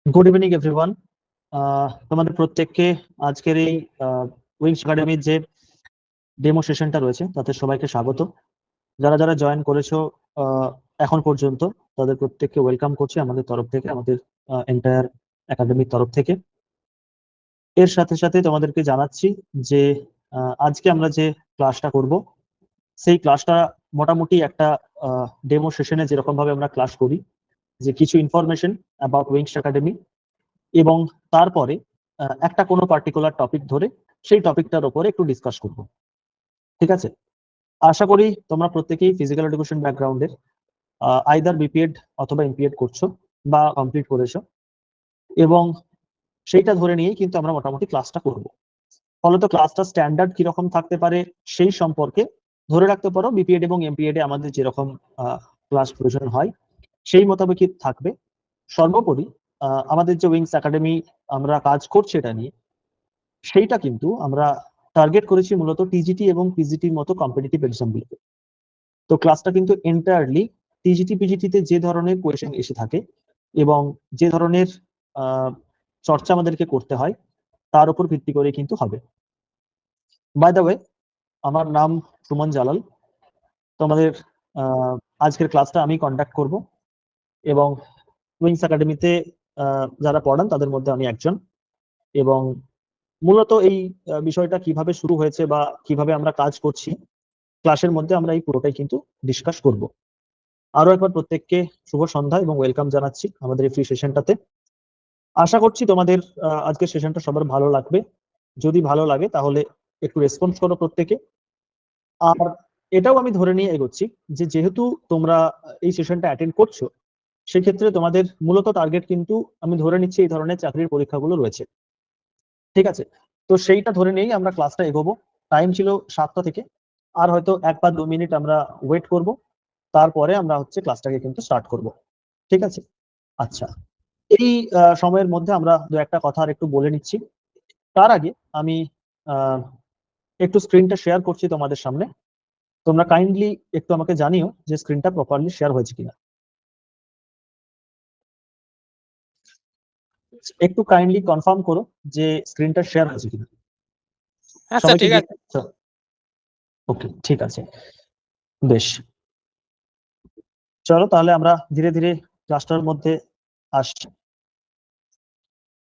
Good evening everyone. তোমাদের প্রত্যেককে আজকের এই উইংস একাডেমির যে ডেমো সেশনটা রয়েছে তাতে সবাইকে স্বাগত। যারা যারা জয়েন করেছো আহ, এখন পর্যন্ত তাদের প্রত্যেককে ওয়েলকাম করছি আমাদের তরফ থেকে, আমাদের এন্টায়ার একাডেমির তরফ থেকে। এর সাথে সাথে তোমাদেরকে জানাচ্ছি যে আজকে আমরা যে ক্লাসটা করব সেই ক্লাসটা মোটামুটি একটা ডেমো সেশনে যেরকম ভাবে আমরা ক্লাস করি, যে কিছু ইনফরমেশন অ্যাবাউট উইংস একাডেমি এবং তারপরে একটা কোনো পার্টিকুলার টপিক ধরে সেই টপিকটার উপরে একটু ডিসকাস করব। ঠিক আছে? আশা করি তোমরা প্রত্যেকেই ফিজিক্যাল এডুকেশন ব্যাকগ্রাউন্ডের, আইদার বিপিএড অথবা এমপিএড করছো বা কমপ্লিট করেছো, এবং সেইটা ধরে নিয়েই কিন্তু আমরা মোটামুটি ক্লাসটা করব। ফলত ক্লাসটা স্ট্যান্ডার্ড কিরকম থাকতে পারে সেই সম্পর্কে ধরে রাখতে পারো বিপিএড এবং এমপিএড এ আমাদের যেরকম ক্লাস প্রয়োজন হয় সেই মোতাবেকই থাকবে। সর্বোপরি আমাদের যে উইংস একাডেমি আমরা কাজ করছি এটা নিয়ে, সেইটা কিন্তু আমরা টার্গেট করেছি মূলত টিজিটি এবং পিজিটির মতো কম্পিটিটিভ এক্সামগুলোকে। তো ক্লাসটা কিন্তু এন্টায়ারলি টিজিটি পিজিটি তে যে ধরনের কোয়েশ্চেন এসে থাকে এবং যে ধরনের আহ, চর্চা আমাদেরকে করতে হয় তার উপর ভিত্তি করে কিন্তু হবে। বাই দ্য ওয়ে, আমার নাম সুমন জালাল। তোমাদের আহ, আজকের ক্লাসটা আমি কন্ডাক্ট করব এবং উইংস একাডেমিতে যারা পড়ান তাদের মধ্যে আমি একজন। এবং মূলত এই বিষয়টা কিভাবে শুরু হয়েছে বা কিভাবে আমরা কাজ করছি ক্লাসের মধ্যে আমরা এই পুরোটাই কিন্তু ডিসকাস করব। আরো একবার প্রত্যেককে শুভ সন্ধ্যা এবং ওয়েলকাম জানাচ্ছি আমাদের এই ফ্রি সেশনটাতে। আশা করছি তোমাদের আজকের সেশনটা সবার ভালো লাগবে। যদি ভালো লাগে তাহলে একটু রেসপন্স করো প্রত্যেকে। আর এটাও আমি ধরে নিয়ে এগোচ্ছি যে যেহেতু তোমরা এই সেশনটা অ্যাটেন্ড করছো, সেক্ষেত্রে তোমাদের মূলত টার্গেট কিন্তু আমি ধরে নিচ্ছি এই ধরনের চাকরির পরীক্ষাগুলো রয়েছে। ঠিক আছে? তো সেইটা ধরে নিয়েই আমরা ক্লাসটা এগোবো। টাইম ছিল 7টা থেকে, আর হয়তো 1 বা 2 মিনিট আমরা ওয়েট করব, তারপরে আমরা হচ্ছে ক্লাসটাকে কিন্তু স্টার্ট করব। ঠিক আছে? আচ্ছা, এই সময়ের মধ্যে আমরা দু একটা কথা আর একটু বলে নিচ্ছি। তার আগে আমি আহ, একটু স্ক্রিনটা শেয়ার করছি তোমাদের সামনে। তোমরা কাইন্ডলি একটু আমাকে জানিও যে স্ক্রিনটা প্রপারলি শেয়ার হয়েছে কিনা। একটু কাইন্ডলি কনফার্ম করো যে স্ক্রিনটা শেয়ার হয়েছে কিনা। হ্যাঁ স্যার, সবাইকে ঠিক আছে। দেখতে? ওকে, ঠিক আছে, বেশ। চলো তাহলে আমরা ধীরে ধীরে ক্লাসটার মধ্যে আসছি।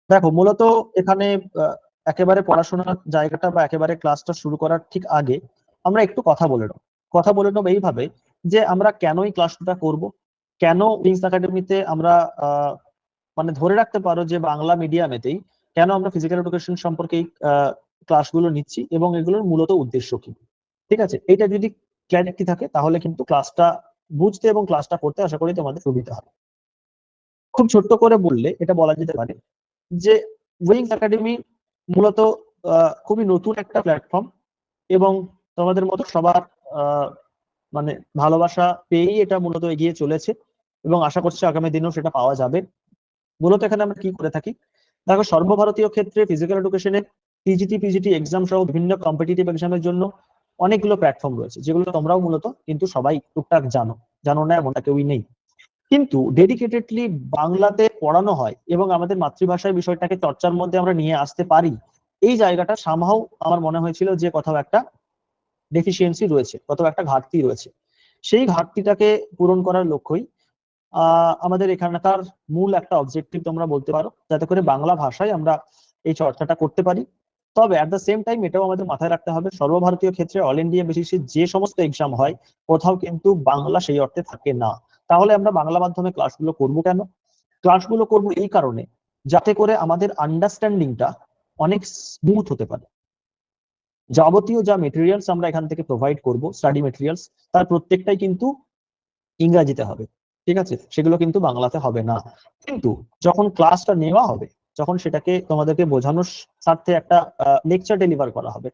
দেখো, মূলত এখানে আহ, একেবারে পড়াশোনার জায়গাটা বা একেবারে ক্লাসটা শুরু করার ঠিক আগে আমরা একটু কথা বলে নেব এইভাবে যে আমরা কেন এই ক্লাসটা করব, কেন উইংস একাডেমিতে আমরা মানে ধরে রাখতে পারো যে বাংলা মিডিয়ামেতেই কেন আমরা ফিজিক্যাল এডুকেশন সম্পর্কে এই ক্লাসগুলো নিচ্ছি এবং এগুলোর মূলত উদ্দেশ্য কি। ঠিক আছে? এটা যদি ক্ল্যারিটি থাকে তাহলে কিন্তু ক্লাসটা বুঝতে এবং ক্লাসটা করতে আশা করি তোমাদের সুবিধা হবে। খুব ছোট্ট করে বললে এটা বলা যেতে পারে যে উইংস একাডেমি মূলত খুবই নতুন একটা প্ল্যাটফর্ম এবং তোমাদের মতো সবার আহ, মানে ভালোবাসা পেয়েই এটা মূলত এগিয়ে চলেছে এবং আশা করছি আগামী দিনেও সেটা পাওয়া যাবে। মূলত এখানে আমরা কি করে থাকি, দেখো, সর্বভারতীয় ক্ষেত্রে ফিজিক্যাল এডুকেশনের টিজিটি পিজিটি এক্সাম সহ বিভিন্ন কম্পিটিটিভ এক্সামের জন্য অনেকগুলো প্ল্যাটফর্ম রয়েছে, যেগুলো তোমরাও মূলত কিন্তু সবাই টুকটাক জানো, জানো না এমনটা কেউই নেই। কিন্তু ডেডিকেটেডলি বাংলাতে পড়ানো হয় এবং আমাদের মাতৃভাষায় বিষয়টাকে চর্চার মধ্যে আমরা নিয়ে আসতে পারি, এই জায়গাটা সামহাও আমার মনে হয়েছিল যে কোথাও একটা ডেফিসিয়েন্সি রয়েছে, কোথাও একটা ঘাটতি রয়েছে। সেই ঘাটতিটাকে পূরণ করার লক্ষ্যই আমাদের এখানকার মূল একটা অবজেক্টিভ তোমরা বলতে পারো, যাতে করে বাংলা ভাষায় আমরা এই চর্চাটা করতে পারি। তবে অ্যাট দ্য সেম টাইম এটাও আমাদের মাথায় রাখতে হবে, সর্বভারতীয় ক্ষেত্রে অল ইন্ডিয়া বেসিসে যে সমস্ত এক্সাম হয় কোথাও কিন্তু বাংলা সেই অর্থে থাকে না। তাহলে আমরা বাংলা মাধ্যমে ক্লাসগুলো করব কেন? ক্লাসগুলো করব এই কারণে, যাতে করে আমাদের আন্ডারস্ট্যান্ডিংটা অনেক স্মুথ হতে পারে। যাবতীয় যা মেটেরিয়ালস আমরা এখান থেকে প্রোভাইড করব, স্টাডি মেটেরিয়ালস, তার প্রত্যেকটাই কিন্তু ইংরাজিতে হবে। ঠিক আছে? সেগুলো কিন্তু বাংলাতে হবে না। কিন্তু যখন ক্লাসটা নেওয়া হবে, যখন সেটাকে তোমাদেরকে বোঝানোর স্বার্থে একটা লেকচার ডেলিভার করা হবে,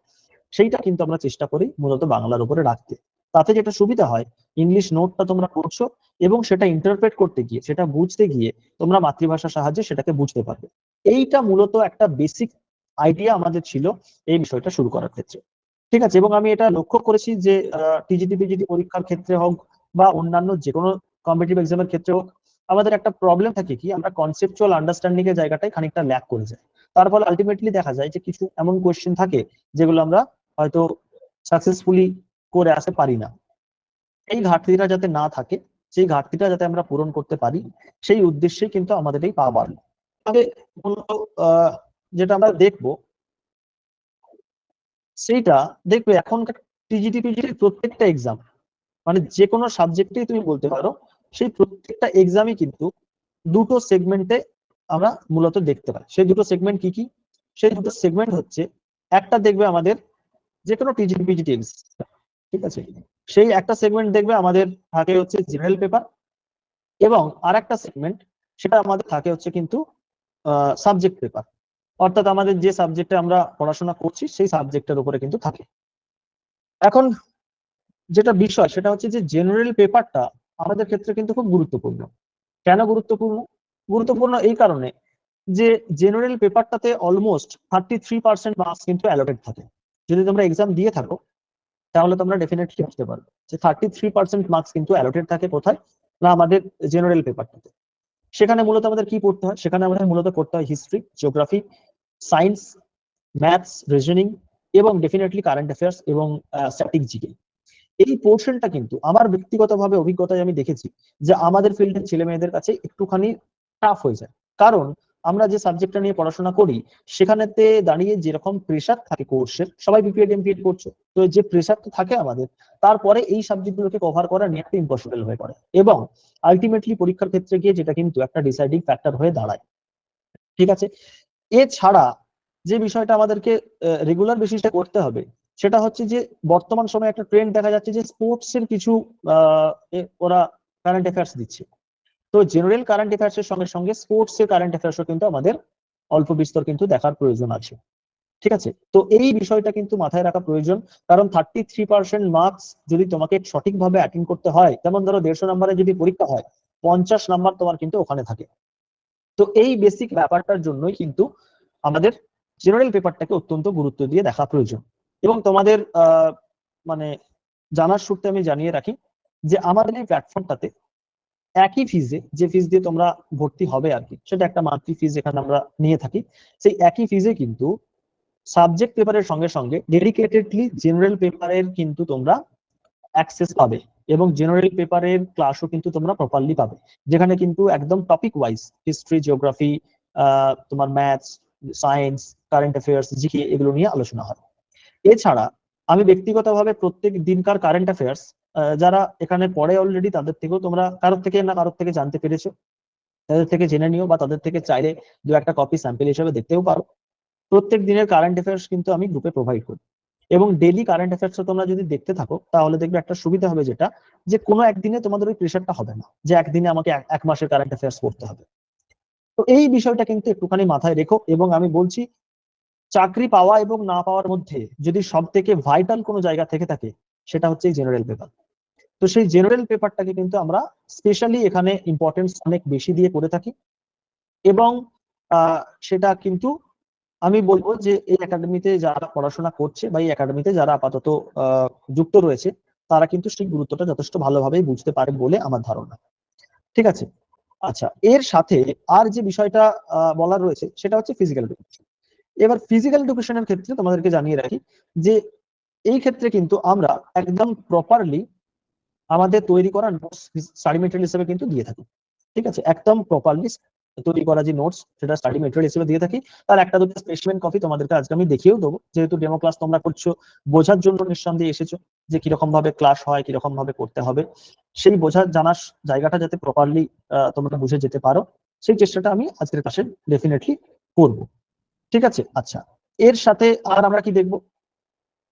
সেইটা কিন্তু আমরা চেষ্টা করি মূলত বাংলার উপরে রাখতে। তাতে যেটা সুবিধা হয়, ইংলিশ নোটটা তোমরা পড়ছো এবং সেটা ইন্টারপ্রেট করতে গিয়ে, সেটা বুঝতে গিয়ে তোমরা মাতৃভাষার সাহায্যে সেটাকে বুঝতে পারবে। এইটা মূলত একটা বেসিক আইডিয়া আমাদের ছিল এই বিষয়টা শুরু করার ক্ষেত্রে। ঠিক আছে? এবং আমি এটা লক্ষ্য করেছি যে টিজিটি পিজিটি পরীক্ষার ক্ষেত্রে হোক বা অন্যান্য যে কোনো কম্পিটিটিভ এক্সামের ক্ষেত্রে হোক, আমাদের একটা প্রবলেম থাকে কি, আমরা কনসেপচুয়াল আন্ডারস্ট্যান্ডিং এর জায়গাটায় খানিকটা ল্যাক করে যায়। তার ফলে আলটিমেটলি দেখা যায় যে কিছু এমন কোয়েশ্চেন থাকে যেগুলো আমরা হয়তো সাকসেসফুলি করে আসতে পারি না। এই ঘাটতিটা যাতে না থাকে, সেই ঘাটতিটা যাতে আমরা পূরণ করতে পারি, সেই উদ্দেশ্যে কিন্তু আমাদের এই পা বাড়ানো। তবে মূলত যেটা আমরা দেখবো সেইটা দেখবে এখনকার টিজিটি পিজিটির প্রত্যেকটা এক্সাম, মানে যে কোনো সাবজেক্টেই তুমি বলতে পারো, সেই প্রত্যেকটা এক্সামই কিন্তু দুটো সেগমেন্টে আমরা মূলত দেখতে পাই। সেই দুটো সেগমেন্ট কি কি? সেই দুটো সেগমেন্ট হচ্ছে, একটা দেখবে আমাদের যে কোনো টিজিটি পিজিটি এক্সাম, ঠিক আছে, সেই একটা সেগমেন্ট দেখবে আমাদের থাকে হচ্ছে জেনারেল পেপার, এবং আর একটা সেগমেন্ট সেটা আমাদের থাকে হচ্ছে কিন্তু সাবজেক্ট পেপার, অর্থাৎ আমাদের যে সাবজেক্টে আমরা পড়াশোনা করছি সেই সাবজেক্টের উপরে কিন্তু থাকে। এখন যেটা বিষয় সেটা হচ্ছে যে জেনারেল পেপারটা আমাদের ক্ষেত্রে কিন্তু খুব গুরুত্বপূর্ণ। কেন গুরুত্বপূর্ণ? গুরুত্বপূর্ণ এই কারণে যে জেনারেল পেপারটাতে অলমোস্ট 33% মার্কস কিন্তু অ্যালোটেড থাকে। যদি তোমরা এক্সাম দিয়ে থাকো তাহলে তোমরা ডেফিনেটলি বুঝতে পারবে যে 33% মার্কস কিন্তু অ্যালোটেড থাকে কোথায়, না আমাদের জেনারেল পেপারটাতে। সেখানে মূলত আমাদের কি পড়তে হয়? সেখানে আমাদের মূলত পড়তে হয় history, geography, science, maths, reasoning, এবং ডেফিনেটলি কারেন্ট অ্যাফেয়ার্স এবং স্ট্যাটিক জিকে। এই পোর্শনটা কিন্তু আমার ব্যক্তিগতভাবে অভিজ্ঞতায় আমি দেখেছি যে আমাদের ফিল্ডের ছেলে মেয়েদের কাছে একটুখানি টাফ হয়ে যায়। কারণ আমরা যে সাবজেক্টটা নিয়ে পড়াশোনা করি সেখানেতে দাঁড়িয়ে যেরকম প্রেশার থাকে কোর্সের, সবাই বিপিএড এমপিএড করছো, তো যে প্রেশারটা থাকে আমাদের, তারপরে এই সাবজেক্টগুলোকে কভার করা নিয়ে একটা ইম্পসিবল হয়ে পড়ে, এবং আলটিমেটলি পরীক্ষার ক্ষেত্রে গিয়ে যেটা কিন্তু একটা ডিসাইডিং ফ্যাক্টর হয়ে দাঁড়ায়। ঠিক আছে, এছাড়া যে বিষয়টা আমাদেরকে রেগুলার বেসিসে করতে হবে সেটা হচ্ছে যে বর্তমান সময়ে একটা ট্রেন্ড দেখা যাচ্ছে যে স্পোর্টস এর কিছু ওরা কারেন্ট অ্যাফেয়ার্স দিচ্ছে। তো জেনারেল কারেন্ট অ্যাফেয়ার্স এর সঙ্গে সঙ্গে স্পোর্টস এর কারেন্ট অ্যাফেয়ার্সও কিন্তু আমাদের অল্প বিস্তর কিন্তু দেখার প্রয়োজন আছে। ঠিক আছে, তো এই বিষয়টা কিন্তু মাথায় রাখা প্রয়োজন। কারণ 33% মার্কস যদি তোমাকে সঠিকভাবে অ্যাটেন্ড করতে হয়, যেমন ধরো 150 নম্বরে যদি পরীক্ষা হয়, 50 নাম্বার তোমার কিন্তু ওখানে থাকে। তো এই বেসিক ব্যাপারটার জন্যই কিন্তু আমাদের জেনারেল পেপারটাকে অত্যন্ত গুরুত্ব দিয়ে দেখা প্রয়োজন। এবং তোমাদের মানে জানার সূত্রে আমি জানিয়ে রাখি যে আমাদের এই প্ল্যাটফর্মটাতে একই ফিজে, যে ফিজ দিয়ে তোমরা ভর্তি হবে আর কি, সেটা একটা মান্থলি ফিজ এখানে আমরা নিয়ে থাকি, সেই একই ফিজে কিন্তু সাবজেক্ট পেপারের সঙ্গে সঙ্গে ডেডিকেটেডলি জেনারেল পেপারের কিন্তু তোমরা অ্যাক্সেস পাবে, এবং জেনারেল পেপারের ক্লাসও কিন্তু তোমরা প্রপারলি পাবে, যেখানে কিন্তু একদম টপিক ওয়াইজ হিস্ট্রি, জিওগ্রাফি, তোমার maths, science, current affairs, GK এগুলো নিয়ে আলোচনা হয়। এছাড়া আমি ব্যক্তিগতভাবে প্রত্যেক দিনকার কারেন্ট অ্যাফেয়ার্স যারা এখানে পড়ে অলরেডি তাদের থেকেও তোমরা কারোর থেকে না কারোর থেকে জানতে পেরেছো, তাদের থেকে জেনে নিও, বা তাদের থেকে চাইলে দু একটা কপি স্যাম্পল হিসেবে দেখতেও পারো। প্রত্যেক দিনের কারেন্ট অ্যাফেয়ার্স কিন্তু আমি গ্রুপে প্রোভাইড করি, এবং ডেইলি কারেন্ট অ্যাফেয়ার্স তোমরা যদি দেখতে থাকো তাহলে দেখবে একটা সুবিধা হবে, যেটা যে কোনো একদিনে তোমাদের ওই প্রেশারটা হবে না যে একদিনে আমাকে এক মাসের কারেন্ট অ্যাফেয়ার্স পড়তে হবে। তো এই বিষয়টা কিন্তু একটুখানি মাথায় রেখো। এবং আমি বলছি, চাকরি পাওয়া এবং না পাওয়ার মধ্যে যদি সব থেকে ভাইটাল কোনো জায়গা থেকে থাকে সেটা হচ্ছে জেনারেল পেপার। তো সেই জেনারেল পেপারটাকে কিন্তু আমরা স্পেশালি এখানে ইম্পর্টেন্স অনেক বেশি দিয়ে করে থাকি, এবং সেটা কিন্তু আমি বলবো যে এই একাডেমিতে যারা পড়াশোনা করছে বা এই একাডেমিতে যারা আপাতত যুক্ত রয়েছে, তারা কিন্তু সেই গুরুত্বটা যথেষ্ট ভালোভাবেই বুঝতে পারে বলে আমার ধারণা। ঠিক আছে, আচ্ছা, এর সাথে আর যে বিষয়টা বলার রয়েছে সেটা হচ্ছে ফিজিক্যাল এডুকেশন। এবার ফিজিক্যাল এডুকেশনের ক্ষেত্রে তোমাদেরকে জানিয়ে রাখি যে এই ক্ষেত্রে কিন্তু আমরা একদম প্রপারলি আমাদের তৈরি করা নোটস স্টাডি মেটেরিয়াল হিসেবে কিন্তু দিয়ে থাকি। ঠিক আছে, একদম প্রপারলি তৈরি করা যে নোটস সেটা স্টাডি মেটেরিয়াল হিসেবে দিয়ে থাকি। তার একটা দুটো স্পেসিমেন কপি তোমাদেরকে আজকে আমি দেখিয়েও দেবো, যেহেতু ডেমো ক্লাস তোমরা করছো, বোঝার জন্য নিঃসন্দেহে এসেছো যে কিরকম ভাবে ক্লাস হয়, কিরকম ভাবে করতে হবে, সেই বোঝার জানার জায়গাটা যাতে প্রপারলি তোমরা বুঝে যেতে পারো, সেই চেষ্টাটা আমি আজকের ক্লাসে ডেফিনেটলি করব। ঠিক আছে, আচ্ছা, এর সাথে আর আমরা কি দেখবো?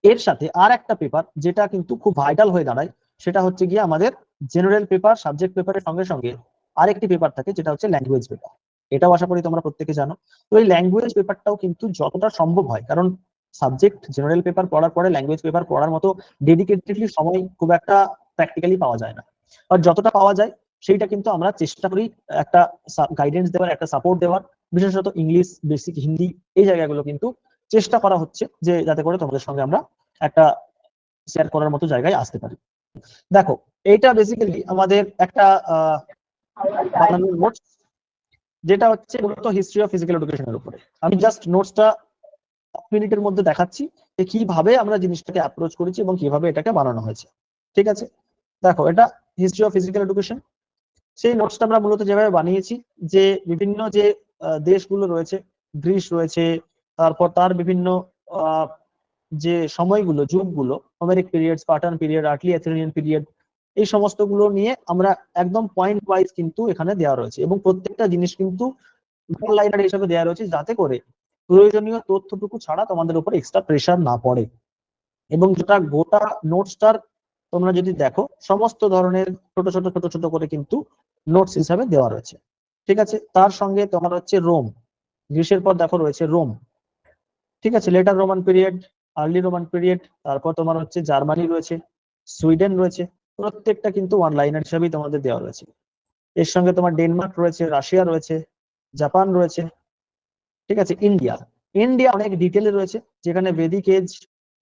এর সাথে আর একটা পেপার যেটা কিন্তু খুব ভাইটাল হয়ে দাঁড়ায়, সেটা হচ্ছে গিয়ে আমাদের জেনারেল পেপার, সাবজেক্ট পেপারের সঙ্গে সঙ্গে আরেকটি পেপার থাকে যেটা হচ্ছে ল্যাঙ্গুয়েজ পেপার। এটাও আশা করি তোমরা প্রত্যেকে জানো। তো এই ল্যাঙ্গুয়েজ পেপারটাও কিন্তু যতটা সম্ভব হয়, কারণ সাবজেক্ট জেনারেল পেপার পড়ার পরে ল্যাঙ্গুয়েজ পেপার পড়ার মতো ডেডিকেটেডলি সময় খুব একটা প্র্যাকটিক্যালি পাওয়া যায় না, আর যতটা পাওয়া যায় সেইটা কিন্তু আমরা চেষ্টা করি একটা গাইডেন্স দেওয়ার, একটা সাপোর্ট দেওয়ার, বিশেষত ইংলিশ, বেসিক হিন্দি, এই জায়গাগুলো কিন্তু চেষ্টা করা হচ্ছে যে যাতে করে তোমাদের সঙ্গে আমরা একটা শেয়ার করার মতো জায়গায় আসতে পারি। দেখো, এইটা বেসিক্যালি আমাদের একটা বানানো নোটস, যেটা হচ্ছে মূলত হিস্ট্রি অফ ফিজিক্যাল এডুকেশনের উপরে। আমি জাস্ট নোটসটা 1 মিনিটের মধ্যে দেখাচ্ছি যে কিভাবে আমরা জিনিসটাকে অ্যাপ্রোচ করেছি এবং কিভাবে এটাকে বানানো হয়েছে। ঠিক আছে, দেখো এটা হিস্ট্রি অফ ফিজিক্যাল এডুকেশন। সেই নোটসটা আমরা মূলত যেভাবে বানিয়েছি, যে বিভিন্ন যে দেশগুলো রয়েছে, গ্রিস রয়েছে, তারপর তার বিভিন্ন আহ, যে সময়গুলো, যুগগুলো, Homeric period, Spartan period, early Athenian period, এই সমস্ত গুলো নিয়ে আমরা একদম পয়েন্ট ওয়াইজ কিন্তু এখানে দেওয়া রয়েছে, এবং প্রত্যেকটা জিনিস কিন্তু লাইনার হিসেবে দেওয়া রয়েছে, যাতে করে প্রয়োজনীয় তথ্যটুকু ছাড়া তোমাদের উপর এক্সট্রা প্রেশার না পড়ে। এবং যেটা গোটা নোটসটার তোমরা যদি দেখো, সমস্ত ধরনের ছোট ছোট ছোট ছোট করে কিন্তু নোটস হিসাবে দেওয়া রয়েছে। ঠিক আছে, তার সঙ্গে তোমার হচ্ছে রোম, গ্রিসের পর দেখো রয়েছে রোম। ঠিক আছে, letter Roman period, early Roman period, তারপর তোমার হচ্ছে জার্মানি রয়েছে, সুইডেন রয়েছে। প্রত্যেকটা কিন্তু ওয়ান লাইনার হিসাবেই তোমাদের দেওয়া রয়েছে। এর সঙ্গে তোমার ডেনমার্ক রয়েছে, রাশিয়া রয়েছে, জাপান রয়েছে। ঠিক আছে, ইন্ডিয়া, ইন্ডিয়া অনেক ডিটেলে রয়েছে, যেখানে বেদিক এজ,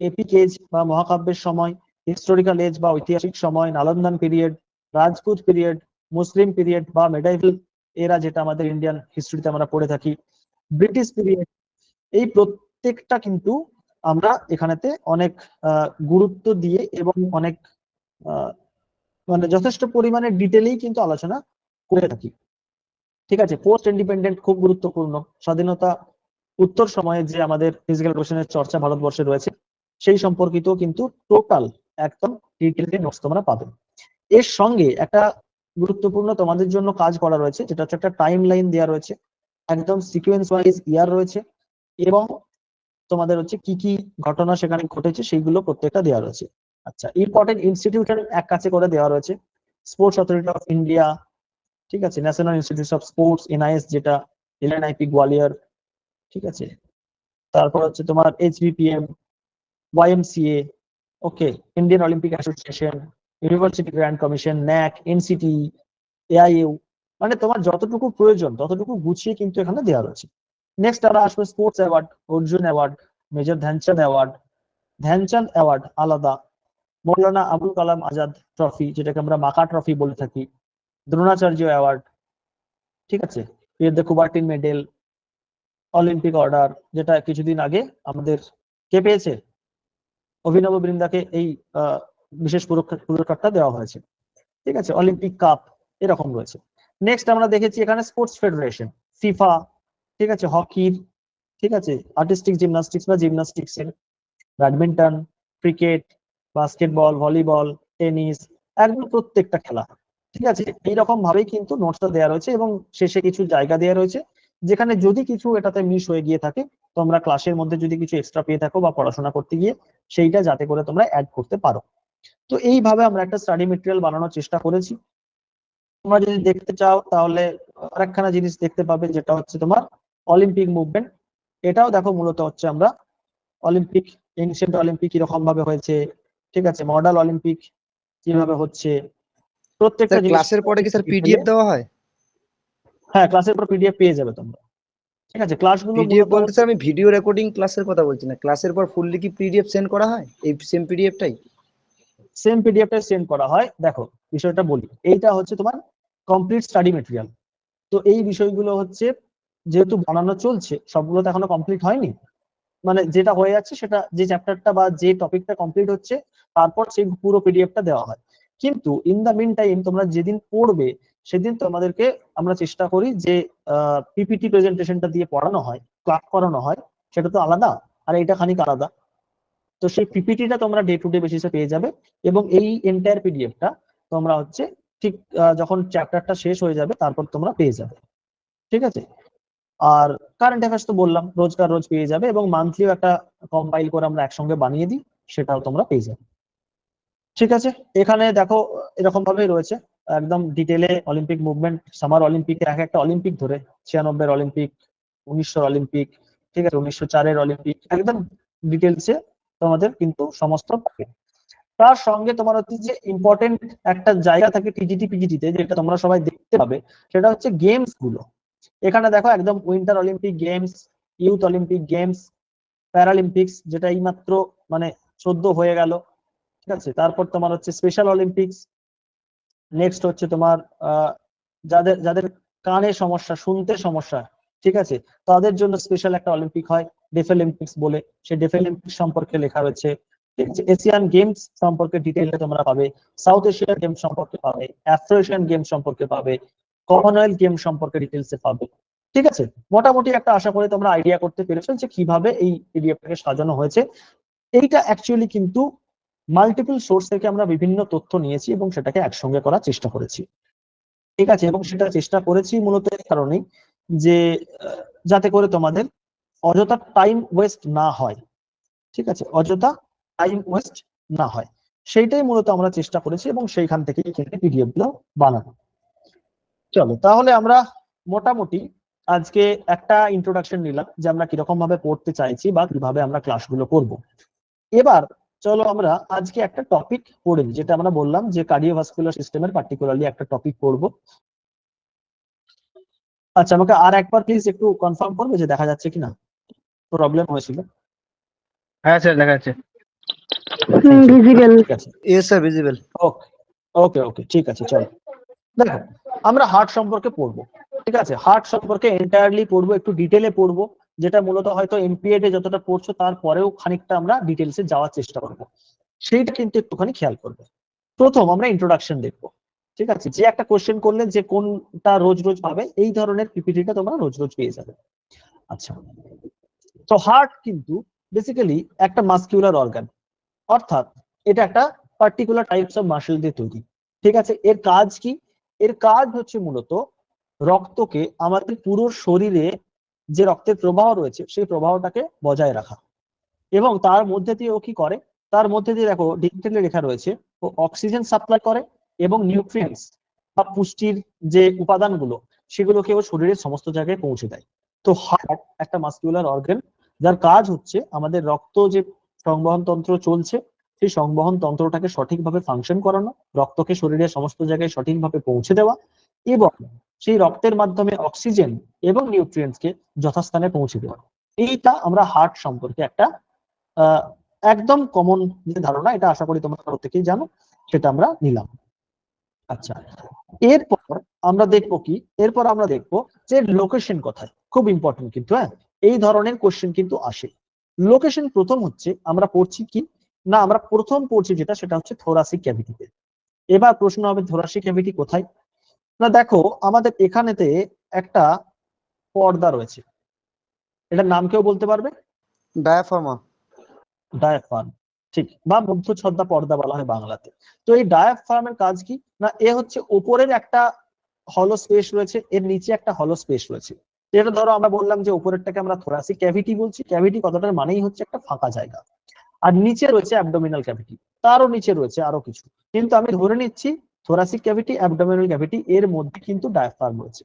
এপিক এজ বা মহাকাব্যের সময়, হিস্টোরিক্যাল এজ বা ঐতিহাসিক সময়, নালন্দান পিরিয়ড, রাজপুত পিরিয়ড, মুসলিম পিরিয়ড বা মেডাইভাল এরা, যেটা আমাদের ইন্ডিয়ান হিস্ট্রিতে আমরা পড়ে থাকি, ব্রিটিশ পিরিয়ড। এই প্রত্যেকটা কিন্তু আমরা এখানেতে অনেক গুরুত্ব দিয়ে এবং অনেক আহ, মানে যথেষ্ট পরিমাণে ডিটেলেই কিন্তু আলোচনা করে থাকি। ঠিক আছে, পোস্ট ইন্ডিপেন্ডেন্ট খুব গুরুত্বপূর্ণ, স্বাধীনতা উত্তর সময়ে যে আমাদের ফিজিক্যাল এডুকেশনের চর্চা ভারতবর্ষে রয়েছে, সেই সম্পর্কিত কিন্তু টোটাল একদম ডিটেলসে নোটস তোমরা পাবে। এর সঙ্গে একটা গুরুত্বপূর্ণ তোমাদের জন্য কাজ করা রয়েছে, যেটা হচ্ছে একটা টাইম লাইন দেওয়া রয়েছে, একদম সিকোয়েন্স ওয়াইজ ইয়ার রয়েছে, এবং তোমাদের হচ্ছে কি কি ঘটনা সেখানে ঘটেছে সেইগুলো প্রত্যেকটা দেওয়া রয়েছে। আচ্ছা, ইম্পর্টেন্ট ইনস্টিটিউশন এক কাছে করে দেওয়া রয়েছে, স্পোর্টস অথরিটি অফ ইন্ডিয়া, ঠিক আছে, national institute of sports NIS, যেটা এলএনআইপি গোয়ালিয়র। ঠিক আছে, তারপর হচ্ছে তোমার HBPM, YMCA, okay, Indian Olympic association, university grand commission, NAAC, NCT, AIU, মানে তোমার যতটুকু প্রয়োজন ততটুকু গুছিয়ে কিন্তু এখানে দেওয়া রয়েছে। নেক্সট আমরা আসবে sports award, Arjun award, major Dhyan Chand award, Dhyan Chand award আলাদা, মৌলানা আবুল কালাম আজাদ ট্রফি, যেটাকে আমরা মাকা ট্রফি বলে থাকি, দ্রোণাচার্য অ্যাওয়ার্ড। ঠিক আছে, কুবার্টিন মেডেল, অলিম্পিক অর্ডার, যেটা কিছুদিন আগে আমাদের কে পেয়েছে, অভিনব বৃন্দাকে এই বিশেষ পুরস্কারটা দেওয়া হয়েছে। ঠিক আছে, অলিম্পিক কাপ, এরকম রয়েছে। নেক্সট আমরা দেখেছি এখানে স্পোর্টস ফেডারেশন, ফিফা, ঠিক আছে, হকির, ঠিক আছে, আর্টিস্টিক জিমনাস্টিক্স বা জিমনাস্টিক্স এর, badminton, cricket, basketball, volleyball, tennis, একদম প্রত্যেকটা খেলা। ঠিক আছে, এইরকম ভাবেই কিন্তু নোটসটা দেওয়া রয়েছে, এবং শেষে কিছু জায়গা দেওয়া রয়েছে, যেখানে যদি কিছু এটাতে মিস হয়ে গিয়ে থাকে, তোমরা ক্লাসের মধ্যে যদি কিছু এক্সট্রা পেয়ে থাকো বা পড়াশোনা করতে গিয়ে, সেইটা যাতে করে তোমরা অ্যাড করতে পারো। তো এইভাবে আমরা একটা স্টাডি মেটেরিয়াল বানানোর চেষ্টা করেছি। তোমরা যদি দেখতে চাও তাহলে আরেকখানা জিনিস দেখতে পাবে, যেটা হচ্ছে তোমার অলিম্পিক মুভমেন্ট। এটাও দেখো মূলত হচ্ছে আমরা অলিম্পিক, এনশিয়েন্ট অলিম্পিক কিরকম ভাবে হয়েছে, ঠিক আছে, মডার্ন অলিম্পিক কিভাবে হচ্ছে, প্রত্যেকটা স্যার জিনিস। ক্লাসের পরে কি স্যার পিডিএফ দেওয়া হয়? হ্যাঁ, ক্লাসের পর পিডিএফ পেয়ে যাবে তোমরা। ঠিক আছে, ক্লাসগুলো পিডিএফ মূলত বলতে স্যার আমি ভিডিও রেকর্ডিং ক্লাসের কথা বলছি না, ক্লাসের পর ফুললি কি পিডিএফ সেন্ড করা হয় এই সেম পিডিএফটাই? সেম পিডিএফটা সেন্ড করা হয়। দেখো বিষয়টা বলি, এইটা হচ্ছে তোমার কমপ্লিট স্টাডি মেটেরিয়াল। তো এই বিষয়গুলো হচ্ছে যেহেতু বানানো চলছে, সবগুলো তো এখনো কমপ্লিট হয়নি, মানে যেটা হয়ে যাচ্ছে সেটা, যে চ্যাপ্টারটা বা যে টপিকটা কমপ্লিট হচ্ছে, তারপর সেই পুরো পিডিএফটা দেওয়া হয়। কিন্তু ইন দা মিন টাইম তোমরা যেদিন পড়বে, সেদিন তোমাদেরকে আমরা চেষ্টা করি যে পিপিটি প্রেজেন্টেশনটা দিয়ে পড়ানো হয়, ক্লাস করানো হয়, সেটা তো আলাদা, আর এটা খানিক আলাদা। তো সেই পিপিটিটা তোমরা ডে টু ডে বেসিসে পেয়ে যাবে, এবং এই এন্টায়ার পিডিএফটা তোমরা হচ্ছে ঠিক যখন চ্যাপ্টারটা শেষ হয়ে যাবে তারপর তোমরা পেয়ে যাবে। ঠিক আছে, আর কারেন্ট অ্যাফেয়ার্স তো বললাম রোজকার রোজ পেয়ে যাবে, এবং মান্থলিও একটা কম্পাইল করে আমরা একসঙ্গে বানিয়ে দিই, সেটাও তোমরা পেয়ে যাবে। ঠিক আছে, এখানে দেখো এরকম ভাবেই রয়েছে একদম ডিটেলে অলিম্পিক মুভমেন্ট, সামার অলিম্পিকের এক একটা অলিম্পিক ধরে, 96 অলিম্পিক, 1900 অলিম্পিক, ঠিক আছে, 1904 অলিম্পিক, একদম ডিটেলসে তোমাদের কিন্তু সমস্ত পাবে। তার সঙ্গে তোমার হচ্ছে যে ইম্পর্টেন্ট একটা জায়গা থাকে টিজিটি পিজিটিতে, যেটা তোমরা সবাই দেখতে পাবে, সেটা হচ্ছে গেমস গুলো। এখানে দেখো একদম winter Olympic games, youth Olympic games, প্যারালিম্পিক্স, যেটা এইমাত্র মানে 14 হয়ে গেল। ঠিক আছে, তারপর তোমার হচ্ছে স্পেশাল অলিম্পিক্স, নেক্সট হচ্ছে তোমার যাদের যাদের কানে সমস্যা, শুনতে সমস্যা, ঠিক আছে, তাদের জন্য স্পেশাল একটা অলিম্পিক হয় ডেফলিম্পিক্স বলে, সেই ডেফলিম্পিক্স সম্পর্কে লেখা রয়েছে। ঠিক আছে, এশিয়ান গেমস সম্পর্কে ডিটেইলে তোমরা পাবে, সাউথ এশিয়ান গেমস সম্পর্কে পাবে, আফ্রো এশিয়ান গেমস সম্পর্কে পাবে, কমনওয়েলথ গেমস সম্পর্কে ডিটেইলসে পাবে। ঠিক আছে, মোটামুটি একটা আশা করি তোমরা আইডিয়া করতে পেরেছো যে কিভাবে এই পিডিএফটাকে সাজানো হয়েছে। এইটা অ্যাকচুয়ালি কিন্তু মাল্টিপল সোর্স থেকে আমরা বিভিন্ন তথ্য নিয়েছি এবং সেটাকে একসঙ্গে করার চেষ্টা করেছি। ঠিক আছে, এবং সেটা চেষ্টা করেছি মূলত এই কারণেই যে যাতে করে তোমাদের অযথা টাইম ওয়েস্ট না হয়। ঠিক আছে, অযথা টাইম ওয়েস্ট না হয়, সেইটাই মূলত আমরা চেষ্টা করেছি এবং সেইখান থেকে কিন্তু পিডিএফ গুলো বানানো। চলো তাহলে আমরা মোটামুটি আজকে একটা ইন্ট্রোডাকশন নিলাম যে আমরা কিরকম ভাবে পড়তে চাইছি বা কিভাবে আমরা ক্লাসগুলো করব। এবার চলো আমরা আজকে একটা টপিক পড়ে নিই, যেটা আমরা বললাম যে কার্ডিওভাস্কুলার সিস্টেমের পার্টিকুলারলি একটা টপিক পড়বো। আচ্ছা, আমাকে আর একবার প্লিজ একটু কনফার্ম করবে যে দেখা যাচ্ছে কিনা, প্রবলেম হয়েছিল। হ্যাঁ স্যার দেখা যাচ্ছে। ভিজিবল। ঠিক আছে, ইয়েস স্যার, ভিজিবল। ওকে ওকে ওকে ঠিক আছে। চলো দেখো, আমরা হার্ট সম্পর্কে পড়বো। ঠিক আছে, হার্ট সম্পর্কে এন্টায়ারলি পড়বো, একটু ডিটেলে পড়বো, যেটা মূলত হয়তো এমপিএড এ যতটা পড়ছো তারপরেও খানিকটা আমরা ডিটেলসে যাওয়ার চেষ্টা করবো, সেইটা কিন্তু একটুখানি খেয়াল করবে। প্রথম আমরা ইন্ট্রোডাকশন দেখবো। ঠিক আছে, যে একটা কোশ্চেন করলে যে কোনটা রোজ রোজ পাবে, এই ধরনের পিপিটিটা তোমরা রোজ রোজ পেয়ে যাবে। আচ্ছা, তো হার্ট কিন্তু বেসিক্যালি একটা মাসকিউলার অর্গান, অর্থাৎ এটা একটা পার্টিকুলার টাইপস অফ মাসল দিয়ে তৈরি। ঠিক আছে, এর কাজ কি? এর কাজ হচ্ছে মূলত রক্তকে আমাদের পুরো শরীরে যে রক্তের প্রবাহ রয়েছে সেই প্রবাহটাকে বজায় রাখা, এবং তার মধ্যে দিয়ে ও কি করে, তার মধ্যে দিয়ে দেখো ডিটেইলে লেখা রয়েছে, ও অক্সিজেন সাপ্লাই করে এবং নিউট্রিয়েন্টস বা পুষ্টির যে উপাদানগুলো সেগুলোকে ও শরীরের সমস্ত জায়গায় পৌঁছে দেয়। তো হার্ট একটা মাসকুলার অর্গান, যার কাজ হচ্ছে আমাদের রক্ত যে সংবহন তন্ত্র চলছে সেই সংবহন তন্ত্রটাকে সঠিকভাবে ফাংশন করানো, রক্তকে শরীরের সমস্ত জায়গায় সঠিকভাবে পৌঁছে দেওয়া, এবং সেই রক্তের মাধ্যমে অক্সিজেন এবং নিউট্রিয়েন্টসকে যথাস্থানে পৌঁছে দেওয়া। এইটা আমরা হার্ট সম্পর্কে একটা একদম কমন যে ধারণা, এটা আশা করি তোমরা প্রত্যেকেই জানো, সেটা আমরা নিলাম। আচ্ছা, এরপর আমরা দেখবো কি, এরপর আমরা দেখবো যে লোকেশন কোথায়, খুব ইম্পর্টেন্ট কিন্তু। হ্যাঁ, এই ধরনের কোশ্চেন কিন্তু আসে। লোকেশন প্রথম হচ্ছে আমরা পড়ছি কি না, আমরা প্রথম পড়ছি যেটা, সেটা হচ্ছে থোরাসিক ক্যাভিটিতে। এবার প্রশ্ন হবে থোরাসিক ক্যাভিটি কোথায়। না দেখো, আমাদের এখানেতে একটা পর্দা রয়েছে, এটার নাম কেউ বলতে পারবে? ডায়াফ্রামা। ডায়াফ্রাম, ঠিক, বা মধ্যচ্ছদা পর্দা বলা হয় বাংলাতে। তো এই ডায়াফ্রামের কাজ কি না, এ হচ্ছে উপরের একটা হলো স্পেস রয়েছে, এর নিচে একটা হলো স্পেস রয়েছে। যেটা ধরো আমরা বললাম যে উপরেরটাকে আমরা থোরাসিক ক্যাভিটি বলছি, ক্যাভিটি কথাটার মানেই হচ্ছে একটা ফাঁকা জায়গা। আর নিচে রয়েছে অ্যাবডোমিনাল ক্যাভিটি, তারও নিচে রয়েছে আরো কিছু, কিন্তু আমি ধরে নিচ্ছি থোরাসিক ক্যাভিটি, অ্যাবডোমিনাল ক্যাভিটি, এর মধ্যে কিন্তু ডায়াফ্রাম রয়েছে।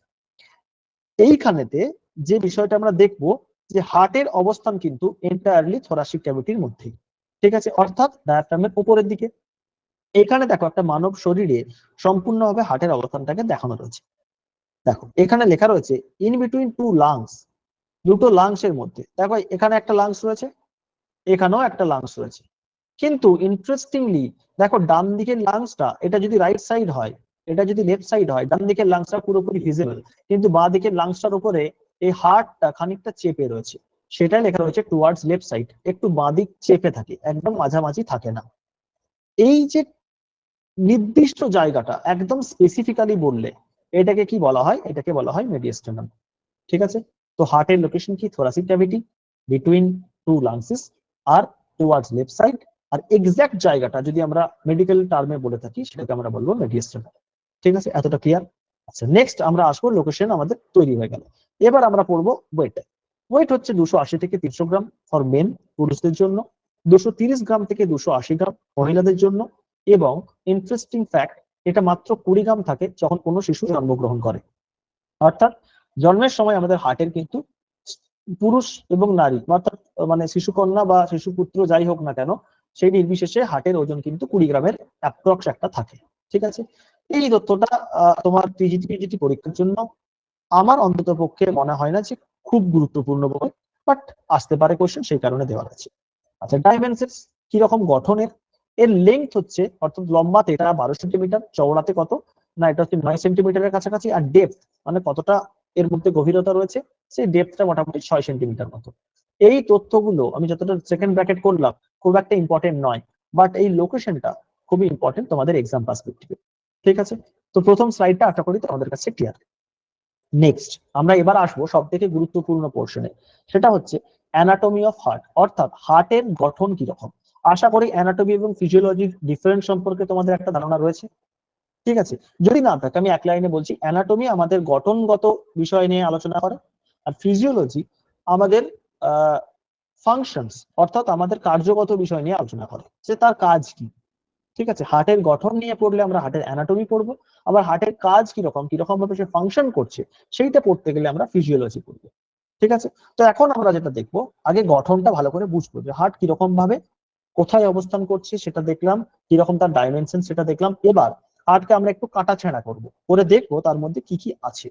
এইখানেতে যে বিষয়টা আমরা দেখবো যে হার্টের অবস্থান কিন্তু এন্টায়ারলি থোরাসিক ক্যাভিটির মধ্যেই। ঠিক আছে, অর্থাৎ ডায়াফ্রামের উপরের দিকে। এখানে দেখো একটা মানব শরীরে সম্পূর্ণভাবে হার্টের অবস্থানটাকে দেখানো রয়েছে। দেখো এখানে লেখা রয়েছে ইন বিটুইন টু লাংস, দুটো লাংসের মধ্যে। দেখো এখানে একটা লাংস রয়েছে, এখানেও একটা লাংস রয়েছে, কিন্তু ইন্টারেস্টিংলি দেখো ডান দিকের লাংসটা, এটা যদি রাইট সাইড হয়, এটা যদি লেফট সাইড হয়, ডান দিকের লাংসটা পুরোপুরি ভিজিবল, কিন্তু বাঁ দিকের লাংসটার উপরে এই হার্টটা খানিকটা চেপে রয়েছে, সেটাই লেখা রয়েছে টুয়ার্ডস লেফট সাইড, একটু বাঁ দিক চেপে থাকে, একদম মাঝামাঝি থাকে না। এই যে নির্দিষ্ট জায়গাটা একদম স্পেসিফিক্যালি বললে এটাকে কি বলা হয়, এটাকে বলা হয় মেডিয়াস্টেনাম। ঠিক আছে, তো হার্টের লোকেশন কি, থোরাসিক ক্যাভিটি বিটুইন টু লাংসেস আর টুয়ার্ডস লেফট সাইড, আর এক্সাক্ট জায়গাটা যদি আমরা মেডিকেল টার্মে বলে থাকি সেটাকে আমরা বলবো মেডিয়াস্টেনাম। ঠিক আছে, এতটা ক্লিয়ার? আচ্ছা, নেক্সট আমরা আসবো, লোকেশন আমাদের তৈরি হয়ে গেল। এবার আমরা পড়বো ওয়েট। ওয়েট হচ্ছে 280 থেকে 300 গ্রাম ফর মেন, পুরুষদের জন্য, 230 গ্রাম থেকে 280 গ্রাম মহিলাদের জন্য, এবং ইন্টারেস্টিং ফ্যাক্ট, এটা মাত্র 20 গ্রাম থাকে যখন কোনো শিশু জন্মগ্রহণ করে। অর্থাৎ জন্মের সময় আমাদের হার্টের কিন্তু পুরুষ এবং নারী, অর্থাৎ মানে শিশুকন্যা বা শিশুপুত্র যাই হোক না কেন, সেই নির্বিশেষে হার্টের ওজন কিন্তু 20 গ্রামের অ্যাপ্রক্স একটা থাকে। ঠিক আছে, এই তথ্যটা তোমার পিজিটি পরীক্ষার জন্য আমার অন্তত পক্ষে মনে হয় না যে খুব গুরুত্বপূর্ণ বলে, বাট আসতে পারে কোশ্চেন, সেই কারণে দেওয়া আছে। আচ্ছা, ডাইমেনশনস কি রকম গঠনের, এর লেংথ হচ্ছে, অর্থাৎ লম্বাতে এটা 12 সেন্টিমিটার, চওড়াতে কত না এটা হচ্ছে 9 সেন্টিমিটারের কাছাকাছি, আর ডেপথ মানে কতটা এর মধ্যে গভীরতা রয়েছে সেই ডেপথটা মোটামুটি 6 সেন্টিমিটার মতো। এই তথ্যগুলো আমি যতটা সেকেন্ড ব্র্যাকেট করলাম খুব একটা ইম্পর্টেন্ট নয়, বাট এই লোকেশনটা খুবই ইম্পর্টেন্ট তোমাদের এক্সাম পার্সপেক্টিভে। ঠিক আছে, তো প্রথম স্লাইডটা আশা করি তোমাদের কাছে ক্লিয়ার। নেক্সট আমরা এবার আসবো সব থেকে গুরুত্বপূর্ণ পোর্শনে, সেটা হচ্ছে অ্যানাটমি অফ হার্ট, অর্থাৎ হার্টের গঠন কিরকম। আশা করি অ্যানাটমি এবং ফিজিওলজির ডিফারেন্স সম্পর্কে তোমাদের একটা ধারণা রয়েছে। ঠিক আছে, যদি না থাকে আমি এক লাইনে বলছি, অ্যানাটমি আমাদের গঠনগত বিষয় নিয়ে আলোচনা করে, আর ফিজিওলজি আমাদের ফাংশনস অর্থাৎ আমাদের কার্যগত বিষয় নিয়ে আলোচনা করে, যে তার কাজ কি। ঠিক আছে, হার্টের গঠন নিয়ে পড়লে আমরা হার্টের অ্যানাটমি পড়বো, আবার হার্টের কাজ কিরকম কিরকম ভাবে সে ফাংশন করছে সেইটা পড়তে গেলে আমরা ফিজিওলজি পড়বো। ঠিক আছে, তো এখন আমরা যেটা দেখবো, আগে গঠনটা ভালো করে বুঝবো যে হার্ট কিরকম ভাবে কোথায় অবস্থান করছে সেটা দেখলাম, কিরকম তার ডাইমেনশন সেটা দেখলাম। এবার হার্টকে আমরা একটু কাটাছেঁড়া করবো, করে দেখবো তার মধ্যে কি কি আছে।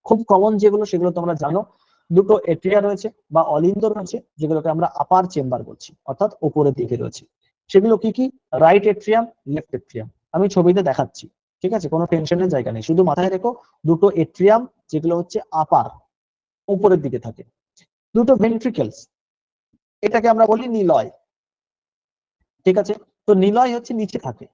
খুব কমন যেগুলো সেগুলো তোমরা জানো, দুটো এট্রিয়া রয়েছে বা অলিন্দ রয়েছে, যেগুলোকে আমরা আপার চেম্বার বলছি, অর্থাৎ উপরের দিকে রয়েছে। সেগুলো কি কি? Right atrium, left atrium. আমি ছবিতে দেখাচ্ছি, ঠিক আছে, কোনো টেনশনের জায়গা নেই, শুধু মাথায় রেখো দুটো এট্রিয়াম যেগুলো হচ্ছে আপার উপরের দিকে থাকে, দুটো ভেন্ট্রিকেলস, এটাকে আমরা বলি নিলয়। ঠিক আছে, তো নিলয় হচ্ছে নিচে থাকে,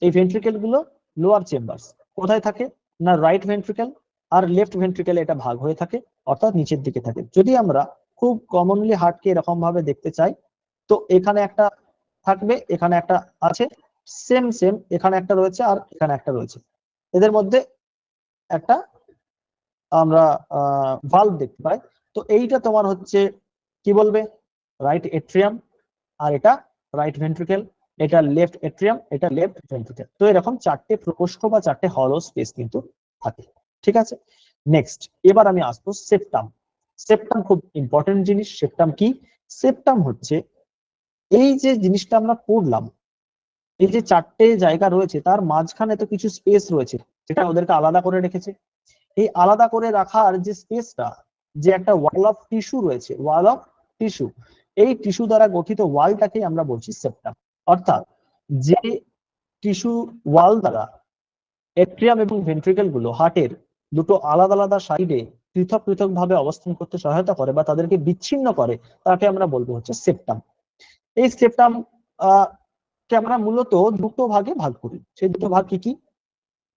এই ভেন্ট্রিকেল গুলো লোয়ার চেম্বার্স। কোথায় থাকে না রাইট ভেন্ট্রিকেল আর লেফট ভেন্ট্রিকেল এটা ভাগ হয়ে থাকে, অর্থাৎ নিচের দিকে থাকে। যদি আমরা খুব কমনলি হার্টকে এরকম ভাবে দেখতে চাই, তো এখানে একটা থাকবে, এখানে একটা আছে, সেম সেম এখানে একটা রয়েছে আর এখানে একটা রয়েছে, এদের মধ্যে একটা আমরা ভালভ দেখতে পাই। তো এইটা তোমার হচ্ছে কি বলবে, রাইট এট্রিয়াম, আর এটা রাইট ভেন্ট্রিকেল, এটা লেফট এট্রিয়াম, এটা লেফট ভেন্ট্রিকেল। তো এরকম চারটে প্রকোষ্ঠ বা চারটে হলো স্পেস কিন্তু থাকে। ঠিক আছে, নেক্সট এবার আমি আসবো সেপ্টাম। সেপ্টাম খুব ইম্পর্টেন্ট জিনিস। সেপ্টাম কি? সেপ্টাম হচ্ছে এই যে জিনিসটা আমরা পড়লাম, এই যে চারটে জায়গা রয়েছে তার মাঝখানে তো কিছু স্পেস রয়েছে যেটা ওদেরকে আলাদা করে রেখেছে। এই আলাদা করে রাখার যে স্পেসটা, যে একটা ওয়াল অফ টিস্যু রয়েছে, ওয়াল অফ টিস্যু, এই টিস্যু দ্বারা গঠিত ওয়ালটাকে আমরা বলছি সেপ্টাম। অর্থাৎ যে টিস্যু ওয়াল দ্বারা এট্রিয়াম এবং ভেন্ট্রিকেল গুলো হার্টের দুটো আলাদা আলাদা সাইডে পৃথক পৃথক ভাবে অবস্থান করতে সহায়তা করে বা তাদেরকে বিচ্ছিন্ন করে, তাকে আমরা বলবো হচ্ছে সেপ্টাম। এই সেপ্টাম কে আমরা মূলত দুটো ভাগে ভাগ করি। সেই দুটো ভাগ কি কি?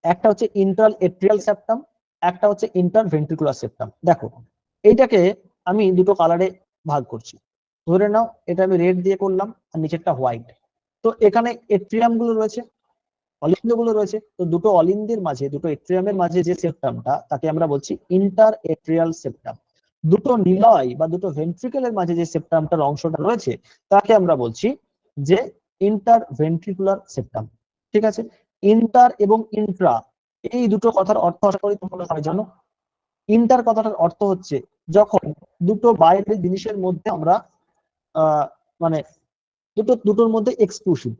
একটা হচ্ছে ইন্টার এট্রিয়াল সেপ্টাম, একটা হচ্ছে ইন্টার ভেন্ট্রিকুলার সেপ্টাম। দেখো এইটাকে আমি দুটো কালারে ভাগ করছি। ধরে নাও এটা আমি রেড দিয়ে করলাম আর নিচেরটা হোয়াইট। তো এখানে এট্রিয়াম গুলো রয়েছে, অলিন্দ গুলো রয়েছে, তো দুটো অলিন্দের মাঝে, দুটো এট্রিয়ামের মাঝে যে সেপ্টামটা, তাকে আমরা বলছি ইন্টার এট্রিয়াল সেপ্টাম। দুটো নিলয় বা দুটো ভেন্ট্রিকেলের মাঝে যে সেপ্টামটার অংশটা রয়েছে, তাকে আমরা বলছি যে ইন্টার ভেন্ট্রিকুলার সেপ্টাম। ঠিক আছে, ইন্টার এবং ইন্ট্রা এই দুটো কথার অর্থ আশা করি তোমরা সবাই জানো। ইন্টার কথাটার অর্থ হচ্ছে যখন দুটো বাইরের জিনিসের মধ্যে আমরা মানে দুটোর মধ্যে এক্সক্লুসিভ,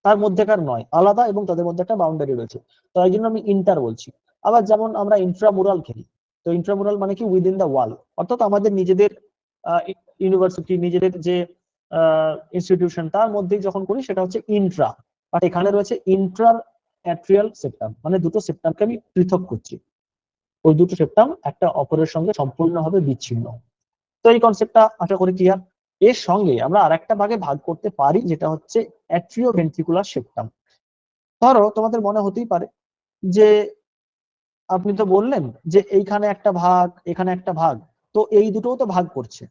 তার মধ্যেকার নয়, আলাদা, এবং তাদের মধ্যে একটা বাউন্ডারি রয়েছে, তাই জন্য আমি ইন্টার বলছি। আবার যেমন আমরা ইন্ট্রামুরাল খেলি, তো ইন্ট্রামুরাল মানে কি উইদিন দ্য ওয়াল, অর্থাৎ আমাদের নিজেদের ইউনিভার্সিটি, নিজেদের যে ইনস্টিটিউশন, তার মধ্যেই যখন করি সেটা হচ্ছে ইন্ট্রা। আর এখানে রয়েছে ইন্ট্রা অ্যাট্রিয়াল সেপ্টাম, মানে দুটো সেপ্টামকে আমি পৃথক করছি, ওই দুটো সেপ্টাম একটা অপরের সঙ্গে সম্পূর্ণভাবে বিচ্ছিন্ন। তো এই কনসেপ্টটা আশা করি ক্লিয়ার। এর সঙ্গে আমরা আরেকটা ভাগে ভাগ করতে পারি, যেটা হচ্ছে অ্যাট্রিও ভেন্ট্রিকুলার সেপ্টাম। ধরো তোমাদের মনে হতেই পারে যে আপনি তো বললেন যে এইখানে একটা ভাগ, এখানে একটা ভাগ, তো এই দুটোও তো ভাগ করছে,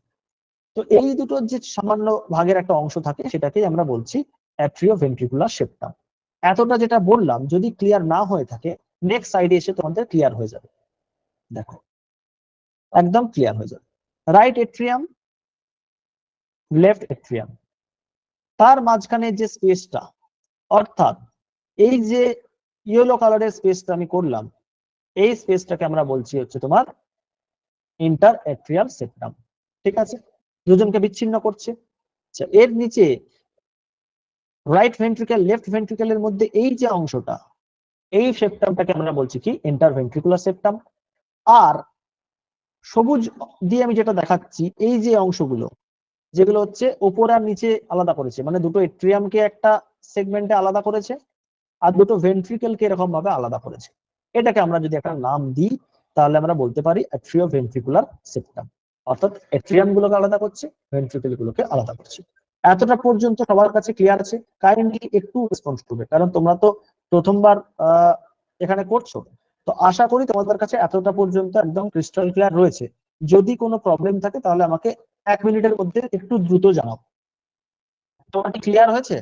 তো এই দুটোর যে সামান্য ভাগের একটা অংশ থাকে সেটাকেই আমরা বলছি অ্যাট্রিও ভেন্ট্রিকুলার সেপ্টাম। এতটা যেটা বললাম যদি ক্লিয়ার না হয়ে থাকে, নেক্সট সাইডে এসে তোমাদের ক্লিয়ার হয়ে যাবে। দেখো একদম ক্লিয়ার হয়ে যাবে। রাইট এট্রিয়াম, লেফট এট্রিয়াম, তার মাঝখানে যে স্পেসটা, অর্থাৎ এই যে ইয়েলো কালারের স্পেসটা আমি করলাম, এই স্পেসটাকে আমরা বলছি হচ্ছে তোমার ইন্টার এট্রিয়াল সেপ্টাম। ঠিক আছে, দুজনকে বিচ্ছিন্ন করছে। আচ্ছা, এর নিচে রাইট ভেন্ট্রিকেল লেফট ভেন্ট্রিকেলের মধ্যে এই যে অংশটা, এই সেপ্টামটাকে আমরা বলছি কি ইন্টার ভেন্ট্রিকুলার সেপ্টাম। আর সবুজ দিয়ে আমি যেটা দেখাচ্ছি, এই যে অংশগুলো যেগুলো হচ্ছে ওপর আর নিচে আলাদা করেছে, মানে দুটো এট্রিয়ামকে একটা সেগমেন্টে আলাদা করেছে, আর দুটো ভেন্ট্রিকেলকে এরকম ভাবে আলাদা করেছে। এটাকে আমরা যদি একটা নাম দিই তাহলে আমরা বলতে পারি অ্যাট্রিওভেন্ট্রিকুলার সেপ্টাম, অর্থাৎ এট্রিয়াম গুলোকে আলাদা করছে, ভেন্ট্রিকেল গুলোকে আলাদা করছে। এতটা পর্যন্ত সবার কাছে ক্লিয়ার আছে? কাইন্ডলি একটু রেসপন্স করবে, কারণ তোমরা তো প্রথমবার এখানে করছো, তো আশা করি তোমাদের কাছে এতটা পর্যন্ত একদম ক্রিস্টাল ক্লিয়ার রয়েছে। যদি কোনো প্রবলেম থাকে তাহলে আমাকে 1 মিনিটের মধ্যে একটু দ্রুত জানাও। তোমার কি ক্লিয়ার হয়েছে?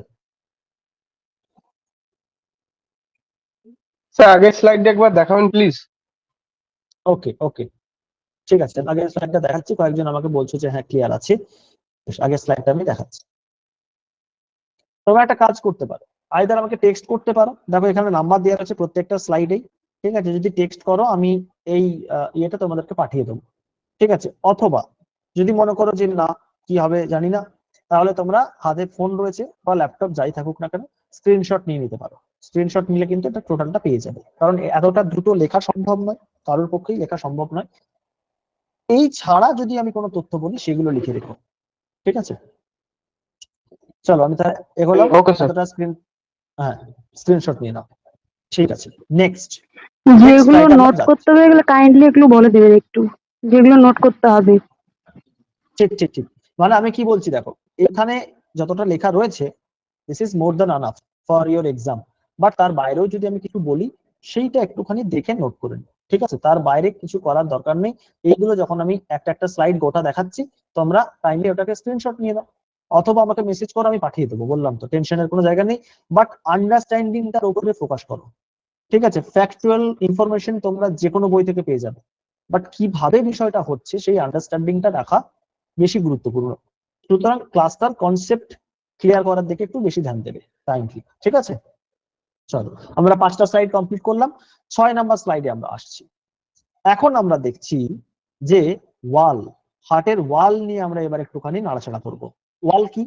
স্যার আগের স্লাইডটা একবার দেখাবেন প্লিজ। ওকে ওকে, ঠিক আছে, আগের স্লাইডটা দেখাচ্ছি। কয়েকজন আমাকে বলছো যে হ্যাঁ ক্লিয়ার আছে, আগের স্লাইডটা আমি দেখাচ্ছি। তোমরা একটা কাজ করতে পারো, আইদার আমাকে টেক্সট করতে পারো, দেখো এখানে নাম্বার দেওয়া আছে প্রত্যেকটা স্লাইডেই, ঠিক আছে? যদি টেক্সট করো আমি এই ইয়েটা তোমাদেরকে পাঠিয়ে দেবো, ঠিক আছে? অথবা যদি মনে করো যে না কি হবে জানি না, তাহলে তোমরা হাতে ফোন রয়েছে বা ল্যাপটপ যাই থাকুক না কেন, স্ক্রিনশট নিয়ে নিতে পারো। স্ক্রিনশট নিলে কিন্তু এটা টোটালটা পেয়ে যাবে, কারণ এতটা দ্রুত লেখা সম্ভব নয়, কারোর পক্ষেই লেখা সম্ভব নয়। এই ছাড়া যদি আমি কোনো তথ্য বলি সেগুলো লিখে রেখো, ঠিক আছে? চলো আমি তাহলে এগোলাম। Okay, sir. এতটা হ্যাঁ স্ক্রিনশট নিয়ে নাও, ঠিক আছে? নেক্সট যেগুলো slide আমরা নোট যাচ্ছি। করতে হবে এগুলো কাইন্ডলি একটু বলে দেবেন একটু, যেগুলো নোট করতে হবে। ঠিক ঠিক ঠিক, মানে আমি কি বলছি দেখো, এখানে যতটা লেখা রয়েছে this is more than আনাফ for your exam, but তার বাইরেও যদি আমি কিছু বলি সেইটা একটুখানি দেখে নোট করে নিই, ঠিক আছে? তার বাইরে কিছু করার দরকার নেই। এইগুলো যখন আমি একটা একটা স্লাইড গোটা দেখাচ্ছি তোমরা কাইন্ডলি ওটাকে স্ক্রিনশট নিয়ে নাও, অথবা আমাকে মেসেজ করো, আমি পাঠিয়ে দেবো। বললাম তো টেনশনের কোনো জায়গা নেই, বাট আন্ডারস্ট্যান্ডিংটার উপরে ফোকাস করো, ঠিক আছে? ফ্যাকচুয়াল ইনফরমেশন তোমরা যে কোনো বই থেকে পেয়ে যাবে, বাট কিভাবে বিষয়টা হচ্ছে সেই আন্ডারস্ট্যান্ডিংটা রাখা বেশি গুরুত্বপূর্ণ। সুতরাং ক্লাসটার কনসেপ্ট ক্লিয়ার করার দিকে একটু বেশি ধ্যান দেবে কাইন্ডলি, ঠিক আছে? চলো আমরা 5টা স্লাইড কমপ্লিট করলাম, 6 নাম্বার স্লাইডে আমরা আসছি। এখন আমরা দেখছি যে ওয়াল, হার্টের ওয়াল নিয়ে আমরা এবার একটুখানি নাড়াচাড়া করব। ওয়াল কি?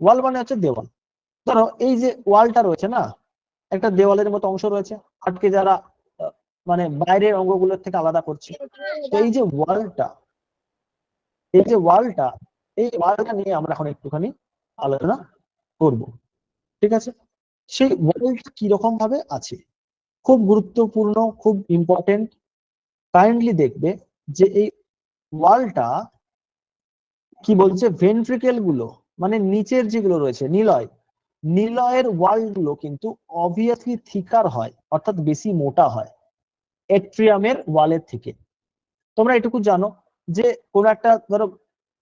ওয়াল মানে হচ্ছে দেওয়াল। ধরো এই যে ওয়ালটা রয়েছে না, একটা দেওয়ালের মতো অংশ রয়েছে, হার্টকে যারা মানে বাইরের অঙ্গগুলোর থেকে আলাদা করছে। তো এই যে ওয়ালটা, এই ওয়ালটা নিয়ে আমরা এখন একটুখানি আলোচনা করব, ঠিক আছে? সেই ওয়ালটা কিরকম ভাবে আছে, খুব গুরুত্বপূর্ণ, খুব ইম্পর্টেন্ট। কাইন্ডলি দেখবে যে এই ওয়ালটা কি বলছে, ভেন্ট্রিকেল গুলো মানে নিচের যেগুলো রয়েছে নিলয়ের ওয়াল গুলো কিন্তু অবভিয়াসলি থিকার হয়, অর্থাৎ বেশি মোটা হয় এট্রিয়ামের ওয়ালের থেকে। তোমরা এটুকু জানো যে কোন একটা ধরো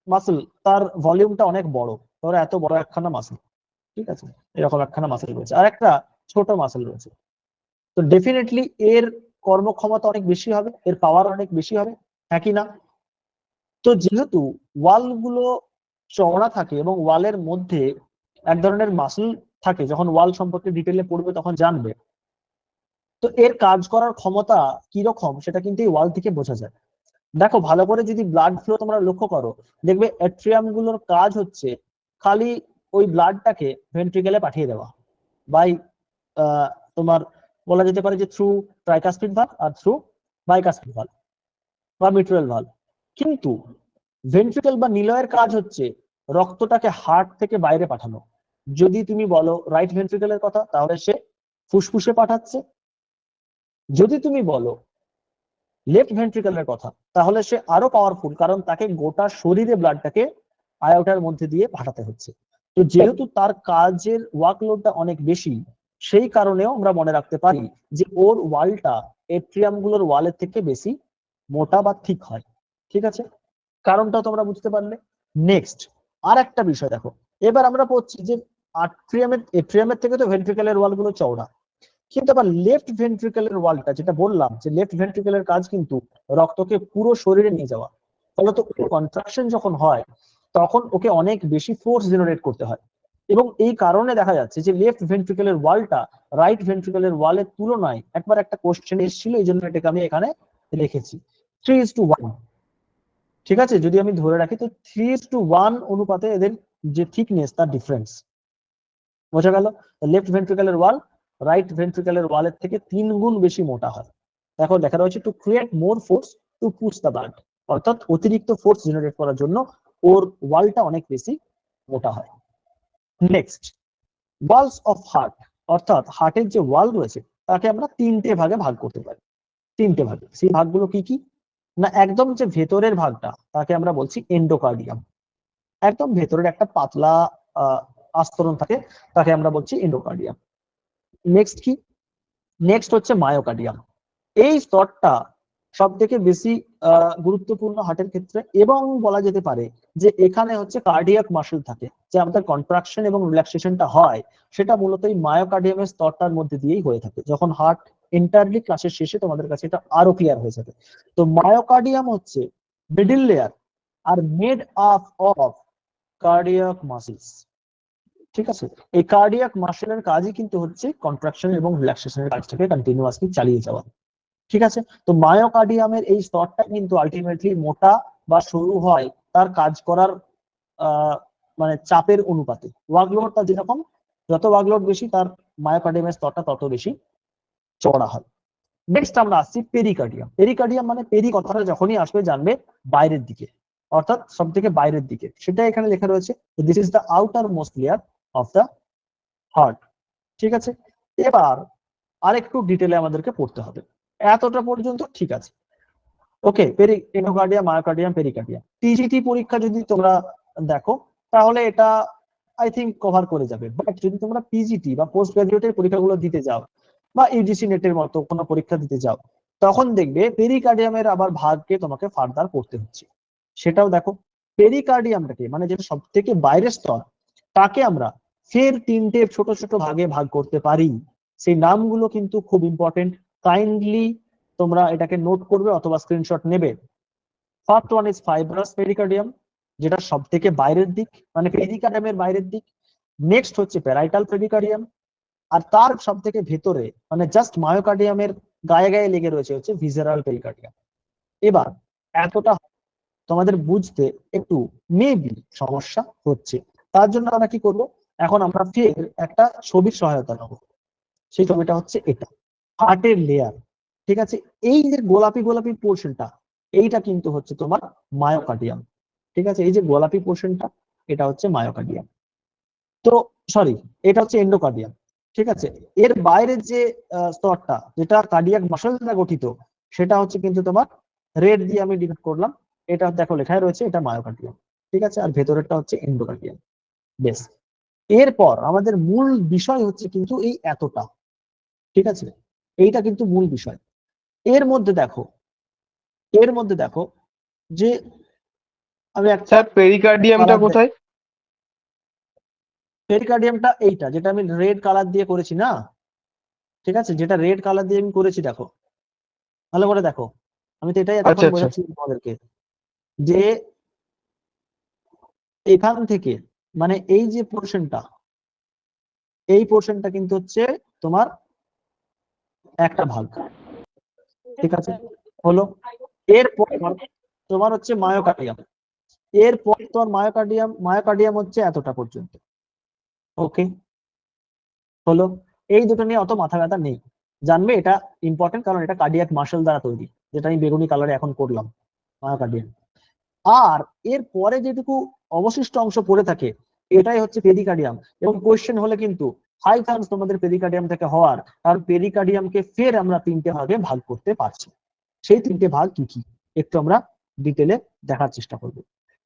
মাসল, তার ভলিউমটা অনেক বড়, ধরো এত বড় একখানা মাসল, ঠিক আছে? এরকম একখানা মাসল রয়েছে আর একটা ছোট মাসল রয়েছে, তো ডেফিনেটলি এর কর্মক্ষমতা অনেক বেশি হবে, এর পাওয়ার অনেক বেশি হবে, হ্যাঁ কি না? তো যেহেতু ওয়াল গুলো চওড়া থাকে এবং ওয়ালের মধ্যে এক ধরনের মাসল থাকে, যখন ওয়াল সম্পর্কে ডিটেলে পড়বে তখন জানবে, তো এর কাজ করার ক্ষমতা কিরকম সেটা কিন্তু এই ওয়াল থেকে বোঝা যায়। দেখো ভালো করে যদি ব্লাড ফ্লো তোমরা লক্ষ্য করো, দেখবে অ্যাট্রিয়াম গুলোর কাজ হচ্ছে খালি ওই ব্লাডটাকে ভেন্ট্রিকেলে পাঠিয়ে দেওয়া বাই তোমার বলা যেতে পারে যে থ্রু ট্রাইকাসপিড ভালভ আর থ্রু বাইকাসপিড ভালভ বা মিট্রাল ভালভ। কিন্তু ভেন্ট্রিকেল বা নিলয়ের কাজ হচ্ছে রক্তটাকে হার্ট থেকে বাইরে পাঠানো। যদি তুমি বলো রাইট ভেন্ট্রিকেলের কথা তাহলে সে ফুসফুসে পাঠাচ্ছে, যদি তুমি বলো লেফট ভেন্ট্রিকেলের কথা তাহলে সে আরো পাওয়ারফুল, কারণ তাকে গোটা শরীরে ব্লাডটাকে আয়োটার মধ্যে দিয়ে পাঠাতে হচ্ছে। তো যেহেতু তার কাজের ওয়ার্কলোডটা অনেক বেশি, সেই কারণেও আমরা মনে রাখতে পারি যে ওর ওয়ালটা এট্রিয়াম গুলোর ওয়ালের থেকে বেশি মোটা বা ঠিক হয়, ঠিক আছে? কারণটা তোমরা বুঝতে পারলে। নেক্সট আর একটা বিষয় দেখো, এবার আমরা পড়ছি যে এট্রিয়ামের থেকে তো ভেন্ট্রিকেলের ওয়াল গুলো চওড়া, কিন্তু আবার লেফট ভেন্ট্রিকেলের ওয়ালটা, যেটা বললাম যে লেফট ভেন্ট্রিকেলের কাজ কিন্তু রক্তকে পুরো শরীরে নিয়ে যাওয়া, ফলে তো কন্ট্রাকশন যখন হয় তখন ওকে অনেক বেশি ফোর্স জেনারেট করতে হয়, এবং এই কারণে দেখা যাচ্ছে যে লেফট ভেন্ট্রিকেলের ওয়ালটা রাইট ভেন্ট্রিকেলের ওয়ালের তুলনায়, একবার একটা কোশ্চেন এসেছিল এই জন্য এটাকে আমি এখানে লিখেছি 3:1, ঠিক আছে? যদি আমি ধরে রাখি তো 3:1 অনুপাতে এদের যে থিকনেস তার ডিফারেন্স বোঝা গেল। লেফট ভেন্ট্রিকেলের ওয়াল রাইট ভেন্ট্রিকেলের ওয়ালের থেকে 3 গুণ বেশি মোটা হয়। এখন দেখা রয়েছে to create more force to push the blood, অর্থাৎ অতিরিক্ত ফোর্স জেনারেট করার জন্য ওর ওয়ালটা অনেক বেশি মোটা হয়। নেক্সট ওয়ালস অফ হার্ট, অর্থাৎ হার্টের যে ওয়াল রয়েছে তাকে আমরা তিনটে ভাগে ভাগ করতে পারি, তিনটে ভাগে। সেই ভাগগুলো কি কি? না, একদম যে ভেতরের ভাগটা তাকে আমরা বলছি এন্ডোকার্ডিয়াম, একদম ভেতরের একটা পাতলা আস্তরণ থাকে তাকে আমরা বলছি এন্ডোকার্ডিয়াম। নেক্সট কি? নেক্সট হচ্ছে মায়োকার্ডিয়াম। এই স্তরটা সব থেকে বেশি গুরুত্বপূর্ণ হার্টের ক্ষেত্রে, এবং বলা যেতে পারে যে এখানে হচ্ছে কার্ডিয়াক মাসল থাকে, যে আমাদের কন্ট্রাকশন এবং রিল্যাক্সেশনটা হয় সেটা মূলত এই মায়োকার্ডিয়ামের স্তরটার মধ্যে দিয়েই হয়ে থাকে। যখন হার্ট এন্টারলি ক্লাসের শেষে তোমাদের কাছে এটা আরো ক্লিয়ার হয়ে যাবে। তো মায়োকার্ডিয়াম হচ্ছে মিডল লেয়ার আর made up of cardiac muscles. ঠিক আছে, এই কার্ডিয়াক মাসেলের কাজই কিন্তু হচ্ছে কন্ট্রাকশন এবং রিল্যাক্সেশনের কাজটাকে কন্টিনিউয়াসলি চালিয়ে যাওয়া। ঠিক আছে, তো মায়োকার্ডিয়ামের এই স্তরটা কিন্তু আলটিমেটলি মোটা বা সরু হয় তার কাজ করার মানে চাপের অনুপাতে। ওয়ার্কলোডটা যেরকম, যত ওয়ার্কলোড বেশি তার মায়োকার্ডিয়ামের স্তরটা তত বেশি চওড়া হয়। নেক্সট আমরা আসছি পেরিকার্ডিয়াম। পেরিকার্ডিয়াম মানে পেরি কথাটা যখনই আসবে জানবে বাইরের দিকে, অর্থাৎ সব থেকে বাইরের দিকে। সেটা এখানে লেখা রয়েছে, this is the outer most layer of the heart. ঠিক আছে, এবার আরেকটু ডিটেলে আমাদেরকে পড়তে হবে। এতটা পর্যন্ত ঠিক আছে। ওকে, এন্ডোকার্ডিয়াম, মায়োকার্ডিয়াম, পেরিকার্ডিয়াম। টিজিটি পরীক্ষা যদি তোমরা দেখো তাহলে এটা আই থিঙ্ক কভার করে যাবে। বাট যদি তোমরা পিজিটি বা পোস্ট গ্রাজুয়েটের পরীক্ষাগুলো দিতে যাও বা ইউজিসি নেটের মতো কোনো পরীক্ষা দিতে যাও, তখন দেখবে পেরিকার্ডিয়ামের আবার ভাগকে তোমাকে ফার্দার করতে হচ্ছে। সেটাও দেখো, পেরিকার্ডিয়ামটাকে মানে যেটা সব থেকে বাইরের স্তর, তাকে আমরা ফের তিনটে ছোট ছোট ভাগে ভাগ করতে পারি। সেই নামগুলো কিন্তু খুব ইম্পর্টেন্ট, কাইন্ডলি তোমরা এটাকে নোট করবে অথবা স্ক্রিনশট নেবে। First one is fibrous pericardium, যেটা সব থেকে বাইরের দিক, মানে পেরিকার্ডিয়ামের বাইরের দিক। নেক্সট হচ্ছে প্যারাইটাল পেরিকার্ডিয়াম, আর তার সব থেকে ভেতরে মানে জাস্ট মায়োকার্ডিয়ামের গায়ে গায়ে লেগে রয়েছে হচ্ছে ভিসেরাল পেরিকার্ডিয়াম। এবার এতটা তোমাদের বুঝতে একটু মেবি সমস্যা হচ্ছে, তার জন্য আমরা কি করব, এখন আমরা ফের একটা ছবির সহায়তা নেব। সেই ছবিটা হচ্ছে এটা, হার্টের লেয়ার। ঠিক আছে, এই যে গোলাপি গোলাপি পোর্শনটা, এইটা কিন্তু হচ্ছে তোমার মায়োকার্ডিয়াম। ঠিক আছে, এই যে গোলাপি পোর্শনটা এটা হচ্ছে মায়োকার্ডিয়াম। তো সরি, এটা হচ্ছে এন্ডোকার্ডিয়াম। ঠিক আছে, এর বাইরের যে স্তরটা যেটা কার্ডিয়াক মাসল দ্বারা গঠিত, সেটা হচ্ছে কিন্তু তোমার রেড দিয়ে আমি ডিনোট করলাম, এটা দেখো লেখায় রয়েছে এটা মায়োকার্ডিয়াম। ঠিক আছে, আর ভেতরেরটা হচ্ছে এন্ডোকার্ডিয়াম। বেশ, এরপর আমাদের মূল বিষয় হচ্ছে কিন্তু এই এতটা। ঠিক আছে, এইটা কিন্তু মূল বিষয়। এর মধ্যে দেখো, এর মধ্যে দেখো যে আমি একটা স্যার পেরিকার্ডিয়ামটা কোথায়? পেরিকার্ডিয়ামটা এইটা যেটা আমি রেড কালার দিয়ে করেছি না, ঠিক আছে, যেটা রেড কালার দিয়ে আমি করেছি, দেখো ভালো করে দেখো। আমি তো এটাই আচ্ছা এতক্ষণ আচ্ছা বোঝাচ্ছি তোমাদেরকে যে এখান থেকে মানে এই যে পোর্শনটা, এই পোর্শনটা কিন্তু হচ্ছে তোমার একটা ভাগ। ঠিক আছে, হলো। এরপর তোমার হচ্ছে মায়োকার্ডিয়াম, এরপর তোমার মায়োকার্ডিয়াম, মায়োকার্ডিয়াম হচ্ছে এতটা পর্যন্ত। ওকে, হলো। এই দুটো নিয়ে অত মাথা ব্যথা নেই, জানবে এটা ইম্পর্টেন্ট কারণ এটা কার্ডিয়াক মাসল দ্বারা তৈরি, যেটা আমি বেগুনি কালারে এখন করলাম, মায়োকার্ডিয়াম। আর এর পরে যেটুকু অবশিষ্ট অংশ পড়ে থাকে এটাই হচ্ছে পেরিকার্ডিয়াম। এবং কোয়েশ্চেন হলে কিন্তু হাই চান্স তোমাদের পেরিকার্ডিয়াম থেকে হওয়ার, কারণ পেরিকার্ডিয়ামকে ফের আমরা তিনটে ভাগে ভাগ করতে পারছি। সেই তিনটে ভাগ কি কি একটু আমরা ডিটেলে দেখার চেষ্টা করব।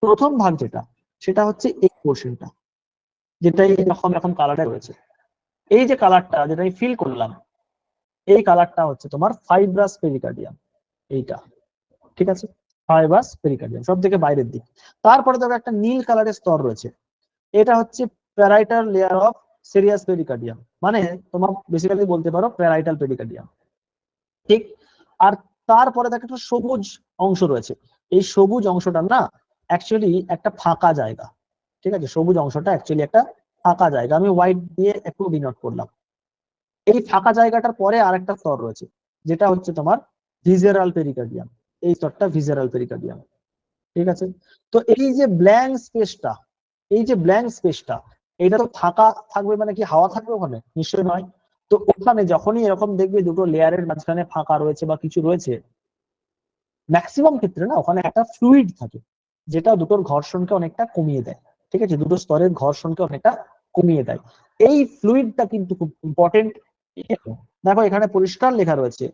প্রথম ভাগ যেটা, সেটা হচ্ছে এই পোর্শনটা, যেটা এরকম এখন কালারে রয়েছে। এই যে কালারটা যেটা আমি ফিল করলাম, এই কালারটা হচ্ছে তোমার ফাইব্রাস পেরিকার্ডিয়াম, এইটা। ঠিক আছে, ফাইব্রাস পেরিকার্ডিয়াম সব থেকে বাইরের দিক। তারপরে দেখো একটা নীল কালারের স্তর রয়েছে, এটা হচ্ছে parietal layer of serious pericardium, মানে তোমার বেসিক্যালি বলতে পারো প্যারাইটাল পেরিকার্ডিয়াম। ঠিক, আর তারপরে দেখো একটা সবুজ অংশ রয়েছে, এই সবুজ অংশটা না অ্যাকচুয়ালি একটা ফাঁকা জায়গা। ঠিক আছে, সবুজ অংশটা অ্যাকচুয়ালি একটা ফাঁকা জায়গা, আমি হোয়াইট দিয়ে একটু ডিনোট করলাম। এই ফাঁকা জায়গাটার পরে আরেকটা স্তর রয়েছে যেটা হচ্ছে তোমার ভিসেরাল পেরিকার্ডিয়াম, এই স্তরটা ভিসেরাল পেরিকার্ডিয়াম। ঠিক আছে, তো এই যে ব্ল্যাঙ্ক স্পেসটা, এই যে ব্ল্যাঙ্ক স্পেসটা, এটা তো ফাঁকা থাকবে মানে কি হাওয়া থাকবে ওখানে? নিশ্চয়ই নয়। তো ওখানে যখনই এরকম দেখবে দুটো লেয়ারের মাঝখানে ফাঁকা রয়েছে বা কিছু রয়েছে, ম্যাক্সিমাম ক্ষেত্রে না ওখানে একটা ফ্লুইড থাকে যেটা দুটোর ঘর্ষণকে অনেকটা কমিয়ে দেয়। ঠিক আছে, দুটো স্তরের ঘর্ষণকে অনেকটা কমিয়ে দেয়। এই ফ্লুইডটা কিন্তু খুব ইম্পর্টেন্ট। দেখো এখানে পরিষ্কার লেখা রয়েছে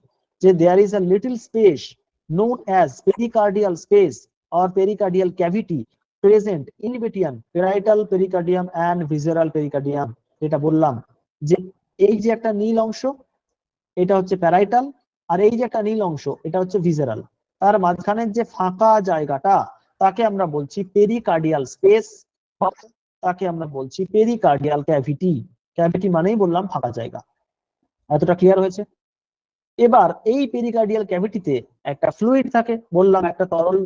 যে there is a little space known as pericardial space or pericardial cavity present in between parietal pericardium and visceral pericardium। এটা বললাম যে এই যে একটা নীল অংশ এটা হচ্ছে প্যারাইটাল, আর এই যে একটা নীল অংশ এটা হচ্ছে ভিসেরাল। তার মাঝখানের যে ফাঁকা জায়গাটা তাকে আমরা বলছি পেরিকার্ডিয়াল স্পেস, তাকে আমরা বলছি পেরিকার্ডিয়াল ক্যাভিটি। ক্যাভিটি মানেই বললাম ফাঁকা জায়গা। এতটা ক্লিয়ার হয়েছে? এবার এই পেরিকার্ডিয়াল ক্যাভিটিতে একটা ফ্লুইড থাকে, বললাম একটা তরল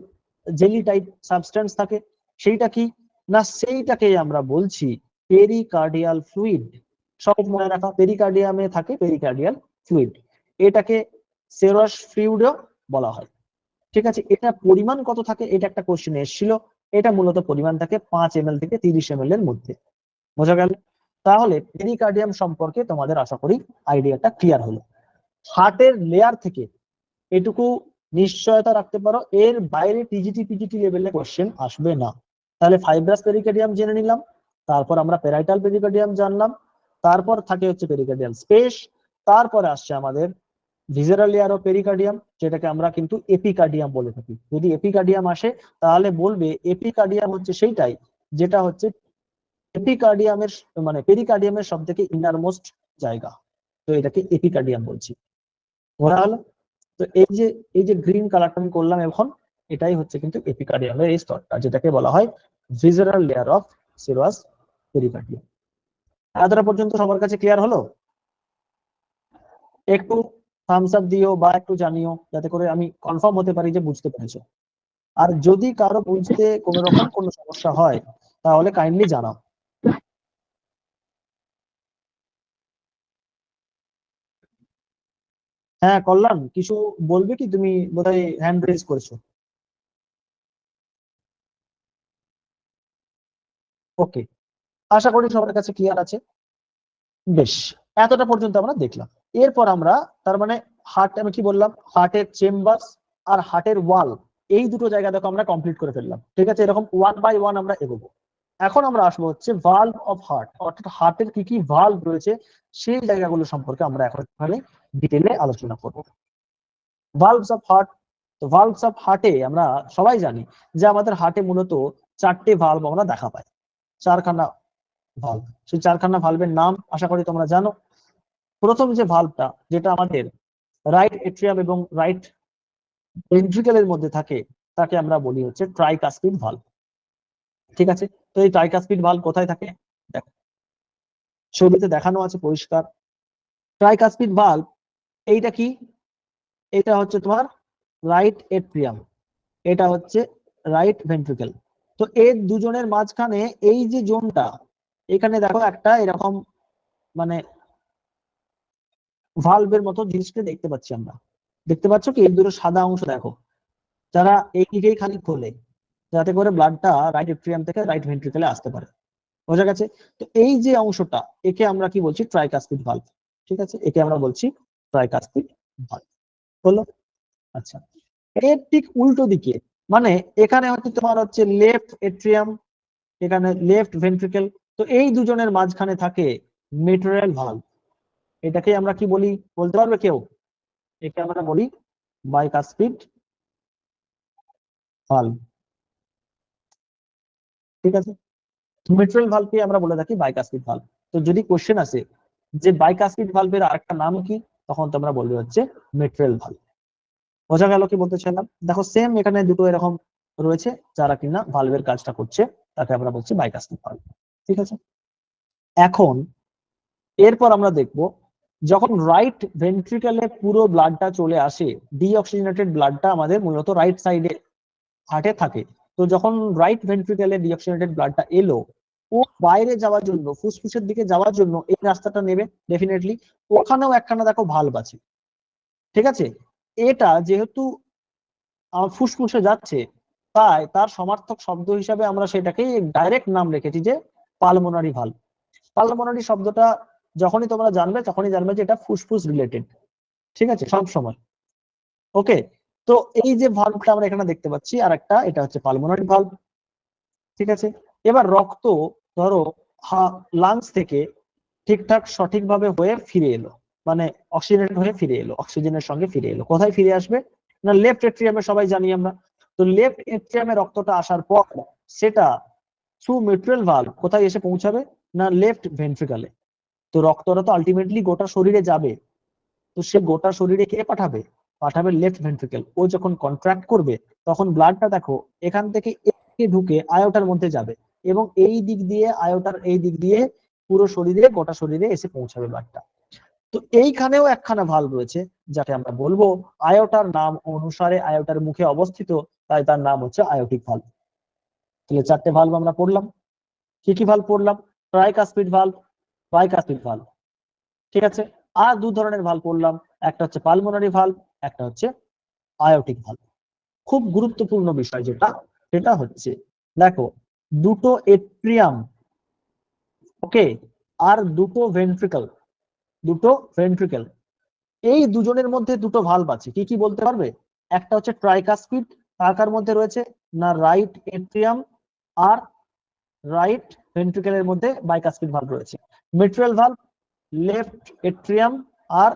জেলি টাইপ সাবস্টেন্স থাকে। সেইটা কি না, সেইটাকে আমরা বলছি পেরিকার্ডিয়াল ফ্লুইড। সব মনে রাখা, পেরিকার্ডিয়ামে থাকে পেরিকার্ডিয়াল ফ্লুইড, এটাকে সেরাস ফ্লুইডও বলা হয়। ঠিক আছে, এটা পরিমাণ কত থাকে এটা একটা কোশ্চেন এসেছিল। এটা মূলত পরিমাণ থাকে 5 ml থেকে 30 ml এর মধ্যে। বোঝা গেল? তাহলে পেরিকার্ডিয়াম সম্পর্কে তোমাদের আশা করি আইডিয়াটা ক্লিয়ার হলো। হার্টের লেয়ার থেকে এটুকু নিশ্চয়তা রাখতে পারো, এর বাইরে টিজিটি পিজিটি লেভেলে কোশ্চেন আসবে না। তাহলে ফাইব্রাস পেরিকার্ডিয়াম জেনে নিলাম, তারপর আমরা প্যারাইটাল পেরিকার্ডিয়াম জানলাম, তারপর থাকে হচ্ছে পেরিকার্ডিয়াল স্পেস, তারপরে আসছে আমাদের ভিসেরাল লেয়ার অফ পেরিকার্ডিয়াম, যেটাকে আমরা কিন্তু এপিকার্ডিয়াম বলে থাকি। যদি এপিকার্ডিয়াম আসে তাহলে বলবে এপিকার্ডিয়াম হচ্ছে সেইটাই যেটা হচ্ছে এপিকার্ডিয়ামের মানে পেরিকার্ডিয়ামের সব থেকে ইনারমোস্ট জায়গা, তো এটাকে এপিকার্ডিয়াম বলছি। বোঝা হলো? তো এই যে গ্রিন কালারটা আমি করলাম এখন, এটাই হচ্ছে কিন্তু এপিকার্ডিয়ামের এই স্তরটা, যেটাকে বলা হয় visceral layer of serous pericardium. এতটা পর্যন্ত সবার কাছে ক্লিয়ার হলো? একটু থামস আপ দিও বা একটু জানিও, যাতে করে আমি কনফার্ম হতে পারি যে বুঝতে পেরেছো। আর যদি কারো বুঝতে কোনো রকম কোনো সমস্যা হয় তাহলে কাইন্ডলি জানাও। হ্যাঁ কল্যাণ, কিছু বলবে কি? তুমি বোধহয় হ্যান্ড রেজ করেছো। ওকে, আশা করি সবার কাছে ক্লিয়ার আছে। বেশ, এতটা পর্যন্ত আমরা দেখলাম। এরপর আমরা তার মানে হার্ট, আমি কি বললাম, হার্টের চেম্বার্স আর হার্টের ওয়াল, এই দুটো জায়গা দেখো আমরা কমপ্লিট করে ফেললাম। ঠিক আছে, এরকম 1 by 1 আমরা এগোবো। এখন আমরা আসবো হচ্ছে ভালভ অফ হার্ট, অর্থাৎ হার্টের কি কি ভালভ রয়েছে সেই জায়গাগুলো সম্পর্কে আমরা এখন এখানে ডিটেলে আলোচনা করব। ভালভস অফ হার্ট। তো ভালভস অফ হার্টে আমরা সবাই জানি যে আমাদের হার্টে মূলত 4টে ভালভ আমরা দেখা পাই, 4খানা ভালভ। সেই 4খানা ভালভের নাম আশা করি তোমরা জানো। প্রথম যে ভালভটা, যেটা আমাদের রাইট এট্রিয়াম এবং রাইট ভেন্ট্রিকেলের মধ্যে থাকে, তাকে আমরা বলি হচ্ছে ট্রাইকাসপিড ভালভ। ঠিক আছে, তো এই ট্রাইকাসপিড ভালভ কোথায় থাকে? দেখো ছবিতে দেখানো আছে পরিষ্কার। ট্রাইকাসপিড ভালভ এইটা কি? এটা হচ্ছে তোমার রাইট এট্রিয়াম, এটা হচ্ছে রাইট ভেন্ট্রিকেল। তো এর দুজনের মাঝখানে এই যে জোনটা, এখানে দেখো একটা এরকম মানে ভালভের মতো জিনিসকে দেখতে পাচ্ছি আমরা। দেখতে পাচ্ছ কি? এই দুটো সাদা অংশ দেখো, যারা এই দিকেই খালি খোলে যাতে করে ব্লাডটা রাইট এট্রিয়াম থেকে রাইট ভেন্ট্রিকেলে আসতে পারে। বোঝা গেছে? তো এই যে অংশটা, একে আমরা কি বলছি? Tricuspid valve. ঠিক আছে, একে আমরা বলছি ট্রাইকাসপিড ভালভ। হলো? আচ্ছা, এর ঠিক উল্টো দিকে, মানে এখানে হচ্ছে তোমার হচ্ছে লেফট এট্রিয়াম, এখানে লেফট ভেন্ট্রিকেল, তো এই দুজনের মাঝখানে থাকে মিটরাল ভালভ। এটাকে আমরা কি বলি বলতে পারবে কেউ? একে আমরা বলি বাইকাসপিড ভালভ। ঠিক আছে, মিটরাল ভালভকে আমরা বলে থাকি বাইকাসপিড ভালভ। তো যদি কোশ্চেন আসে যে বাইকাসপিড ভালভের আরেকটা নাম কি, তখন তোমরা বলবে হচ্ছে মিটরাল ভালভ। বোঝা গেল কি বলতে চাইলাম? দেখো সেম এখানে দুটো এরকম রয়েছে যারা কিনা ভালভের কাজটা করছে, তাকে আমরা বলছি বাইকাসপিড ভালভ। ঠিক আছে, এখন এরপর আমরা দেখব যখন রাইট ভেন্ট্রিকেলে পুরো ব্লাডটা চলে আসে, ডিঅক্সিজেনেটেড ব্লাডটা আমাদের মূলত রাইট সাইডে হার্টে থাকে। তো যখন রাইট ভেন্ট্রিকেলে ডিঅক্সিজেনেটেড ব্লাডটা এলো, ও বাইরে যাওয়ার জন্য, ফুসফুসের দিকে যাওয়ার জন্য এই রাস্তাটা নেবে ডেফিনেটলি। ওখানেও একখানা দেখো ভালভ আছে। ঠিক আছে, এটা যেহেতু ফুসফুসে যাচ্ছে, তাই তার সমার্থক শব্দ হিসাবে আমরা সেটাকে ডাইরেক্ট নাম রেখেছি যে পালমোনারি ভালভ। পালমোনারি শব্দটা যখনই তোমরা জানবে তখনই জানবে যে এটা ফুসফুস রিলেটেড। ঠিক আছে, সব সময়। ওকে, তো এই যে ভালভটা আমরা এখানে দেখতে পাচ্ছি আর একটা, এটা হচ্ছে পালমোনারি ভালভ। ঠিক আছে, এবার রক্ত ধরো লাংস থেকে ঠিকঠাক সঠিকভাবে হয়ে ফিরে এলো, মানে অক্সিজেনেট হয়ে ফিরে এলো, অক্সিজেনের সঙ্গে ফিরে এলো। কোথায় ফিরে আসবে না লেফট এট্রিয়ামে, সবাই জানি আমরা। তো লেফট এট্রিয়ামে রক্তটা আসার পর সেটা থ্রু মিট্রাল ভালভ কোথায় এসে পৌঁছাবে না লেফট ভেন্ট্রিকলে। তো রক্তটা তো আলটিমেটলি গোটা শরীরে যাবে, তো সে গোটা শরীরে কে পাঠাবে, পাঠাবে লেফট ভেন্ট্রিকল। ও যখন কন্ট্রাক্ট করবে তখন ব্লাডটা দেখো এখান থেকে এদিকে ঢুকে আয়োটার মধ্যে যাবে, এবং এই দিক দিয়ে আয়োটার এই দিক দিয়ে পুরো শরীরে, গোটা শরীরে এসে পৌঁছাবে ব্লাডটা। তো এইখানেও একখানা ভালভ রয়েছে যাকে আমরা বলবো আয়োটার নাম অনুসারে আয়োটার মুখে অবস্থিত, তাই তার নাম হচ্ছে আয়োটিক ভালভ। তাহলে চারটে ভালভ আমরা পড়লাম। কি কি ভালভ পড়লাম? ট্রাইকাসপিড ভালভ, বাইকাসপিড ভালভ, ঠিক আছে। আর দু ধরনের ভালভ পড়লাম, একটা হচ্ছে পালমোনারি ভালভ, একটা হচ্ছে আয়োটিক ভালভ। খুব গুরুত্বপূর্ণ বিষয় যেটা, সেটা হচ্ছে দেখো দুটো এট্রিয়াম, ওকে, আর দুটো ভেন্ট্রিকল, দুটো ভেন্ট্রিকল, এই দুজনের মধ্যে দুটো ভালভ আছে। কি কি বলতে পারবে? একটা হচ্ছে ট্রাইকাসপিড, কার মধ্যে রয়েছে না রাইট এট্রিয়াম আর রাইট ভেন্ট্রিকলের মধ্যে বাইকাসপিড ভালভ রয়েছে। মিট্রাল ভালভ লেফট এট্রিয়াম আর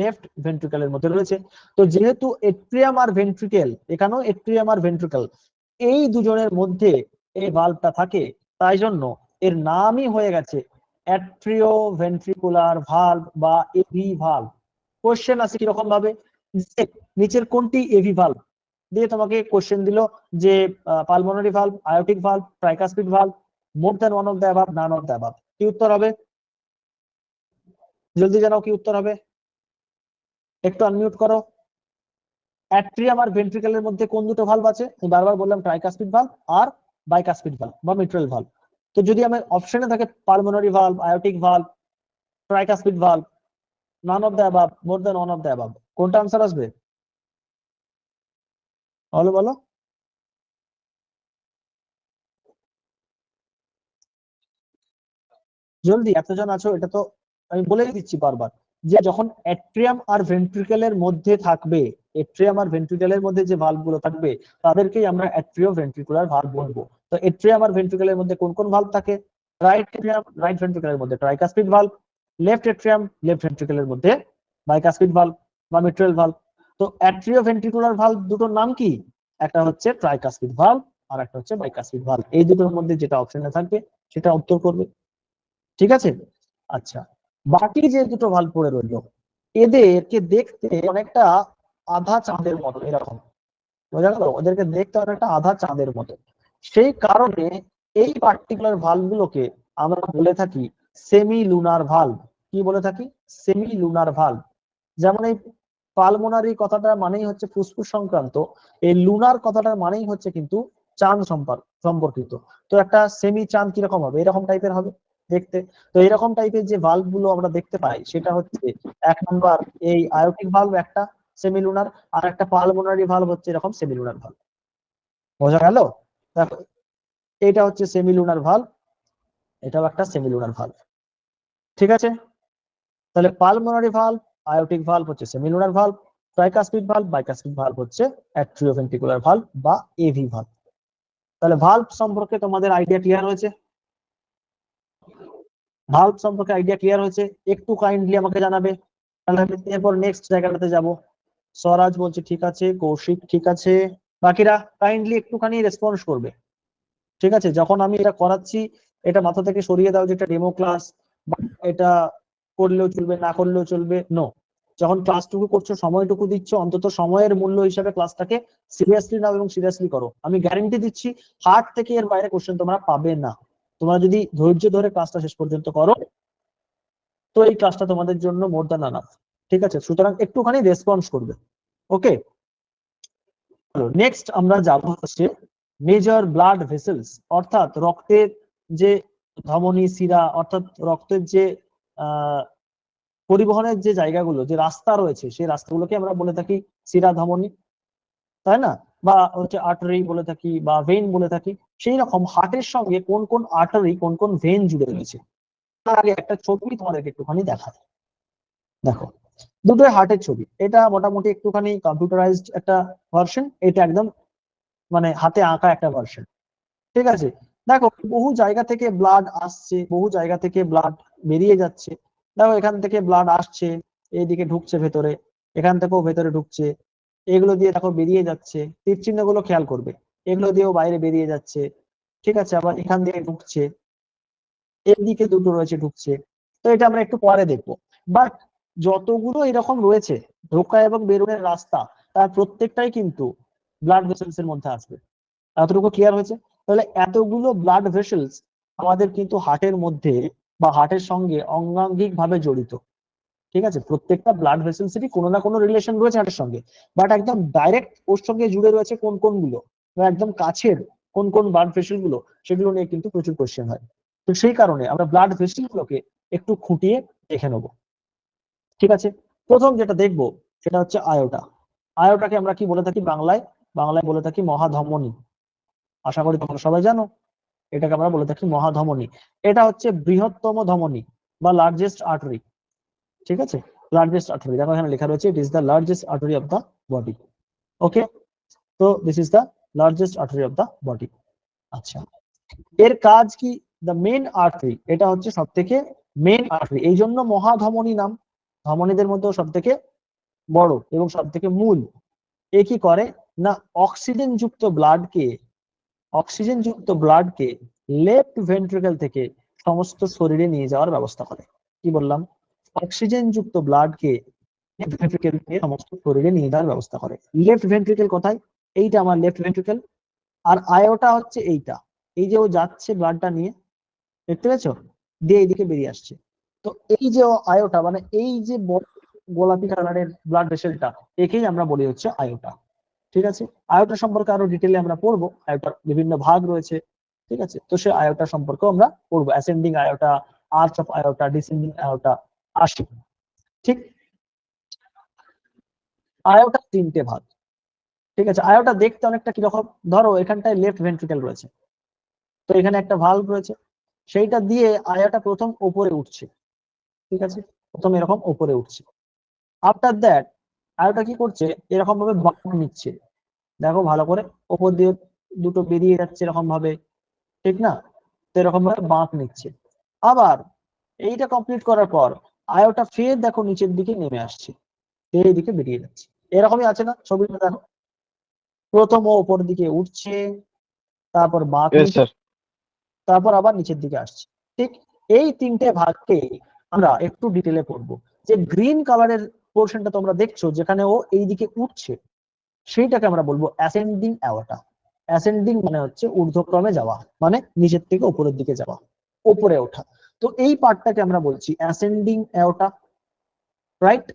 লেফট ভেন্ট্রিকলের মধ্যে রয়েছে। তো যেহেতু এট্রিয়াম আর ভেন্ট্রিকেল, এখানেও এট্রিয়াম আর ভেন্ট্রিকল, এই দুজনের মধ্যে এই ভালভটা থাকে, তাই জন্য এর নামই হয়ে গেছে অ্যাট্রিও ভেন্ট্রিকুলার ভালভ বা এভি ভালভ। কোশ্চেন আছে কিরকম ভাবে, নিচের কোনটি এভি ভালভ দিয়ে তোমাকে কোশ্চেন দিল যে pulmonary valve, aortic valve, tricuspid valve, more than one of the above, none of the above. কি উত্তর হবে? জলদি জানাও কি উত্তর হবে, একটু আনমিউট করো। অ্যাট্রিয়াম আর ভেন্ট্রিকলের মধ্যে কোন দুটো ভালভ আছে? আমি বারবার বললাম ট্রাইকাসপিড ভালভ আর বাইকাসপিড ভালভ বা মিট্রাল ভালভ। তো যদি আমার অপশনে থাকে pulmonary valve, aortic valve, tricuspid valve, none of the above, more than one of the above, কোনটা আনসার আসবে? বলো বলো। জলদি, এতজন আছো, এটা তো আমি বলেই দিচ্ছি বারবার, যে যখন অ্যাট্রিয়াম আর ভেন্ট্রিকলের মধ্যে থাকবে, এট্রিয়াম আর ভেন্ট্রিকলের মধ্যে যে ভালভ গুলো থাকবে তাদেরকেই আমরা অ্যাট্রিও ভেন্ট্রিকুলার ভালভ বলবো। তো এট্রিয়াম আর ভেন্ট্রিকলের মধ্যে কোন কোন ভালভ থাকে? রাইট এট্রিয়াম, রাইট ভেন্ট্রিকলের মধ্যে tricuspid valve, left atrium, left ভেন্ট্রিকলের মধ্যে বাইকাসপিড ভালভ বা মিট্রাল ভালভ। তো অ্যাট্রিও ভেন্ট্রিকুলার ভালভ দুটোর নাম কি? একটা হচ্ছে ট্রাইকাসপিড ভালভ আর একটা হচ্ছে বাইকাসপিড ভালভ। এই দুটোর মধ্যে যেটা অপশনে থাকবে সেটা উত্তর করবে, ঠিক আছে। আচ্ছা, বাকি যে দুটো ভালভ পড়ে রইলো, এদেরকে দেখতে অনেকটা আধা চাঁদের মতো, এরকম, বোঝা গেল? ওদেরকে দেখতে অনেকটা আধা চাঁদের মতো। সেই কারণে এই পার্টিকুলার ভালভ গুলোকে আমরা বলে থাকি সেমি লুনার ভালভ। কি বলে থাকি? Semi lunar valve. যেমন এই পালমোনারি কথাটা মানেই হচ্ছে ফুসফুস সংক্রান্ত, এই লুনার কথাটার মানেই হচ্ছে কিন্তু চাঁদ সম্পর্কিত। তো একটা সেমি চাঁদ কিরকম হবে? এরকম টাইপের হবে দেখতে। তো এরকম টাইপের যে ভালভ গুলো আমরা দেখতে পাই সেটা হচ্ছে এক নাম্বার এই আয়োটিক ভালভ একটা সেমিলুনার, আর একটা পালমোনারি ভালভ হচ্ছে এরকম সেমিলুনার ভালভ। বোঝা গেল? দেখো এটা হচ্ছে সেমিলুনার ভালভ, এটাও একটা সেমিলুনার ভালভ, ঠিক আছে। তাহলে পালমোনারি ভালভ, আয়োটিক ভালভ হচ্ছে semilunar valve, tricuspid valve, bicuspid valve হচ্ছে অ্যাট্রিওভেন্ট্রিকুলার ভালভ বা এভি ভালভ। তাহলে ভালভ সম্পর্কে তোমাদের আইডিয়া ক্লিয়ার হয়েছে? ভালভ সম্পর্কে আইডিয়া ক্লিয়ার হয়েছে? একটু কাইন্ডলি আমাকে জানাবে, তাহলে আমি এরপর নেক্সট জায়গাটাতে যাব। স্বরাজ বলছে ঠিক আছে, কৌশিক ঠিক আছে, বাকিরা কাইন্ডলি একটুখানি রেসপন্স করবে, ঠিক আছে। যখন আমি এটা করাচ্ছি এটা মাথা থেকে সরিয়ে দাও যে এটা ডেমো ক্লাস, এটা করলেও চলবে না করলেও চলবে, নো। যখন ক্লাসটুকু করছো, সময়টুকু দিচ্ছ, অন্তত সময়ের মূল্য হিসাবে ক্লাসটাকে সিরিয়াসলি নাও এবং সিরিয়াসলি করো। আমি গ্যারান্টি দিচ্ছি হার্ট থেকে এর বাইরে কোশ্চেন তোমরা পাবে না। তোমরা যদি ধৈর্য ধরে ক্লাসটা শেষ পর্যন্ত করো তো এই ক্লাসটা তোমাদের জন্য মোর দ্যান এনাফ, ঠিক আছে। সুতরাং একটুখানি রেসপন্স করবে, ওকে। নেক্সট আমরা যাব হচ্ছে মেজর ব্লাড ভেসেলস, অর্থাৎ রক্তের যে ধমনী শিরা, অর্থাৎ রক্তের যে পরিবহনের যে জায়গাগুলো, যে রাস্তা রয়েছে, সেই রাস্তাগুলোকে আমরা বলে থাকি শিরা ধমনী, তাই না? বা হচ্ছে আর্টারি বলে থাকি বা ভেইন বলে থাকি। সেই রকম হার্টের সঙ্গে কোন কোন আর্টারি, কোন কোন ভেইন জুড়ে রয়েছে, তার আগে একটা ছবি তোমাদেরকে একটুখানি দেখায়। দেখো দুটোই হার্টের ছবি, এটা মোটামুটি একটুখানি কম্পিউটারাইজড একটা ভার্সন, এটা একদম মানে হাতে আঁকা একটা ভার্সন, ঠিক আছে। দেখো বহু জায়গা থেকে ব্লাড আসছে, বহু জায়গা থেকে ব্লাড বেরিয়ে যাচ্ছে। দেখো এখান থেকে ব্লাড আসছে, এইদিকে ঢুকছে ভেতরে, এখান থেকেও ভেতরে ঢুকছে, এগুলো দিয়ে দেখো বেরিয়ে যাচ্ছে, তীর চিহ্ন গুলো খেয়াল করবে, এগুলো দিয়েও বাইরে বেরিয়ে যাচ্ছে। ঠিক আছে, আবার এখান দিয়ে ঢুকছে, এদিকে দুটো রয়েছে ঢুকছে। তো এটা আমরা একটু পরে দেখবো। বাট যতগুলো এরকম রয়েছে ঢোকা এবং বেরোনোর রাস্তা, তার প্রত্যেকটাই কিন্তু ব্লাড ভেসেলস এর মধ্যে আসবে। এতটুকু ক্লিয়ার হয়েছে? তাহলে এতগুলো ব্লাড ভেসেলস আমাদের কিন্তু হার্টের মধ্যে বা হার্টের সঙ্গে অঙ্গাঙ্গিক ভাবে জড়িত। ঠিক আছে, প্রত্যেকটা ব্লাড ভেসেলসেরই কোনো না কোনো রিলেশন রয়েছে হার্টের সঙ্গে, বাট একদম ডাইরেক্ট ওর সঙ্গে জুড়ে রয়েছে কোন কোন গুলো, বা একদম কাছের কোন কোন ব্লাড ভেসেল গুলো, সেগুলো নিয়ে কিন্তু প্রচুর কোশ্চেন হয়। তো সেই কারণে আমরা ব্লাড ভেসেল গুলোকে একটু খুঁটিয়ে দেখে নেবো। ঠিক আছে, প্রথম যেটা দেখবো সেটা হচ্ছে আয়োটা। আয়োটাকে আমরা কি বলে থাকি বাংলায়? বাংলায় বলে থাকি মহাধমনী। আশা করি তোমরা সবাই জানো এটাকে আমরা বলে থাকি মহাধমনী। এটা হচ্ছে বৃহত্তম ধমনী বা লার্জেস্ট আর্টারি। ঠিক আছে, লার্জেস্ট আর্টারি, দেখো এখানে লেখা রয়েছে it is the largest artery of the body. Okay, তো this is the largest artery of the body. আচ্ছা, এর কাজ কি? দ্য মেন আর্টারি, এটা হচ্ছে সব থেকে মেন আর্টারি, এই জন্য মহাধমনী নাম। ধমনীদের মধ্যে সব থেকে বড় এবং সব থেকে মূল। এ কি করে না, অক্সিজেন যুক্ত ব্লাডকে লেফট ভেন্ট্রিকল থেকে সমস্ত শরীরে নিয়ে যাওয়ার ব্যবস্থা করে। কি বললাম? অক্সিজেন যুক্ত ব্লাডকে লেফট ভেন্ট্রিকল থেকে সমস্ত শরীরে নিয়ে যাওয়ার ব্যবস্থা করে। লেফট ভেন্ট্রিকল কোথায়? এইটা আমার লেফট ভেন্ট্রিকল। আর আয়োটা হচ্ছে এইটা, এই যে ও যাচ্ছে ব্লাডটা নিয়ে, দেখতে পেয়েছো, দিয়ে এইদিকে বেরিয়ে আসছে। তো এই যে আয়োটা মানে এই যে গোলাপি কালারের ব্লাড ভেসেলটা, একেই আমরা বলি হচ্ছে আয়োটা। ঠিক আছে, আয়োটা সম্পর্কে আরো ডিটেলে আমরা পড়বো, আয়োটার বিভিন্ন ভাগ রয়েছে। ঠিক আছে, তো সে আয়োটা সম্পর্কেও আমরা পড়বো, ascending iota, arch of iota, descending iota আসে। ঠিক, আয়োটা তিনটে ভাগ। ঠিক আছে, আয়োটা দেখতে অনেকটা কিরকম, ধরো এখানটায় লেফট ভেন্ট্রিকল রয়েছে, তো এখানে একটা ভালভ রয়েছে, সেইটা দিয়ে আয়োটা প্রথম উপরে উঠছে। ঠিক আছে, প্রথম এরকম উপরে উঠছে। আফটার দ্যাট আয়োটা কি করছে, এরকম ভাবে বাঁক নিচ্ছে, দেখো ভালো করে, ওপর দিয়ে দুটো বেরিয়ে যাচ্ছে এরকম ভাবে, ঠিক না? তো এরকম ভাবে বাঁক নিচ্ছে। আবার এইটা কমপ্লিট করার পর আয়োটা ফের দেখো নিচের দিকে নেমে আসছে, ফের এইদিকে বেরিয়ে যাচ্ছে। এরকমই আছে না ছবিটা? দেখো প্রথম ও উপর দিকে উঠছে, তারপর বাঁক ইয়েস নিচ্ছে, স্যার। তারপর আবার নিচের দিকে আসছে। ঠিক, এই তিনটে ভাগকে আমরা একটু ডিটেলে পড়বো। যে গ্রিন কালারের পোর্শনটা তোমরা দেখছো, যেখানে ও এইদিকে উঠছে, সেইটাকে আমরা বলবো অ্যাসেন্ডিং অ্যাওর্টা। অ্যাসেন্ডিং মানে হচ্ছে ঊর্ধ্বক্রমে যাওয়া, মানে নিচের থেকে উপরের দিকে যাওয়া, উপরে ওঠা। তো এই পার্টটাকে আমরা বলছি অ্যাসেন্ডিং অ্যাওর্টা, রাইট?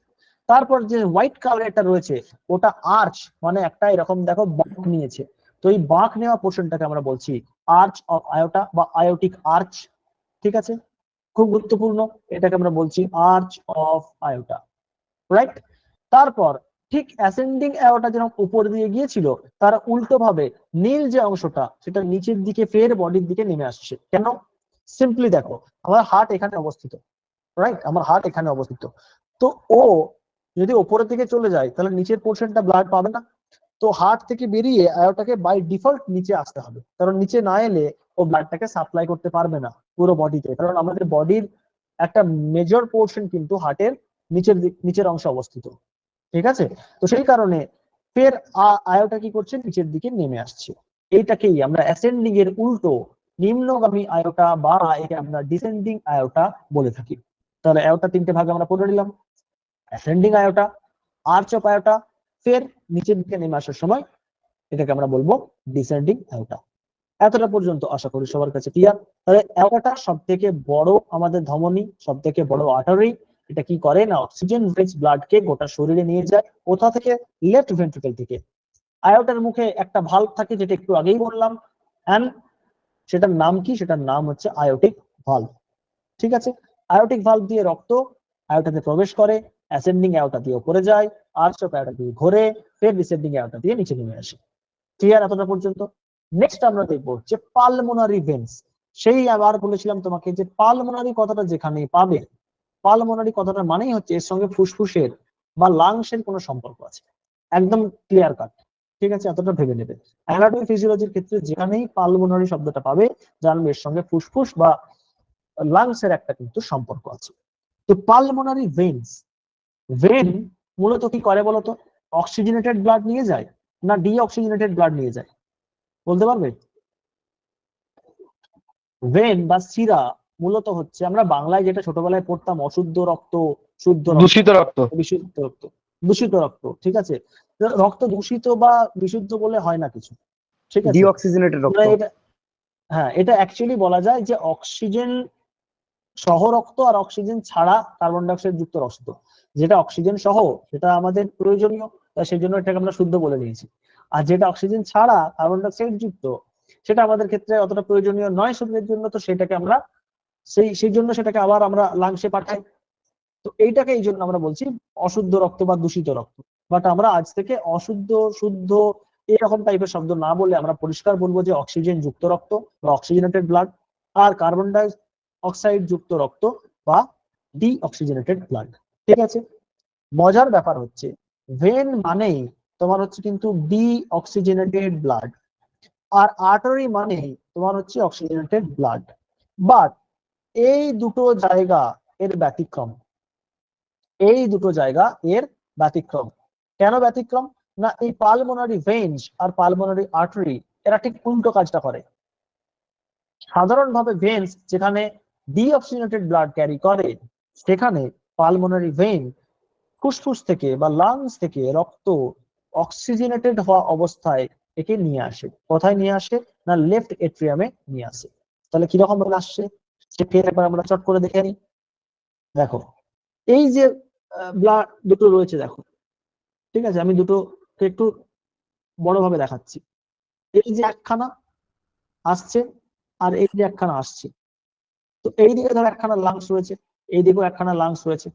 তারপর যে হোয়াইট কালারটা রয়েছে, ওটা আর্চ, মানে একটা এরকম দেখো বাঁক নিয়েছে। তো এই বাঁক নেওয়া পোর্শনটাকে আমরা বলছি আর্চ অফ আয়োটা বা আয়োটিক আর্চ। ঠিক আছে, খুব গুরুত্বপূর্ণ, এটাকে আমরা বলছি আর্চ অফ আয়োটা, রাইট? তারপর ঠিক অ্যাসেন্ডিং অ্যাওর্টা যেরকম উপর দিয়ে গিয়েছিল, তার উল্টো ভাবে নীল যে অংশটা, সেটা নিচের দিকে ফের বডির দিকে নেমে আসছে। কেন? সিম্পলি দেখো, আমার হার্ট এখানে অবস্থিত, রাইট? আমার হার্ট এখানে অবস্থিত। তো ও যদি উপরের দিকে চলে যায়, তাহলে নিচের পোর্শনটা ব্লাড পাবে না। তো হার্ট থেকে বেরিয়ে আয়োটাকে বাই ডিফল্ট নিচে আসতে হবে, কারণ নিচে না এলে ও ব্লাডটাকে সাপ্লাই করতে পারবে না পুরো বডিতে, কারণ আমাদের বডির একটা মেজর পোর্শন কিন্তু হার্টের নিচের অংশে অবস্থিত। ঠিক আছে, তো সেই কারণে ফের আয়োটা কি করছে, নিচের দিকে নেমে আসছে। এইটাকেই আমরা অ্যাসেন্ডিং এর উল্টো নিম্নগামী আয়োটা বা একে আমরা ডিসেন্ডিং আয়োটা বলে থাকি। তাহলে আয়োটা তিনটে ভাগে আমরা পড়ে নিলাম, ascending iota, arch of iota, ফের নিচের দিকে নেমে আসার সময় এটাকে আমরা বলবো ডিসেন্ডিং আয়োটা। এতটা পর্যন্ত আশা করি সবার কাছে ক্লিয়ার। তাহলে অ্যাওর্টা সব থেকে বড় আমাদের ধমনী, সব থেকে বড় আর্টারি। এটা কি করে না, অক্সিজেন রিচ ব্লাডকে গোটা শরীরে নিয়ে যায়। কোথা থেকে? লেফট ভেন্ট্রিকল থেকে। আয়োটার মুখে একটা ভালভ থাকে, যেটা একটু আগেই বললাম, এন্ড সেটার নাম কি? সেটার নাম হচ্ছে আয়োটিক ভালভ। ঠিক আছে, আয়োটিক ভালভ দিয়ে রক্ত আয়োটাতে প্রবেশ করে, অ্যাসেন্ডিং আয়োটা দিয়ে উপরে যায়, আর্চ অফ আয়োটা দিয়ে ঘোরে, ফের ডিসেন্ডিং আয়োটা দিয়ে নিচে নেমে আসে। ক্লিয়ার এতটা পর্যন্ত? নেক্সট আমরা দেখবো যে পালমোনারি ভেন্স। সেই আবার বলেছিলাম তোমাকে যে পালমোনারি কথাটা যেখানে পাবে, পালমোনারি কথাটা মানেই হচ্ছে এর সঙ্গে ফুসফুসের বা লাংসের কোনো সম্পর্ক আছে, একদম ক্লিয়ার কাট। ঠিক আছে, এতটা ভেবে নেবে। অ্যানাটমি ফিজিওলজির ক্ষেত্রে যেখানেই পালমোনারি শব্দটা পাবে জানবে এর সঙ্গে ফুসফুস বা লাংস এর একটা কিন্তু সম্পর্ক আছে। তো পালমোনারি ভেন মূলত কি করে বলতো? অক্সিজেনেটেড ব্লাড নিয়ে যায় না ডিঅক্সিজেনেটেড ব্লাড নিয়ে যায়, বলতে পারবে? ভেন বা শিরা মূলত হচ্ছে, আমরা বাংলায় যেটা ছোটবেলায় পড়তাম অশুদ্ধ রক্ত, শুদ্ধ রক্ত, দূষিত রক্ত। বিশুদ্ধ রক্ত, দূষিত রক্ত, ঠিক আছে। রক্ত দূষিত বা বিশুদ্ধ বলে হয় না কিছু, ঠিক আছে। ডিঅক্সিজেনেটেড রক্ত। এটা, হ্যাঁ, এটা অ্যাকচুয়ালি বলা যায় যে অক্সিজেন সহ রক্ত আর অক্সিজেন ছাড়া কার্বন ডাইঅক্সাইড যুক্ত রক্ত। যেটা অক্সিজেন সহ সেটা আমাদের প্রয়োজনীয়, তাই সেই জন্য এটাকে আমরা শুদ্ধ বলে নিয়েছি। আর যেটা অক্সিজেন ছাড়া কার্বন ডাইঅক্সাইড যুক্ত সেটা আমাদের ক্ষেত্রে অতটা প্রয়োজনীয় নয় শরীরের জন্য, তো সেটাকে আমরা সেই জন্য সেটাকে আবার আমরা লাংসে পাঠাই। তো এইটাকে এই জন্য আমরা বলছি অশুদ্ধ রক্ত বা দূষিত রক্ত। বাট আমরা আজ থেকে অশুদ্ধ, শুদ্ধ এরকম টাইপের শব্দ না বলে আমরা পরিষ্কার বলবো যে অক্সিজেন যুক্ত রক্ত বা অক্সিজেনেটেড ব্লাড, আর কার্বন ডাই অক্সাইড যুক্ত রক্ত বা ডিঅক্সিজেনেটেড ব্লাড, ঠিক আছে। মজার ব্যাপার হচ্ছে ভেন মানেই তোমার হচ্ছে কিন্তু ডিঅক্সিজেনেটেড ব্লাড, আর আর্টারি মানেই তোমার হচ্ছে অক্সিজেনেটেড ব্লাড। বাট এই দুটো জায়গা এর ব্যতিক্রম, এই দুটো জায়গা এর ব্যতিক্রম। কেন ব্যতিক্রম? না এই পালমোনারি ভেন্স আর পালমোনারি আর্টারি এরা ঠিক উল্টো কাজটা করে। সাধারণভাবে ভেন্স যেখানে ডিঅক্সিজেনেটেড ব্লাড ক্যারি করে, সেখানে পালমোনারি ভেন ফুসফুস থেকে বা লাংস থেকে রক্ত অক্সিজেনেটেড হওয়া অবস্থায় একে নিয়ে আসে। কোথায় নিয়ে আসে? না লেফট এট্রিয়ামে নিয়ে আসে। তাহলে কিরকম ভাবে আসছে সে ফের একবার আমরা চট করে দেখে নিই। দেখো এই যে ব্লাড দুটো রয়েছে, দেখো, ঠিক আছে, আমি দুটোকে একটু বড়ভাবে দেখাচ্ছি। এই যে একখানা আসছে আর এই যে একখানা আসছে, তো এই দিকে ধর একখানা লাংস রয়েছে, এই দিকেও একখানা লাংস রয়েছে।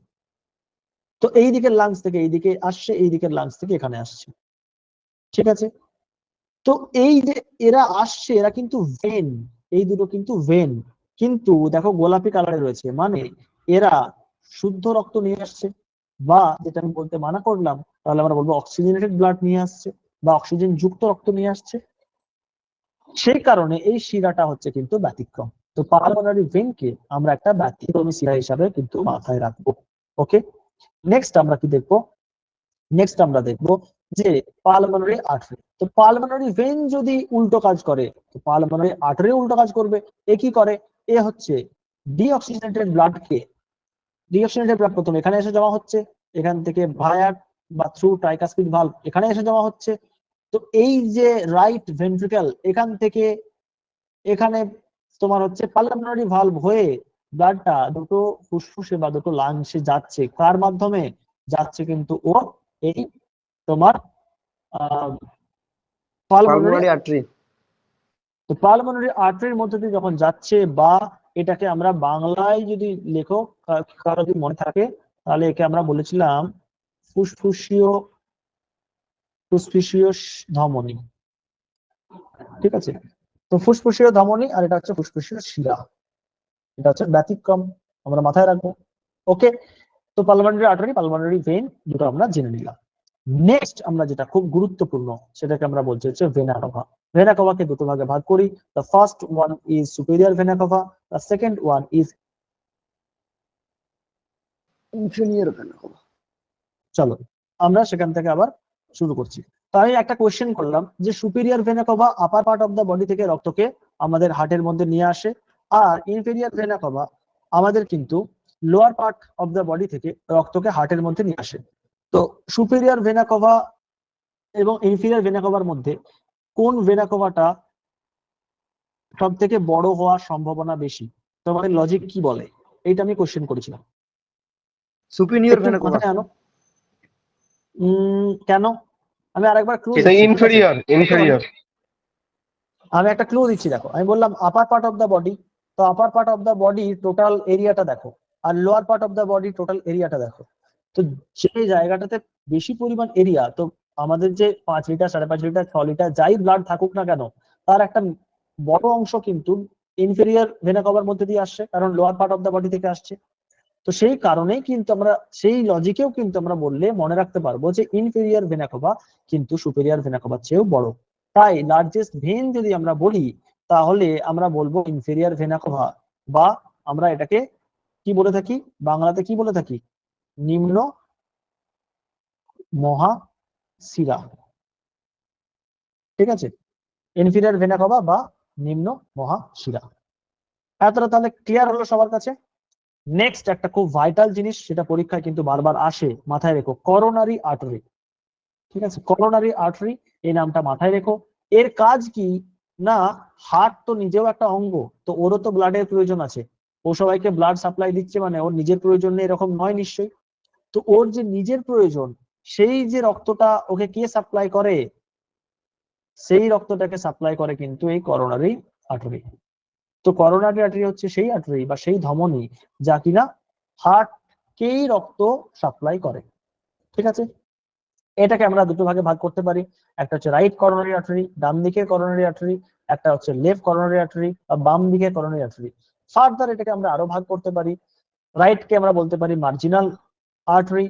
তো এই দিকের লাংস থেকে এই দিকে আসছে, এই দিকের লাংস থেকে এখানে আসছে, ঠিক আছে। তো এই যে এরা আসছে এরা কিন্তু ভেন, এই দুটো কিন্তু ভেন, কিন্তু দেখো গোলাপি কালারে রয়েছে, মানে এরা শুদ্ধ রক্ত নিয়ে আসছে, বা যেটা আমি বলতে মানা করলাম তাহলে আমরা বলবো অক্সিজেনেটেড ব্লাড নিয়ে আসছে বা অক্সিজেন যুক্ত রক্ত নিয়ে আসছে। সেই কারণে এই শিরাটা হচ্ছে কিন্তু ব্যতিক্রম। তো পালমোনারি ভেনকে আমরা একটা ব্যতিক্রমী শিরা হিসাবে কিন্তু মাথায় রাখবো। ওকে, নেক্সট আমরা কি দেখবো? নেক্সট আমরা দেখবো যে পালমোনারি আর্টারি। তো পালমোনারি ভেন যদি উল্টো কাজ করে, তো পালমোনারি আর্টারি উল্টো কাজ করবে। এ কি করে? এ হচ্ছে ডিঅক্সিজেনেটেড ব্লাডকে, ডিঅক্সিজেনেটেড ব্লাড প্রথমে এখানে এসে জমা হচ্ছে, এখান থেকে ভায়া বা থ্রু ট্রাইকাসপিড ভালভ এখানে এসে জমা হচ্ছে। তো এই যে রাইট ভেন্ট্রিকল এখান থেকে এখানে তোমার হচ্ছে পালমোনারি ভালভ হয়ে ব্লাডটা দুটো ফুসফুসে বা দুটো লাংসে যাচ্ছে। কার মাধ্যমে যাচ্ছে? কিন্তু ও এই তোমার পালমোনারি। Pulmonary artery. তো পালমোনারি আর্টারির মধ্যে দিয়ে যখন যাচ্ছে, বা এটাকে আমরা বাংলায় যদি লেখো, কারো যদি মনে থাকে, তাহলে একে আমরা বলেছিলাম ফুসফুসীয় ফুসফুসীয় ধমনী, ঠিক আছে। তো ফুসফুসীয় ধমনী আর এটা হচ্ছে ফুসফুসীয় শিরা, এটা হচ্ছে ব্যতিক্রম, আমরা মাথায় রাখবো। ওকে, তো পালমোনারি আর্টারি, পালমোনারি ভেন দুটো আমরা জেনে নিলাম। নেক্সট আমরা যেটা খুব গুরুত্বপূর্ণ সেটাকে আমরা বলছি হচ্ছে ভেনা কাভা। ভেনা কাভাকে দুটো ভাগে ভাগ করি। The first one is superior vena CAVA, the second one is, inferior vena. চলো আমরা সেখান থেকে আবার শুরু করছি। তো আমি একটা কোয়েশ্চেন করলাম যে superior vena CAVA upper part of the body থেকে রক্তকে আমাদের হার্টের মধ্যে নিয়ে আসে, আর ইনফেরিয়র ভেনা কাভা আমাদের কিন্তু lower part of the body থেকে রক্তকে হার্টের মধ্যে নিয়ে আসে। তো সুপেরিয়র ভেনা কাভা এবং ইনফেরিয়র ভেনা কাভার মধ্যে কোন ভেনা কাভাটা সব থেকে বড় হওয়ার সম্ভাবনা বেশি? তোমাদের লজিক কি বলে? এইটা আমি কোশ্চেন করেছিলাম। সুপিরিয়র একটু ভেনা কাভা। মাথায় আনো। কেন? আমি আরেকবার ক্লু এটা দিচ্ছি, ঠিক আছে? Inferior, inferior. আমি একটা ক্লু দিচ্ছি, দেখো আমি বললাম upper part of the body, তো upper part of the body total এরিয়াটা দেখো, আর lower part of the body total এরিয়াটা দেখো। তো যে জায়গাটাতে বেশি পরিমাণ এরিয়া, তো আমাদের যে 5 লিটার, 5.5 লিটার, 6 লিটার যাই ব্লাড থাকুক না কেন, তার একটা বড় অংশ কিন্তু ইনফেরিয়র ভেনা কাভার মধ্যে দিয়ে আসছে, কারণ lower part of the body থেকে আসছে। তো সেই কারণেই কিন্তু আমরা সেই লজিকেও কিন্তু আমরা বললে মনে রাখতে পারবো যে ইনফেরিয়র ভেনা কাভা কিন্তু সুপেরিয়র ভেনা কাভার চেয়েও বড়। তাই লার্জেস্ট ভেন যদি আমরা বলি তাহলে আমরা বলবো ইনফেরিয়র ভেনা কাভা, বা আমরা এটাকে কি বলে থাকি, বাংলাতে কি বলে থাকি, নিম্ন মহাশিরা। ঠিক আছে, ইনফেরিয়র ভেনা কাভা বা নিম্ন মহাশিরা। এতটা তাহলে ক্লিয়ার হলো সবার কাছে? নেক্সট একটা খুব ভাইটাল জিনিস, সেটা পরীক্ষায় কিন্তু বারবার আসে, মাথায় রেখো, করোনারি আর্টারি। ঠিক আছে, করোনারি আর্টারি এই নামটা মাথায় রেখো। এর কাজ কি না, হার্ট তো নিজেও একটা অঙ্গ, তো ওরও তো ব্লাডের প্রয়োজন আছে। ও সবাইকে ব্লাড সাপ্লাই দিচ্ছে মানে ওর নিজের প্রয়োজন নেই এরকম নয় নিশ্চয়ই। তো ওর যে নিজের প্রয়োজন, সেই যে রক্তটা ওকে কে সাপ্লাই করে, সেই রক্তটাকে সাপ্লাই করে কিন্তু এই করোনারি আর্টারি। তো করোনারি আর্টারি হচ্ছে সেই আর্টারি বা সেই ধমনী যা কিনা হার্টকেই রক্ত সাপ্লাই করে। ঠিক আছে, এটাকে আমরা দুটো ভাগে ভাগ করতে পারি, একটা হচ্ছে রাইট করোনারি আর্টারি, ডান দিকের করোনারি আর্টারি, একটা হচ্ছে লেফট করোনারি আর্টারি বা বাম দিকের করোনারি আর্টারি। ফার্দার এটাকে আমরা আরো ভাগ করতে পারি, রাইট কে আমরা বলতে পারি মার্জিনাল আর্টারি,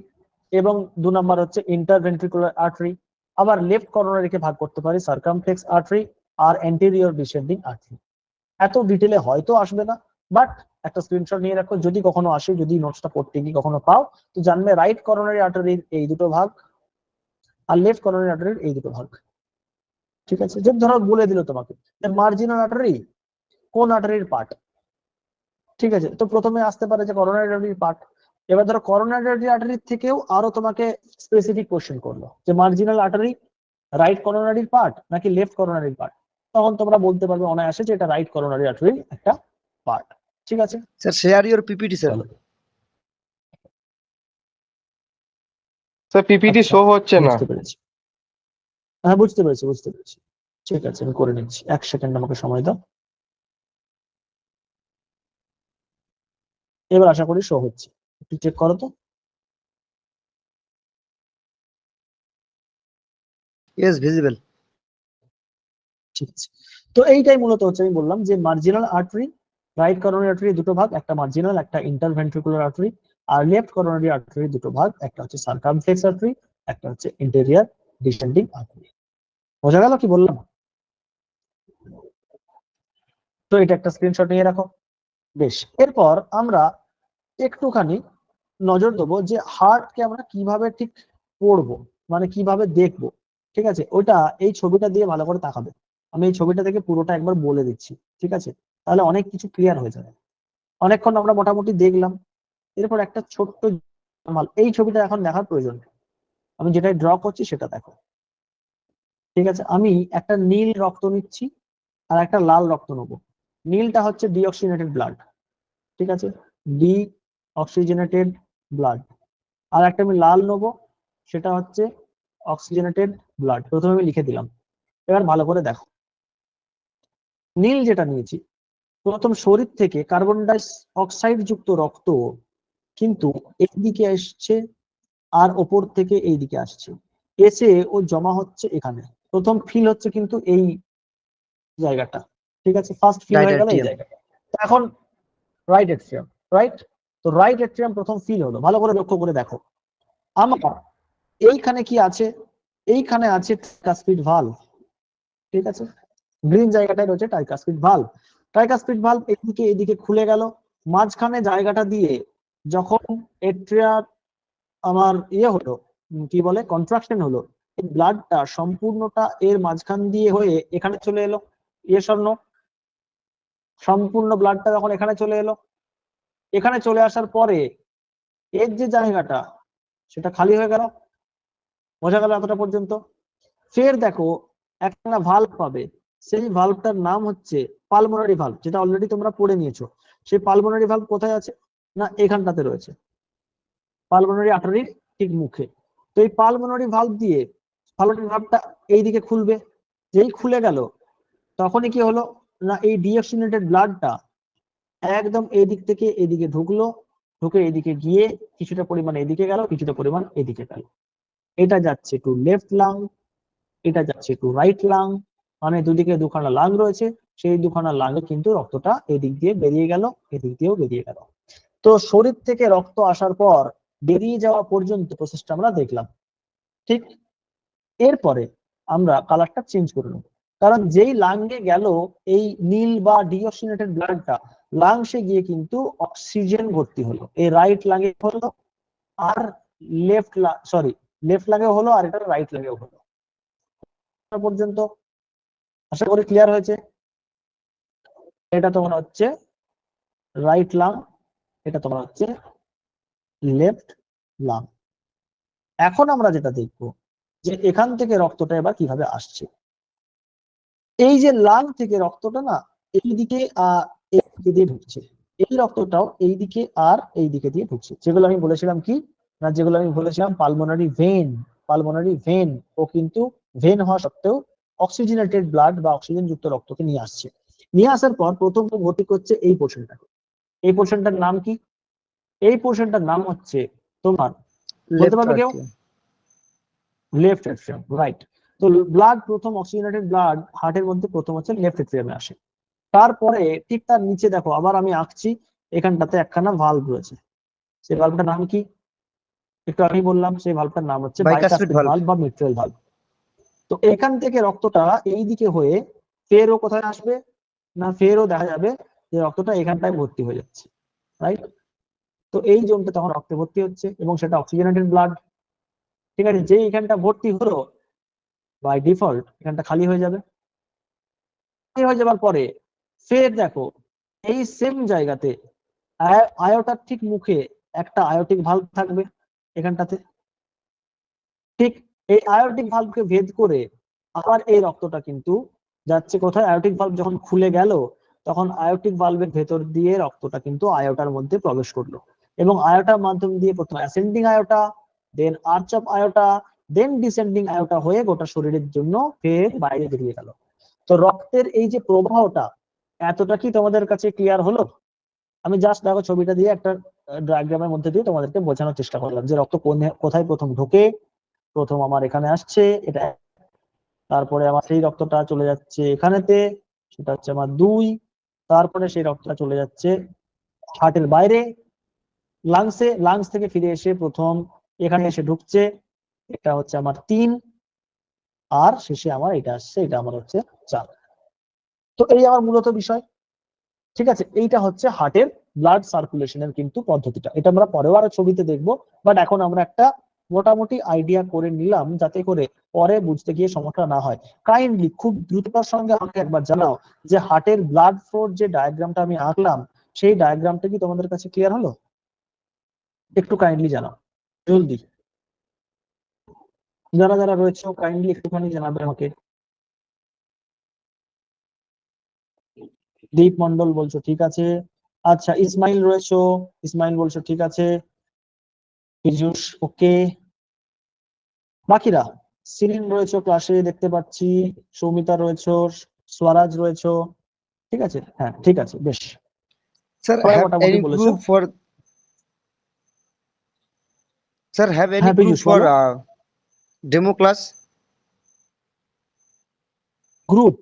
এবং 2 নাম্বার হচ্ছে ইন্টারভেন্ট্রিকুলার আর্টারি। আবার লেফট করোনারিকে ভাগ করতে পারি সার্কামফ্লেক্স আর্টারি আর অ্যান্টেরিয়র ডিসেন্ডিং আর্টারি। এত ডিটেলে হয়তো আসবে না, বাট একটা স্ক্রিনশট নিয়ে রাখো, যদি কখনো আসে, যদি নোটসটা পড়তে গিয়ে কখনো পাও, তো জানবে রাইট করোনারি আর্টারির এই দুটো ভাগ আর লেফট করোনারি আর্টারির এই দুটো ভাগ। ঠিক আছে, যে ধরো বলে দিল তোমাকে মার্জিনাল আর্টারি কোন আর্টারির পার্ট, ঠিক আছে, তো প্রথমে আসতে পারে যে করোনারি আর্টারির পার্ট। এবার ধরো করোনারি আর্টারির থেকেও আরো তোমাকে স্পেসিফিক কোশ্চেন করলো যে মার্জিনাল আর্টারি রাইট করোনারির পার্ট নাকি লেফট করোনারির পার্ট, তখন তোমরা বলতে পারবে অনায়াসে যে এটা রাইট করোনারি আর্টারির একটা পার্ট। ঠিক আছে sir share your PPT sir. চলো, স্যার পিপিটি আচ্ছা, শো হচ্ছে না। বুঝতে পেরেছি, হ্যাঁ বুঝতে পেরেছি বুঝতে পেরেছি। ঠিক আছে, আমি করে নিচ্ছি, 1 সেকেন্ড আমাকে সময় দাও। এবার আশা করি শো হচ্ছে, একটু চেক করো তো। Yes visible. ঠিক আছে, তো এইটাই মূলত হচ্ছে আমি বললাম যে marginal artery, right coronary artery দুটো ভাগ, একটা মার্জিনাল একটা ইন্টারভেন্ট্রিকুলার আর্টারি, আর লেফট করোনারি আর্টারি দুটো ভাগ, একটা হচ্ছে সার্কামফ্লেক্স আর্টারি, একটা হচ্ছে ইন্টেরিয়র ডিসেন্ডিং আর্টারি। বোঝা গেল কি বললাম? তো এটা একটা স্ক্রিনশট নিয়ে রাখো। বেশ, এরপর আমরা একটুখানি নজর দেবো যে হার্টকে আমরা কিভাবে ঠিক পড়বো, মানে কিভাবে দেখবো। ঠিক আছে, ওইটা এই ছবিটা দিয়ে ভালো করে তাকাবে, আমি এই ছবিটা থেকে পুরোটা একবার বলে দিচ্ছি। ঠিক আছে, তাহলে অনেক কিছু ক্লিয়ার হয়ে যাবে। অনেকক্ষণ আমরা মোটামুটি দেখলাম, এরপর একটা ছোট্ট এই ছবিটা এখন দেখার প্রয়োজন নেই, আমি যেটা ড্র করছি সেটা দেখো। ঠিক আছে, আমি একটা নীল রক্ত নিচ্ছি আর একটা লাল রক্ত নেবো। নীলটা হচ্ছে ডিঅক্সিজেনেটেড ব্লাড, ঠিক আছে, ডি অক্সিজেনেটেড ব্লাড। আর একটা আমি লাল নেবো, সেটা হচ্ছে অক্সিজেনেটেড ব্লাড। প্রথমে আমি লিখে দিলাম, এবার ভালো করে দেখো। নীল যেটা নিয়েছি, প্রথম শরীর থেকে কার্বন ডাই অক্সাইড যুক্ত রক্ত কিন্তু এইদিকে আসছে আর ওপর থেকে এইদিকে আসছে, এসে ও জমা হচ্ছে এখানে। প্রথম ফিল হচ্ছে কিন্তু এই জায়গাটা, ঠিক আছে, ফার্স্ট ফিল রাইট হয়ে গেল এই এট্রিয়াম। জায়গাটা। তো এখন রাইট এট্রিয়াম, রাইট, তো রাইট এট্রিয়াম প্রথম ফিল হলো, ভালো করে লক্ষ্য করে দেখো। আমার এইখানে কি আছে, এইখানে আছে ট্রাইকাসপিড ভালভ। ঠিক আছে, গ্রিন জায়গাটায় রয়েছে ট্রাইকাসপিড ভালভ। ট্রাইকাসপিড ভালভ এদিকে খুলে গেল, মাঝখানে জায়গাটা দিয়ে যখন এট্রিয়ার আমার হলো, কি বলে, কন্ট্রাকশন হলো, এই ব্লাডটা সম্পূর্ণটা এর মাঝখান দিয়ে হয়ে এখানে চলে এলো। স্বর্ণ সম্পূর্ণ ব্লাডটা যখন এখানে চলে এলো, এখানে চলে আসার পরে এর যে জায়গাটা সেটা খালি হয়ে গেল। বোঝা গেল এতটা পর্যন্ত? ফের দেখো একটা ভালভ পাবে, সেই ভালভটার নাম হচ্ছে পালমোনারি ভালভ, যেটা অলরেডি তোমরা পড়ে নিয়েছো। সেই পালমোনারি ভালভ কোথায় আছে না এখানটাতে রয়েছে, পালমোনারি আর্টারির ঠিক মুখে। তো এই পালমোনারি ভালভ দিয়ে পালমোনারি ভালভটা এইদিকে খুলবে, যেই খুলে গেল তখনই কি হলো না এই ডিঅক্সিজেনেটেড ব্লাডটা একদম এই দিক থেকে এদিকে ঢুকলো, ঢুকে এদিকে গিয়ে কিছুটা পরিমাণ এদিকে গেল, কিছুটা পরিমাণ এদিকে গেল। এটা যাচ্ছে টু লেফট লাং, এটা যাচ্ছে টু রাইট লাং, মানে দুদিকে দুখানা লাং রয়েছে, সেই দুখানা লাঙে কিন্তু রক্তটা এদিক দিয়ে বেরিয়ে গেল, এদিক দিয়েও বেরিয়ে গেল। তো শরীর থেকে রক্ত আসার পর বেরিয়ে যাওয়া পর্যন্ত প্রসেসটা আমরা দেখলাম, ঠিক? এরপরে আমরা কালারটা চেঞ্জ করে নেব, কারণ যেই লাংয়ে গেল এই নীল বা ডিঅক্সিজেনেটেড ব্লাডটা, লাংসে গিয়ে কিন্তু অক্সিজেন ভর্তি হলো, এই রাইট লাংয়ে হলো আর লেফট লাংয়ে হলো, আর এটা রাইট লাংয়েও হলো। পর্যন্ত আশা করি ক্লিয়ার হয়েছে। এটা তোমার হচ্ছে রাইট লাং, এটা তোমার হচ্ছে লেফট লাং। এখন আমরা যেটা দেখবো যে এখান থেকে রক্তটা এবার কিভাবে আসছে। এই যে লাং থেকে রক্তটা না এইদিকে এইদিকে দিয়ে ঢুকছে, এই রক্তটাও এইদিকে আর এইদিকে দিয়ে ঢুকছে, যেগুলো আমি বলেছিলাম কি না, যেগুলো আমি বলেছিলাম পালমোনারি ভেন ও কিন্তু ভেন হওয়া সত্ত্বেও অক্সিজেনেটেড ব্লাড বা অক্সিজেন যুক্ত রক্তকে নিয়ে আসছে। নিয়ে আসার পর প্রথম ভর্তি করছে এই পোর্শনটাকে। এই পোর্শনটার নাম কি? এই পোর্শনটার নাম হচ্ছে তোমার, বলতে পারবে কেউ? Left atrium, right. তো ব্লাড প্রথম অক্সিজেনেটেড ব্লাড হার্টের মধ্যে প্রথম হচ্ছে লেফট এট্রিয়ামে আসে। তারপরে ঠিক তার নিচে দেখো আবার আমি আঁকছি, এখানটাতে একখানা ভালভ রয়েছে। সেই ভালভটার নাম কি? একটু আমি বললাম, সেই ভালভটার নাম হচ্ছে বাইকাসপিড ভালভ বা মিট্রাল ভালভ। তো এখান থেকে রক্তটা এইদিকে হয়ে ফেরও কোথায় আসবে না, ফেরও দেখা যাবে যে রক্তটা এখানটায় ভর্তি হয়ে যাচ্ছে, রাইট? তো এই জোনটা তখন রক্তে ভর্তি হচ্ছে এবং সেটা অক্সিজেনেটেড ব্লাড, ঠিক আছে? যে এখানটা ভর্তি হলো বাই ডিফল্ট এখানটা খালি হয়ে যাবে। খালি হয়ে যাবার পরে ফের দেখো এই সেম জায়গাতে আয়োটার ঠিক মুখে একটা আয়োটিক ভালভ থাকবে এখানটাতে, ঠিক? এই আয়োটিক ভালভকে ভেদ করে আবার এই রক্তটা কিন্তু যাচ্ছে কোথায়? আয়োটিক ভালভ যখন খুলে গেল তখন আয়োটিক ভালভের ভেতর দিয়ে রক্তটা কিন্তু আয়োটার মধ্যে প্রবেশ করলো এবং আয়োটার মাধ্যম দিয়ে প্রথমে ascending aorta, then arch of aorta, then descending aorta হয়ে গোটা শরীরের জন্য ফের বাইরে বেরিয়ে গেল। তো রক্তের এই যে প্রবাহটা, এতটা কি তোমাদের কাছে ক্লিয়ার হলো? আমি জাস্ট দেখো ছবিটা দিয়ে একটা ডায়াগ্রামের মধ্যে দিয়ে তোমাদেরকে বোঝানোর চেষ্টা করলাম যে রক্ত কোথায় প্রথম ঢোকে, প্রথম আমার এখানে আসছে এটা, তারপরে আমার সেই রক্তটা চলে যাচ্ছে এখানেতে, সেটা হচ্ছে আমার 2, তারপরে সেই রক্তটা চলে যাচ্ছে হার্টের বাইরে লাংসে, লাংস থেকে ফিরে এসে প্রথম এখানে এসে ঢুকছে, এটা হচ্ছে আমার 3, আর শেষে আমার এটা আসছে, এটা আমার হচ্ছে 4। তো এই আমার মূলত বিষয়, ঠিক আছে? এইটা হচ্ছে হার্টের ব্লাড সার্কুলেশনের কিন্তু পদ্ধতিটা, এটা আমরা পরেও আরো ছবিতে দেখবো, বাট এখন আমরা একটা মোটামুটি আইডিয়া করে নিলাম যাতে করে পরে বুঝতে গিয়ে সমস্যা না হয়। কাইন্ডলি খুব দ্রুততার সঙ্গে আমাকে একবার জানাও যে হার্টের ব্লাড ফ্লোর যে ডায়াগ্রামটা আমি আঁকলাম সেই ডায়াগ্রামটা কি তোমাদের কাছে ক্লিয়ার হলো? একটু কাইন্ডলি জানাও জলদি, যারা যারা রয়েছে কাইন্ডলি একটুখানি জানাবে আমাকে। দীপ মন্ডল বলছো ঠিক আছে, আচ্ছা ইসমাইল রয়েছো, ইসমাইল বলছো ঠিক আছে, পীযূষ ওকে, বাকিরা সিরিন রয়েছো ক্লাসে দেখতে পাচ্ছি, সৌমিতা রয়েছো, স্বরাজ রয়েছো, ঠিক আছে? হ্যাঁ ঠিক আছে, বেশ Sir, সবাই have মোটামুটি any বলেছো। group for have any হ্যাঁ group পীযূষ for বলো। demo class? গ্রুপ,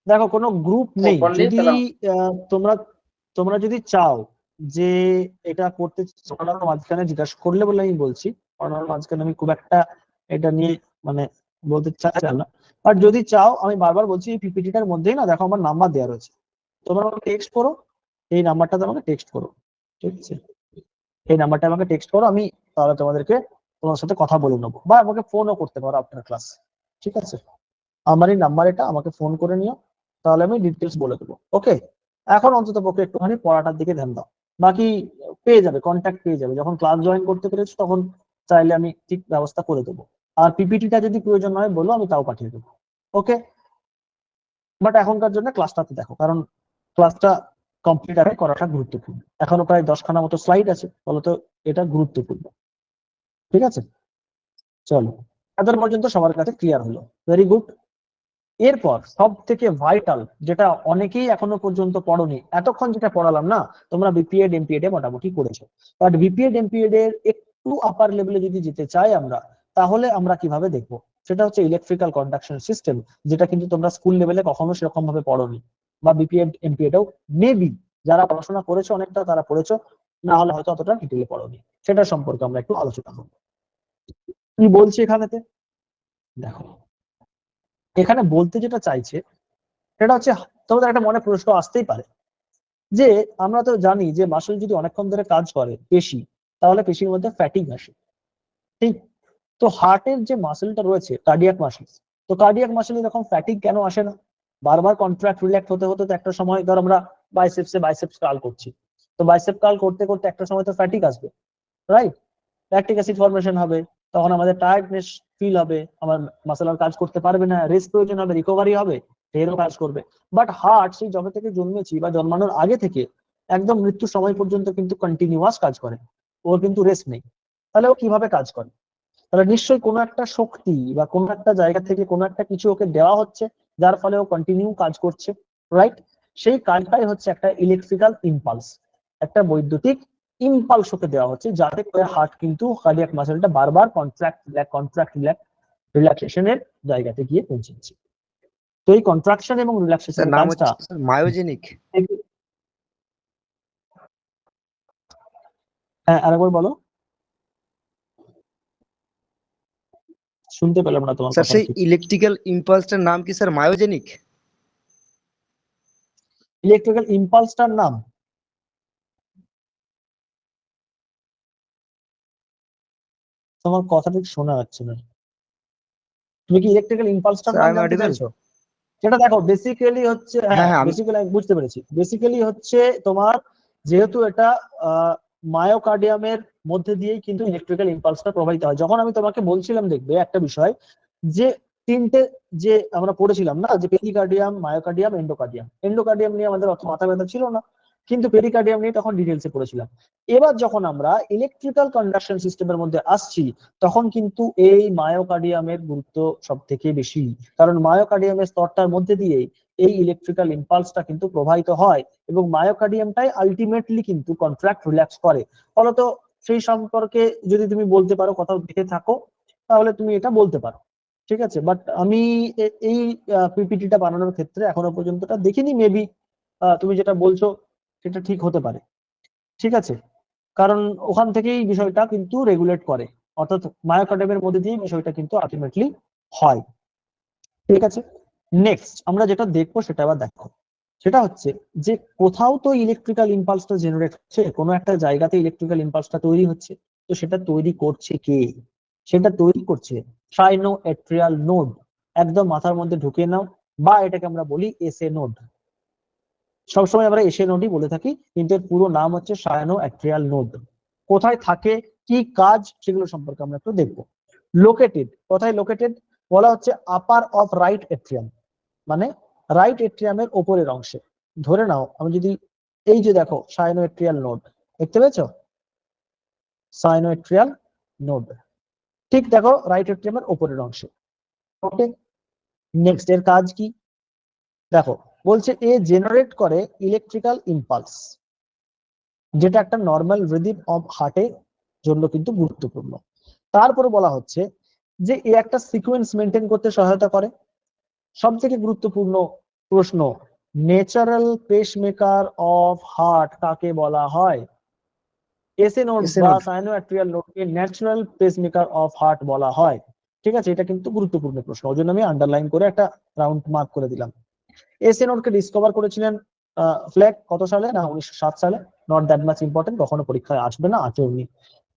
দেখো কোনো গ্রুপ নেই। যদি তোমরা তোমরা যদি চাও যে এটা করতে, পড়ানোর মাঝখানে জিজ্ঞাসা করলে বলে আমি বলছি, পড়ানোর মাঝখানে আমি খুব একটা এটা নিয়ে মানে বলতে চাচ্ছিলাম না, বাট যদি চাও আমি বারবার বলছি এই পিপিটিটার মধ্যেই না দেখো আমার নাম্বার দেওয়া রয়েছে, তোমরা আমাকে টেক্সট করো, এই নাম্বারটাতে আমাকে টেক্সট করো, ঠিক আছে? এই নাম্বারটা আমাকে টেক্সট করো, আমি তাহলে তোমার সাথে কথা বলে নেবো, বা আমাকে ফোনও করতে পারো আফটার ক্লাস, ঠিক আছে? আমার এই নাম্বার এটা, আমাকে ফোন করে নিও, তাহলে আমি ডিটেলস বলে দেবো। ওকে, এখন অন্তত পক্ষে একটুখানি পড়াটার দিকে ধ্যান দাও, বাকি পেয়ে যাবে, কন্ট্যাক্ট পেয়ে যাবে, যখন ক্লাস জয়েন করতে পেরেছো তখন চাইলে আমি ঠিক ব্যবস্থা করে দেবো। আর পিপিটিটা যদি প্রয়োজন হয় বলো, আমি তাও পাঠিয়ে দেবো। ওকে, বাট এখনকার জন্য ক্লাসটাতে দেখো, কারণ ক্লাসটা কমপ্লিট আগে করাটা গুরুত্বপূর্ণ। এখনো প্রায় 10খানা মতো স্লাইড আছে, ফলত এটা গুরুত্বপূর্ণ, ঠিক আছে? চলো, এত পর্যন্ত সবার কাছে ক্লিয়ার হলো, ভেরি গুড। এরপর সব থেকে ভাইটাল, যেটা অনেকেই এখনো পর্যন্ত পড়োনি, এতক্ষণ যেটা পড়ালাম না তোমরা বিপিএড এমপিএড এ মোটামুটি করেছো, বাট বিপিএড এমপিএড এর একটু আপার লেভেলে যদি যেতে চাই আমরা, তাহলে আমরা কিভাবে দেখবো, সেটা হচ্ছে ইলেকট্রিক্যাল কন্ডাকশন সিস্টেম, যেটা কিন্তু তোমরা স্কুল লেভেলে কখনো সেরকম ভাবে পড়োনি, বা বিপিএড এমপিএড এও মেবি যারা পড়াশোনা করেছো অনেকটা তারা পড়েছো, না হলে হয়তো অতটা ডিটেলে পড়োনি, সেটা সম্পর্কে আমরা একটু আলোচনা করবো। কি বলছি এখানেতে দেখো, এখানে বলতে যেটা চাইছে সেটা হচ্ছে, তোমাদের একটা মনে প্রশ্ন আসতেই পারে যে আমরা তো জানি যে মাসল যদি অনেকক্ষণ ধরে কাজ করে পেশি, তাহলে পেশির মধ্যে ফ্যাটিং আসে, ঠিক? তো হার্টের যে মাসেলটা রয়েছে কার্ডিয়াক মাসেল, তো কার্ডিয়াক মাসেল এরকম ফ্যাটিক কেন আসে না? বারবার কন্ট্রাক্ট রিল্যাক্স হতে হতে তো একটা সময়, ধর আমরা বাইসেপস কার্ল করছি, তো বাইসেপ কার্ল করতে করতে একটা সময় তো ফ্যাটিক আসবে, রাইট? ল্যাকটিক অ্যাসিড ফর্মেশন হবে, তখন আমাদের টায়ার্ডনেস ফিল হবে, আমার মাসেল আর কাজ করতে পারবে না, রেস্ট প্রয়োজন হবে, রিকভারি হবে, এরও কাজ করবে। বাট হার্ট সেই যবে থেকে জন্মেছি বা জন্মানোর আগে থেকে একদম মৃত্যুর সময় পর্যন্ত কিন্তু কন্টিনিউয়াস কাজ করে, ওর কিন্তু রেস্ট নেই। তাহলে ও কিভাবে কাজ করে? তাহলে নিশ্চয়ই কোনো একটা শক্তি বা কোনো একটা জায়গা থেকে কোনো একটা কিছু ওকে দেওয়া হচ্ছে, যার ফলে ও কন্টিনিউ কাজ করছে, রাইট? সেই কাজটাই হচ্ছে একটা ইলেকট্রিক্যাল ইম্পালস, একটা বৈদ্যুতিক ইম্পালস ওকে দেওয়া হচ্ছে, যাতে করে হার্ট কিন্তু কার্ডিয়াক মাসেলটা বারবার কন্ট্রাক্ট রিল্যাক্সেশনের জায়গাতে গিয়ে পৌঁছেছে। তো এই কন্ট্রাকশন এবং স্যার রিল্যাক্সেশনের নাম কাজটা হচ্ছে মায়োজেনিক। হ্যাঁ, আরেকবার বলো, শুনতে পেলাম না তোমার স্যার কথা সেই ঠিক। ইলেকট্রিক্যাল ইম্পালসটার নাম কি স্যার মায়োজেনিক? ইলেকট্রিক্যাল ইম্পালসটার নাম তোমার কথা ঠিক শোনা যাচ্ছে না। তুমি কি ইলেকট্রিক্যাল ইম্পালসটার স্যার নাম আই এম জানতে অডিবল? চাইছো? সেটা দেখো বেসিক্যালি হচ্ছে, হ্যাঁ হ্যাঁ হ্যাঁ বেসিক্যালি আমি বুঝতে পেরেছি, বেসিক্যালি হচ্ছে তোমার, যেহেতু এটা মায়োকার্ডিয়ামের মধ্যে দিয়েই কিন্তু ইলেকট্রিক্যাল ইম্পালসটা প্রবাহিত হয়। যখন আমি তোমাকে বলছিলাম দেখবে একটা বিষয়, যে তিনটে যে আমরা পড়েছিলাম না, যে পেরিকার্ডিয়াম, মায়োকার্ডিয়াম, এন্ডোকার্ডিয়াম, এন্ডোকার্ডিয়াম নিয়ে আমাদের অত মাথা ব্যথা ছিল না, কিন্তু পেরিকার্ডিয়াম নিয়ে তখন ডিটেলসে পড়েছিলাম। এবার যখন আমরা ইলেকট্রিক্যাল কন্ডাকশন সিস্টেমের মধ্যে আসছি, তখন কিন্তু এই মায়োকার্ডিয়ামের গুরুত্ব সব থেকে বেশি, কারণ মায়োকার্ডিয়ামের স্তরটার মধ্যে দিয়ে এই ইলেকট্রিক্যাল ইম্পালসটা কিন্তু প্রবাহিত হয়, এবং মায়োকার্ডিয়ামটাই আলটিমেটলি কিন্তু কন্ট্রাক্ট রিল্যাক্স করে। ফলত সেই সম্পর্কে যদি তুমি বলতে পারো, কোথাও দেখে থাকো, তাহলে তুমি এটা বলতে পারো, ঠিক আছে? বাট আমি এই পিপিটিটা বানানোর ক্ষেত্রে এখনো পর্যন্তটা দেখিনি, মেবি তুমি যেটা বলছো সেটা ঠিক হতে পারে, ঠিক আছে? কারণ ওখান থেকেই বিষয়টা কিন্তু রেগুলেট করে, অর্থাৎ মায়োকার্ডিয়ামের মধ্যে দিয়ে বিষয়টা কিন্তু আলটিমেটলি হয়, ঠিক আছে? নেক্সট আমরা যেটা দেখবো সেটা আবার দেখো, সেটা হচ্ছে যে কোথাও তো ইলেকট্রিক্যাল ইম্পালসটা জেনারেট হচ্ছে, কোনো একটা জায়গাতে ইলেকট্রিক্যাল ইম্পালসটা তৈরি হচ্ছে, তো সেটা তৈরি করছে কে? সেটা তৈরি করছে সাইনো এট্রিয়াল নোড। একদম মাথার মধ্যে ঢুকিয়ে নাও, বা এটাকে আমরা বলি এসএ নোড। সবসময় আমরা এসএ নোডই বলে থাকি, কিন্তু এর পুরো নাম হচ্ছে সায়ানো অ্যাট্রিয়াল নোড। কোথায় থাকে, কি কাজ, সেগুলো সম্পর্কে আমরা একটু দেখবো। লোকেটেড, কোথায় লোকেটেড? বলা হচ্ছে আপার অফ রাইট এট্রিয়াম, মানে রাইট এট্রিয়ামের ওপরের অংশে। ধরে নাও আমি যদি, এই যে দেখো সাইনোএট্রিয়াল নোড, দেখতে পেয়েছো? সাইনোএট্রিয়াল নোড, ঠিক দেখো রাইট এট্রিয়ামের ওপরের অংশে। ওকে, নেক্সট এর কাজ কি দেখো, বলছে এ জেনারেট করে ইলেকট্রিক্যাল ইম্পালস, যেটা একটা নর্মাল রিদিম অফ হার্টের জন্য কিন্তু গুরুত্বপূর্ণ। তারপরে বলা হচ্ছে যে এ একটা সিকোয়েন্স মেনটেন করতে সহায়তা করে। সব থেকে গুরুত্বপূর্ণ প্রশ্ন, ন্যাচারাল পেসমেকার অফ হার্ট কাকে বলা হয়? এসএ নোড এসএ বা নোড। সাইনোঅ্যাট্রিয়াল নোডকে ন্যাচারাল পেসমেকার অফ হার্ট বলা হয়, ঠিক আছে? এটা কিন্তু গুরুত্বপূর্ণ প্রশ্ন, ওই জন্য আমি আন্ডারলাইন করে একটা রাউন্ড মার্ক করে দিলাম। এসএ নোডকে ডিসকভার করেছিলেন ফ্ল্যাক কত সালে? না 1907 সালে। নট দ্যাট মাচ ইম্পর্টেন্ট, কখনো পরীক্ষায় আসবে না, আচরণী।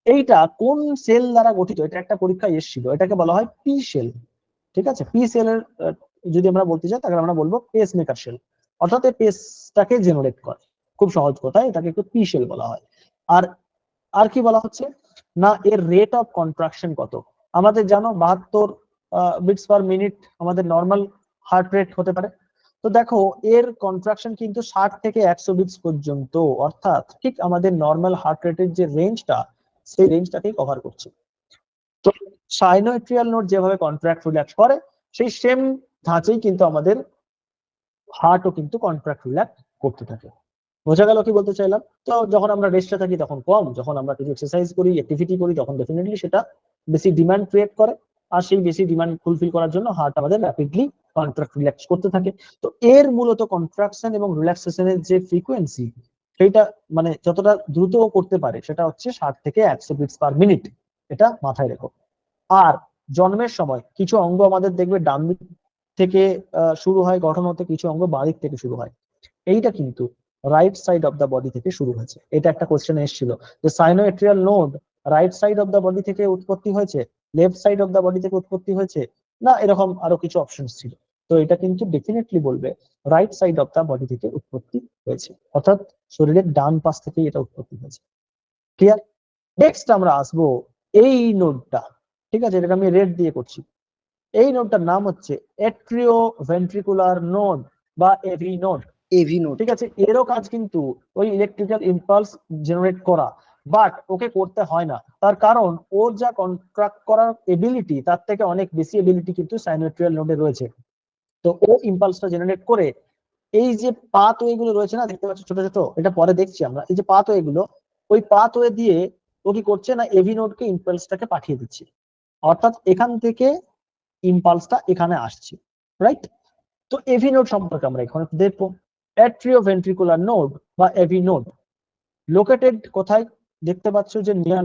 এইটা কোন সেল দ্বারা গঠিত, এটা একটা পরীক্ষায় এসেছিল, এটাকে বলা হয় পি সেল, ঠিক আছে? পি সেলের যদি আমরা বলতে চাই তাহলে আমরা বলবো পেস মেকার সেল, অর্থাৎ এই পেসটাকে জেনারেট করে। খুব সহজ কথায় এটাকে একটু পি সেল বলা হয়। আর আর কি বলা হচ্ছে না, এর রেট অফ কন্ট্রাকশন কত? আমাদের জানো 72 বিটস পার মিনিট আমাদের নর্মাল হার্ট রেট হতে পারে। তো দেখো এর কন্ট্রাকশন কিন্তু 60 থেকে 100 বিটস পর্যন্ত, অর্থাৎ ঠিক আমাদের নর্মাল হার্ট রেটের যে রেঞ্জটা, সেই রেঞ্জটাকেই কভার করছে। তো সাইনোএট্রিয়াল নোড যেভাবে কন্ট্রাক্ট রিল্যাক্স করে, সেই সেম ধাঁচেই কিন্তু আমাদের হার্টও কিন্তু কন্ট্রাক্ট রিল্যাক্স করতে থাকে। বোঝা গেল কি বলতে চাইলাম? তো যখন আমরা রেস্টে থাকি তখন কম, যখন আমরা কিছু এক্সারসাইজ করি, অ্যাক্টিভিটি করি, তখন ডেফিনেটলি সেটা বেশি ডিমান্ড ক্রিয়েট করে, আর সেই বেশি ডিমান্ড ফুলফিল করার জন্য হার্ট আমাদের র্যাপিডলি কন্ট্রাক্ট রিল্যাক্স করতে থাকে। তো এর মূলত কন্ট্রাকশন এবং রিল্যাক্সেশনের যে ফ্রিকোয়েন্সি, সেইটা মানে যতটা দ্রুত ও করতে পারে সেটা হচ্ছে 60 থেকে 100 বিটস পার মিনিট, এটা মাথায় রেখো। আর জন্মের সময় কিছু অঙ্গ আমাদের দেখবে ডান দিক থেকে শুরু হয় গঠন হতে, কিছু অঙ্গ বাঁ দিক থেকে শুরু হয়। এইটা কিন্তু right side of the body থেকে শুরু হয়েছে। এটা একটা কোশ্চেন এসেছিল যে sinoatrial node right side of the body থেকে উৎপত্তি হয়েছে, left side of the body থেকে উৎপত্তি হয়েছে, না এরকম আরো কিছু অপশন ছিল। তো এটা কিন্তু ডেফিনেটলি বলবে right side of the body থেকে উৎপত্তি হয়েছে, অর্থাৎ শরীরের ডান পাশ থেকে এটা উৎপত্তি হয়েছে। ক্লিয়ার? নেক্সট আমরা আসবো এই নোডটা, ঠিক আছে, এটাকে আমি রেড দিয়ে করছি। এই নোডটার নাম হচ্ছে এট্রিও ভেন্ট্রিকুলার নোড বা এভি নোড। AV node. ঠিক আছে, এরও কাজ কিন্তু ওই ইলেকট্রিক্যাল ইম্পালস জেনারেট করা, বাট ওকে করতে হয় না। তার কারণ ওর যা কন্ট্রাক্ট করার এবিলিটি তার থেকে অনেক বেশি এবিলিটি কিন্তু সাইনোএট্রিয়াল নোডে রয়েছে। তো ও ইম্পালসটা জেনারেট করে এই যে পাথওয়ে গুলো রয়েছে না, দেখতে পাচ্ছ ছোট ছোট, এটা পরে দেখছি আমরা, এই যে পাথওয়ে গুলো, ওই পাথওয়ে দিয়ে ও কি করছে না এভি নোডকে ইম্পালসটাকে পাঠিয়ে দিচ্ছে, অর্থাৎ এখান থেকে ইম্পালসটা এখানে আসছে, রাইট? তো এভি নোড সম্পর্কে আমরা এখানে দেখবো। অ্যাট্রিওভেন্ট্রিকুলার নোড বা এভি নোড লোকেটেড কোথায়? দেখতে পাচ্ছ যে near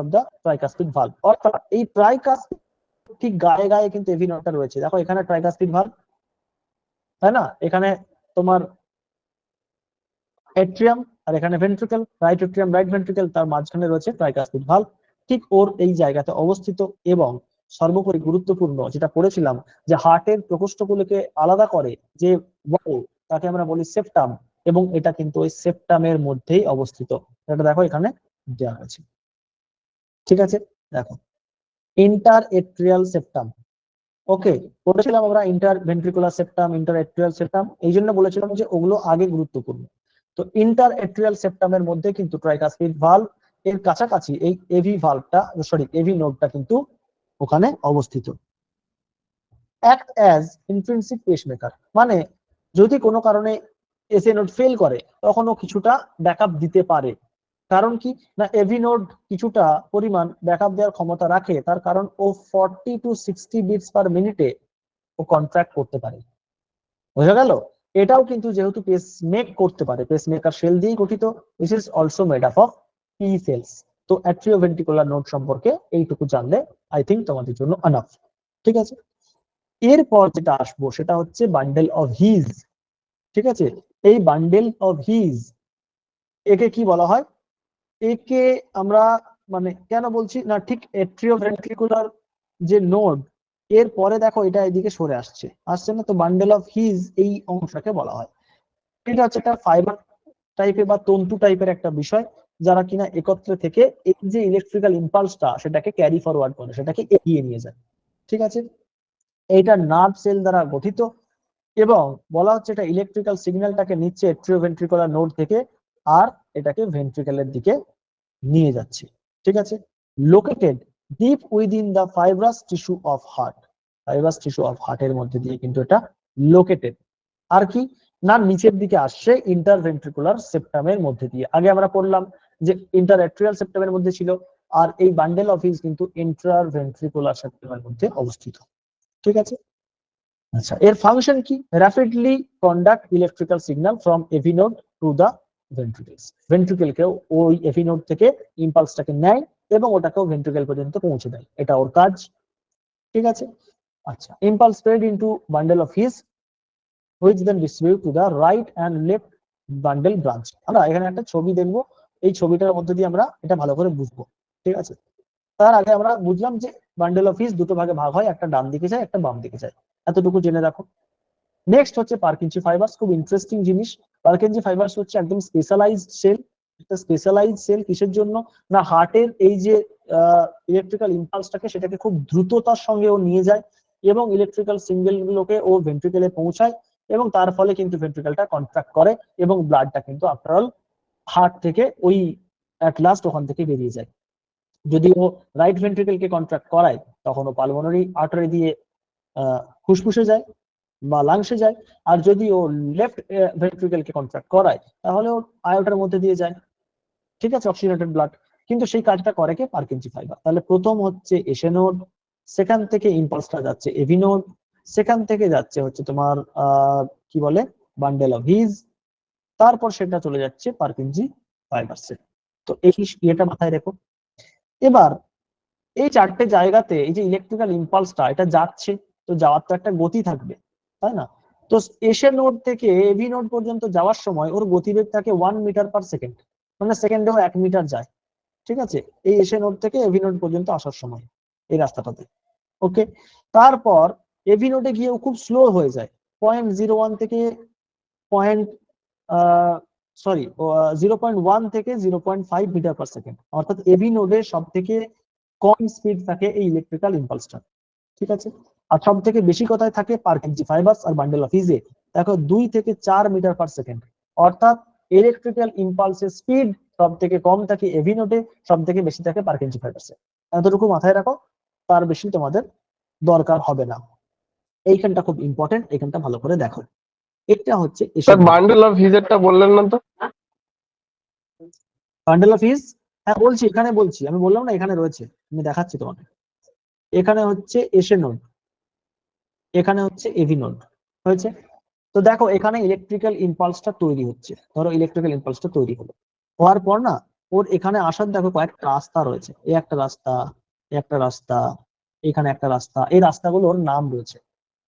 of the tricuspid valve, অর্থাৎ এই ট্রাইকাস্পিড ঠিক গায়ে গায়ে কিন্তু এভি নোডটা রয়েছে। দেখো এখানে ট্রাইকাস্পিড ভালভ, তাই না? এখানে তোমার এট্রিয়াম আর এখানে ventricle, right atrium right ventricle, তার মাঝখানে রয়েছে ট্রাইকাস্পিড ভালভ, ঠিক ওর এই জায়গাতে অবস্থিত। এবং সর্বোপরি গুরুত্বপূর্ণ যেটা পড়েছিলাম যে হার্টের প্রকোষ্ঠগুলোকে আলাদা করে যে ওয়াল, তাকে আমরা বলি সেপ্টাম, এবং এটা কিন্তু ওই সেপ্টামের মধ্যেই অবস্থিত। এটা দেখো এখানে দেওয়া আছে, ঠিক আছে? দেখো ইন্টার এট্রিয়াল সেপ্টাম, ওকে, বলেছিলাম আমরা inter ventricular septum, inter atrial septum, এই জন্য বলেছিলাম যে ওগুলো আগে গুরুত্বপূর্ণ। তো ইন্টার এট্রিয়াল সেপ্টামের মধ্যে কিন্তু ট্রাইকাস্পিড ভালভ এর কাছাকাছি এই এভি ভালভটা, সরি এভি নোডটা কিন্তু ওখানে অবস্থিত। অ্যাক্ট অ্যাজ ইন্ট্রিনসিক পেসমেকার, মানে যদি কোনো কারণে এসএ নোড ফেল করে তখন ও কিছুটা ব্যাকআপ দিতে পারে। কারণ কি না এভি নোড কিছুটা পরিমাণ ব্যাকআপ দেওয়ার ক্ষমতা রাখে, তার কারণ ও 40 to 60 বিটস পার মিনিটে ও কন্ট্রাক্ট করতে পারে। বোঝা গেল? এটাও কিন্তু যেহেতু পেস মেক করতে পারে, পেস মেকার সেল দিয়ে গঠিত, which is also made up of P cells। তো অ্যাট্রিওভেন্ট্রিকুলার নোড সম্পর্কে এইটুকু জানলে আই থিঙ্ক তোমাদের জন্য এনাফ। ঠিক আছে, এরপর যেটা আসবো সেটা হচ্ছে বান্ডেল অফ হিজ। ঠিক আছে, এই বান্ডেল অফ হিজ একে কি বলা হয়? একে আমরা মানে কেন বলছি না, ঠিক অ্যাট্রিওভেন্ট্রিকুলার যে নোড এর পরে দেখো এটা এদিকে সরে আসছে আসছে না, তো বান্ডেল অফ হিজ এই অংশটাকে বলা হয়। এটা হচ্ছে একটা ফাইবার টাইপের বা তন্তু টাইপের একটা বিষয়, যারা কিনা একত্রে থেকে এই যে ইলেকট্রিক্যাল ইম্পালসটা সেটাকে ক্যারি ফরওয়ার্ড করে, সেটাকে এগিয়ে নিয়ে যায়। ঠিক আছে, এইটা নার্ভ সেল দ্বারা গঠিত, এবং বলা হচ্ছে এটা ইলেকট্রিক্যাল সিগন্যালটাকে নিচ্ছে অ্যাট্রিওভেন্ট্রিকুলার নোড থেকে আর এটাকে ভেন্ট্রিকেলের দিকে নিয়ে যাচ্ছে। ঠিক আছে, located deep within the fibrous tissue of heart, fibrous tissue of হার্টের মধ্যে দিয়ে কিন্তু এটা লোকেটেড। আর কি না নিচের দিকে আসছে ইন্টারভেন্ট্রিকুলার সেপ্টামের মধ্যে দিয়ে। আগে আমরা পড়লাম যে ইন্টারঅ্যাট্রিয়াল সেপ্টামের মধ্যে ছিল, আর এই বান্ডেল অফ হিজ কিন্তু ইন্ট্রাভেন্ট্রিকুলার সেপ্টামের মধ্যে অবস্থিত। ঠিক আছে, আচ্ছা এর ফাংশন কি? Rapidly conduct electrical signal from AV node to the ventricles, ভেন্ট্রিকেলকেও ওই এভি নোড থেকে ইম্পালসটাকে নেয় এবং ওটাকেও ভেন্ট্রিকেল পর্যন্ত পৌঁছে দেয়, এটা ওর কাজ। ঠিক আছে, আচ্ছা impulse spread into bundle of his which then distribute to the right and left bundle branch। আমরা এখানে একটা ছবি দেখবো, এই ছবিটার মধ্যে দিয়ে আমরা এটা ভালো করে বুঝবো। ঠিক আছে, তার আগে আমরা বুঝলাম যে বান্ডেল অফ হিজ দুটো ভাগে ভাগ হয়, একটা ডান দিকে যায় একটা বাম দিকে যায়, এতটুকু জেনে রাখো। নেক্সট হচ্ছে পার্কিনজি ফাইবারস, খুব ইন্টারেস্টিং জিনিস। পার্কিনজি ফাইবারস হচ্ছে একদম স্পেশালাইজড সেল। একটা স্পেশালাইজড সেল কিসের জন্য না হার্টের এই যে ইলেকট্রিক্যাল ইম্পালসটাকে সেটাকে খুব দ্রুততার সঙ্গে ও নিয়ে যায় এবং ইলেকট্রিক্যাল সিগন্যাল গুলোকে ও ভেন্ট্রিকেলে পৌঁছায়, এবং তার ফলে কিন্তু ভেন্ট্রিকেলটা কন্ট্রাক্ট করে এবং ব্লাডটা কিন্তু আফটার অল হার্ট থেকে ওই অ্যাট লাস্ট ওখান থেকে বেরিয়ে যায়। যদি ও রাইট ভেন্ট্রিকেলকে কন্ট্রাক্ট করায় তখন ও পালমোনারি আর্টারি দিয়ে ফুসফুসে যায় বা লাংসে যায়, আর যদি ও লেফট ভেন্ট্রিকেলকে কন্ট্রাক্ট করায় তাহলে ও আয়োটার মধ্যে দিয়ে যায়। ঠিক আছে, অক্সিজেনেটেড ব্লাড। কিন্তু সেই কাজটা করে কে? Purkinje fibre. তাহলে প্রথম হচ্ছে এসে নোড, সেখান থেকে ইম্পালসটা যাচ্ছে এভি নোড, সেখান থেকে যাচ্ছে হচ্ছে তোমার কি বলে বান্ডেল অফ হিজ, তারপর সেটা চলে যাচ্ছে পারকিনজি ফাইবারসে। তো এই ইয়েটা মাথায় রেখো। এবার এই চারটে জায়গাতে এই যে ইলেকট্রিক্যাল ইম্পালসটা এটা যাচ্ছে, তো যাওয়ার তো একটা গতি থাকবে, তাই না? তো এসে নোড থেকে এভি নোড পর্যন্ত যাওয়ার সময় ওর গতিবেগ থাকে 1 মিটার/সেকেন্ড, মানে সেকেন্ডেও 1 মিটার যায়। ঠিক আছে, এই এসে নোড থেকে এভি নোড পর্যন্ত আসার সময় এই রাস্তাটাতে। ওকে, তারপর এভি নোডে গিয়েও খুব স্লো হয়ে যায়, 0.01 থেকে পয়েন্ট সরি 0.1 থেকে 0.5 মিটার/সেকেন্ড, অর্থাৎ এভি নোডে সব থেকে কম স্পিড থাকে এই ইলেকট্রিক্যাল ইম্পালসটা। ঠিক আছে, আর সব থেকে বেশি কোথায় থাকে? পারকিনজি ফাইবারস আর বান্ডেল অফ হিজে। দেখো 2 থেকে 4 মিটার/সেকেন্ড, অর্থাৎ ইলেকট্রিক্যাল ইম্পালসের স্পিড সব থেকে কম থাকে এভি নোডে, সব থেকে বেশি থাকে পারকিনজি ফাইবারসে। এতটুকু মাথায় রাখো, তার বেশি তোমাদের দরকার হবে না। এইখানটা খুব ইম্পর্টেন্ট, এখানটা ভালো করে দেখো। এটা হচ্ছে স্যার বান্ডেল অফ হিজেরটা বললেন না তো? বান্ডেল অফ হিজ, হ্যাঁ বলছি, এখানে বলছি, আমি বললাম না এখানে রয়েছে, আমি দেখাচ্ছি তোমাকে। এখানে হচ্ছে এসে নোড, এখানে হচ্ছে এভি নোড হয়েছে। তো দেখো এখানে ইলেকট্রিক্যাল ইম্পালসটা তৈরি হচ্ছে, ধরো ইলেকট্রিক্যাল ইম্পালসটা তৈরি হলো, হওয়ার পর না ওর এখানে আসার দেখো কয়েকটা রাস্তা রয়েছে, এই একটা রাস্তা, এই একটা রাস্তা, এখানে একটা রাস্তা, এই রাস্তাগুলোর নাম রয়েছে।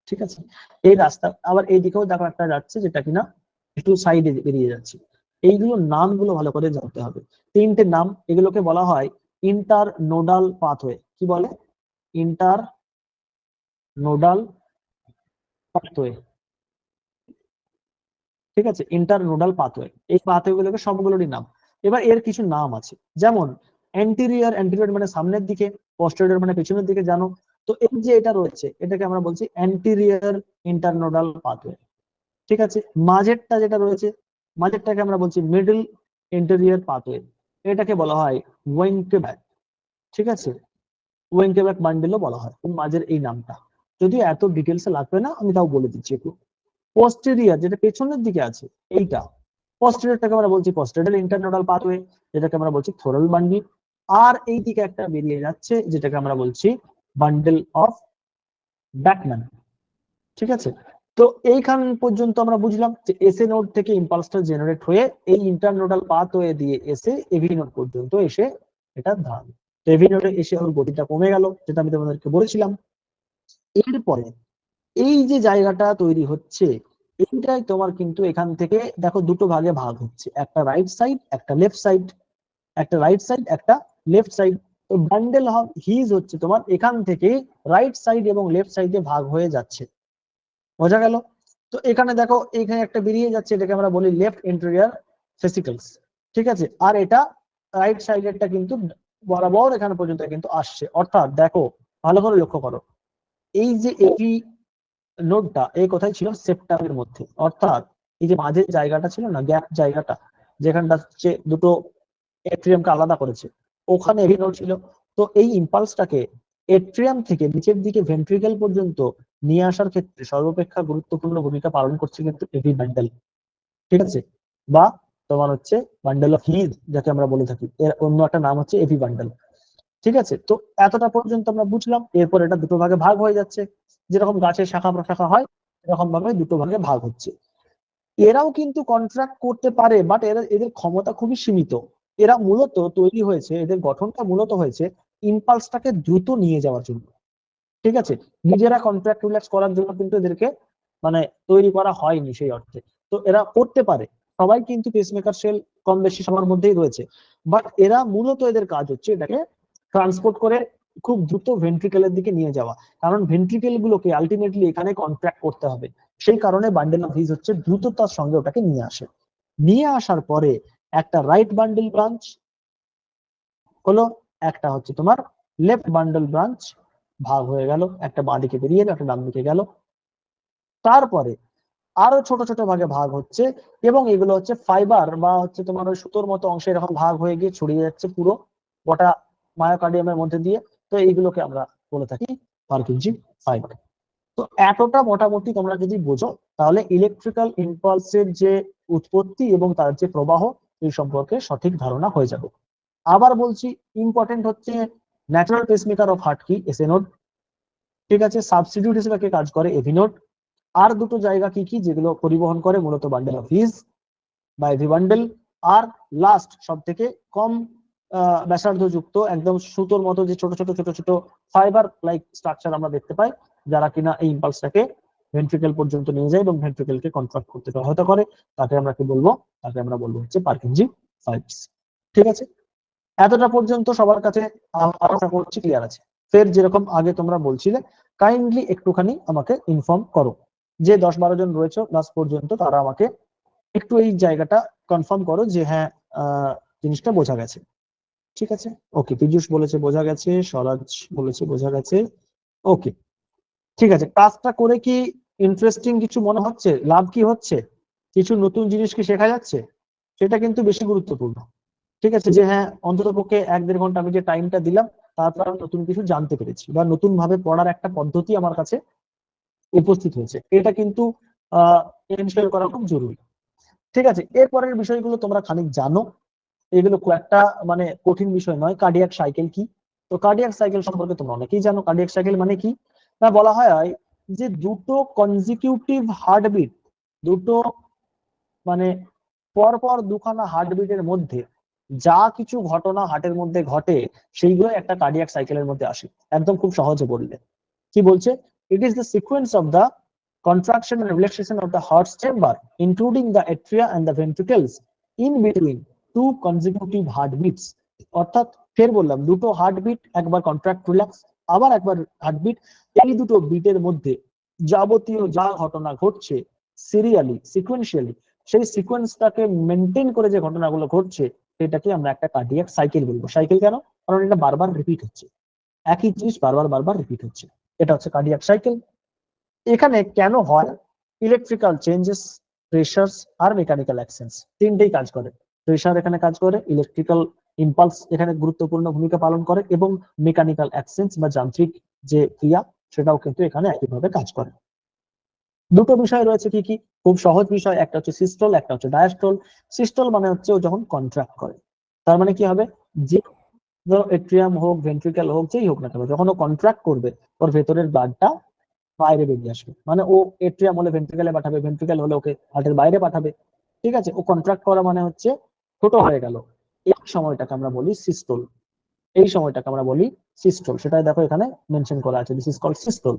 ঠিক আছে, এই রাস্তা আবার এইদিকেও দেখো একটা যাচ্ছে যেটা কিনা একটু সাইডে বেরিয়ে যাচ্ছে। এইগুলোর নামগুলো ভালো করে জানতে হবে, তিনটে নাম, এগুলোকে বলা হয় ইন্টার নোডাল পাথওয়ে। কি বলে? Inter nodal pathway. ঠিক আছে, ইন্টার নোডাল পাথওয়ে, এই পাথওয়ে গুলোকে সবগুলোরই নাম। এবার এর কিছু নাম আছে, যেমন অ্যান্টিরিয়র, অ্যান্টিরিয়র মানে সামনের দিকে, পোস্টেরিয়র মানে পেছনের দিকে, জানো তো। এই যে এটা রয়েছে এটাকে আমরা বলছি অ্যান্টিরিয়র ইন্টারনোডাল পাথওয়ে। ঠিক আছে, মাঝেরটা যেটা রয়েছে, মাঝেরটাকে আমরা বলছি মিডল ইন্টেরিয়র পাথওয়ে, এটাকে বলা হয় ওয়েঙ্কেব্যাক। ঠিক আছে, ওয়েঙ্কেব্যাক বান্ডেলও বলা হয় মাঝের এই নামটা, যদিও এত ডিটেলসে লাগবে না, আমি তাও বলে দিচ্ছি একটু। পোস্টেরিয়র যেটা পেছনের দিকে আছে, এইটা পোস্টেরিয়রটাকে আমরা বলছি পোস্টেরিয়র ইন্টারনোডাল পাথওয়ে, যেটাকে আমরা বলছি থোরাল বান্ডেল। আর এই দিকে একটা বেরিয়ে যাচ্ছে যেটাকে আমরা বলছি বান্ডেল অফ ব্যাকম্যান। ঠিক আছে, তো এইখান পর্যন্ত আমরা বুঝলাম যে এসএ নোড থেকে ইম্পালসটা জেনারেট হয়ে এই ইন্টারনোডাল পাথওয়ে দিয়ে এসে এভি নোড পর্যন্ত এসে এটা দাঁড়াবে। তো এভি নোডে এসে ওর গতিটা কমে গেল, যেটা আমি তোমাদেরকে বলেছিলাম। এরপরে এই যে জায়গাটা তৈরি হচ্ছে, এইটাই তোমার কিন্তু এখান থেকে দেখো দুটো ভাগে ভাগ হচ্ছে, একটা রাইট সাইড একটা লেফট সাইড, একটা রাইট সাইড একটা লেফট সাইড। তো বান্ডেল অফ হিজ হচ্ছে তোমার এখান থেকে রাইট সাইড এবং লেফট সাইডে ভাগ হয়ে যাচ্ছে, বোঝা গেল? তো এখানে দেখো এখানে একটা বেরিয়ে যাচ্ছে, এটাকে আমরা বলি লেফট ইন্টেরিয়র ভেসিকলস। ঠিক আছে, আর এটা রাইট সাইডেরটা কিন্তু বরাবর এখানে পর্যন্ত কিন্তু আসছে। অর্থাৎ দেখো ভালো করে লক্ষ্য করো, এই যে এভি নোডটা এই কোথায় ছিল? সেপ্টামের মধ্যে, অর্থাৎ এই যে মাঝের জায়গাটা ছিল না, গ্যাপ জায়গাটা, যেখানটা হচ্ছে দুটো এট্রিয়ামকে আলাদা করেছে, ওখানে এভি নোড ছিল। তো এই ইম্পালসটাকে এট্রিয়াম থেকে নিচের দিকে ভেন্ট্রিকেল পর্যন্ত নিয়ে আসার ক্ষেত্রে সর্বাপেক্ষা গুরুত্বপূর্ণ ভূমিকা পালন করছে কিন্তু এভি বান্ডেল। ঠিক আছে, বা তোমার হচ্ছে বান্ডেল অফ হিজ যাকে আমরা বলে থাকি, এর অন্য একটা নাম হচ্ছে এভি বান্ডেল। ঠিক আছে, তো এতটা পর্যন্ত আমরা বুঝলাম। এরপর এটা দুটো ভাগে ভাগ হয়ে যাচ্ছে, যেরকম গাছের শাখা প্রশাখা হয় এরকম ভাবে দুটো ভাগে ভাগ হচ্ছে। এরাও কিন্তু কন্ট্রাক্ট করতে পারে, বাট এদের ক্ষমতা খুবই সীমিত। এরা মূলত তৈরি হয়েছে, এদের গঠনটা মূলত হয়েছে ইম্পালসটাকে দ্রুত নিয়ে যাওয়ার জন্য। ঠিক আছে, নিজেরা কন্ট্রাক্ট রিল্যাক্স করার জন্য কিন্তু এদেরকে মানে তৈরি করা হয়নি সেই অর্থে। তো এরা করতে পারে, সবাই কিন্তু পেসমেকার সেল কম বেশি সবার মধ্যেই রয়েছে, বাট এরা মূলত এদের কাজ হচ্ছে এটাকে ট্রান্সপোর্ট করে খুব দ্রুত ভেন্ট্রিকেলের দিকে নিয়ে যাওয়া, কারণ ভেন্ট্রিকেল গুলোকে আলটিমেটলি এখানে কন্ট্রাক্ট করতে হবে। সেই কারণে বান্ডেল অফ হিজ হচ্ছে দ্রুততার সঙ্গে ওটাকে নিয়ে আসে। নিয়ে আসার পরে একটা রাইট বান্ডেল ব্রাঞ্চ হলো, একটা হচ্ছে তোমার লেফট বান্ডেল ব্রাঞ্চ ভাগ হয়ে গেল, একটা বাঁ দিকে বেরিয়ে গেল একটা ডান দিকে গেল। তারপরে আরো ছোট ছোট ভাগে ভাগ হচ্ছে, এবং এগুলো হচ্ছে ফাইবার বা হচ্ছে তোমার ওই সুতোর মতো অংশে এরকম ভাগ হয়ে গিয়ে ছড়িয়ে যাচ্ছে পুরো গোটা মায়োকার্ডিয়ামের মধ্যে দিয়ে। তো এইগুলোকে আমরা বলে থাকি পারকিনজি ফাইবার। তো এতটা মোটামুটি তোমরা যদি বোঝো, তাহলে ইলেকট্রিক্যাল ইম্পালসের যে উৎপত্তি এবং তার যে প্রবাহ এই সম্পর্কে সঠিক ধারণা হয়ে যাবে। আবার বলছি, ইম্পর্টেন্ট হচ্ছে ন্যাচারাল পেসমেকার অফ হার্ট কি? SA node. ঠিক আছে, সাবস্টিটিউট হিসেবে কাজ করে এভি নোড। আর দুটো জায়গা কি কি যেগুলো পরিবহন করে? মূলত বান্ডেল অফ হিজ বা এভি বান্ডেল। আর লাস্ট সব থেকে কম ব্যাসার্ধযুক্ত একদম সুতোর মতো যে ছোট ছোট ছোট ছোট ফাইবার লাইক স্ট্রাকচার আমরা দেখতে পাই, যারা কিনা এই ইম্পালসটাকে ভেন্ট্রিকেল পর্যন্ত নিয়ে যায় এবং ভেন্ট্রিকেলকে কন্ট্রাক্ট করতে সহায়তা করে, তাকে আমরা কি বলবো? তাকে আমরা বলবো হচ্ছে পার্কিনজি ফাইবার্স। ঠিক আছে, এতটা পর্যন্ত সবার কাছে আশা করছি ক্লিয়ার আছে। ফের যেরকম আগে তোমরা বলছিলে, কাইন্ডলি একটুখানি আমাকে ইনফর্ম করো, যে 10-12 জন রয়েছে ক্লাস পর্যন্ত, তারা আমাকে একটু এই জায়গাটা কনফার্ম করো যে হ্যাঁ জিনিসটা বোঝা গেছে। ঠিক আছে, ওকে, পীযূষ বলেছে বোঝা গেছে, স্বরাজ বলেছে বোঝা গেছে। ওকে, ঠিক আছে, কাজটা করে কি ইন্টারেস্টিং কিছু মনে হচ্ছে? লাভ কি হচ্ছে? কিছু নতুন জিনিস কি শেখা যাচ্ছে? সেটা কিন্তু বেশি গুরুত্বপূর্ণ। ঠিক আছে, যে হ্যাঁ অন্তত পক্ষে 1-1.5 ঘন্টা আমি যে টাইমটা দিলাম, তারপর আমি নতুন কিছু জানতে পেরেছি, বা নতুন ভাবে পড়ার একটা পদ্ধতি আমার কাছে উপস্থিত হয়েছে, এটা কিন্তু এনশিওর করা খুব জরুরি। ঠিক আছে, এরপরের বিষয়গুলো তোমরা খানিক জানো, এগুলো খুব একটা মানে কঠিন বিষয় নয়। কার্ডিয়াক সাইকেল কি? তো কার্ডিয়াক সাইকেল সম্পর্কে তোমরা অনেকেই জানো। কার্ডিয়াক সাইকেল মানে কি না, বলা হয় যে দুটো কনজিকিউটিভ হার্টবিট, দুটো মানে পরপর দুখানা হার্টবিটের মধ্যে যা কিছু ঘটনা হার্টের মধ্যে ঘটে, সেইগুলো একটা কার্ডিয়াক সাইকেলের মধ্যে আসে। একদম খুব সহজে বললে কি বলছে, ইট is the sequence of the contraction and relaxation of the heart's chamber, including the atria and the ventricles in between two consecutive heartbeats. অর্থাৎ ফের বললাম, দুটো হার্টবিট একবার কন্ট্রাক্ট রিল্যাক্স, আবার একবার হার্টবিট, এই দুটো বিটের মধ্যে যাবতীয় যা ঘটনা ঘটছে সিরিয়ালি সিকোয়েন্সিয়ালি, সেই সিকোয়েন্সটাকে মেনটেন করে যে ঘটনাগুলো ঘটছে, সেটাকে আমরা একটা কার্ডিয়াক সাইকেল বলবো। সাইকেল কেন? কারণ এটা বারবার রিপিট হচ্ছে, একই জিনিস বারবার বারবার রিপিট হচ্ছে, এটা হচ্ছে কার্ডিয়াক সাইকেল। এখানে কেন হয়? ইলেকট্রিক্যাল চেঞ্জেস, প্রেসারস আর মেকানিক্যাল অ্যাকশনস, তিনটেই কাজ করে। প্রেসার এখানে কাজ করে, ইলেকট্রিক্যাল ইম্পালস এখানে গুরুত্বপূর্ণ ভূমিকা পালন করে, এবং মেকানিক্যাল অ্যাকশনস বা যান্ত্রিক যে ক্রিয়া, সেটাও কিন্তু এখানে একইভাবে কাজ করে। দুটো বিষয় রয়েছে কি কি, খুব সহজ বিষয়, একটা হচ্ছে সিস্টল, একটা হচ্ছে ডায়াস্টল। সিস্টল মানে হচ্ছে ও যখন কন্ট্রাক্ট করে, তার মানে কি হবে, যে এট্রিয়াম হোক ভেন্ট্রিকেল হোক যেই হোক না কেন, যখন ও কন্ট্রাক্ট করবে, ওর ভেতরের ব্লাডটা বাইরে বেরিয়ে আসবে। মানে ও এট্রিয়াম হলে ভেন্ট্রিকেলে পাঠাবে, ভেন্ট্রিকেল হলে ওকে হার্টের বাইরে পাঠাবে। ঠিক আছে, ও কন্ট্রাক্ট করা মানে হচ্ছে ছোট হয়ে গেল, এই সময়টাকে আমরা বলি সিস্টল। এই সময়টাকে আমরা বলি সিস্টল, সেটাই দেখো এখানে মেনশন করা আছে, দিস ইজ কল্ড সিস্টল।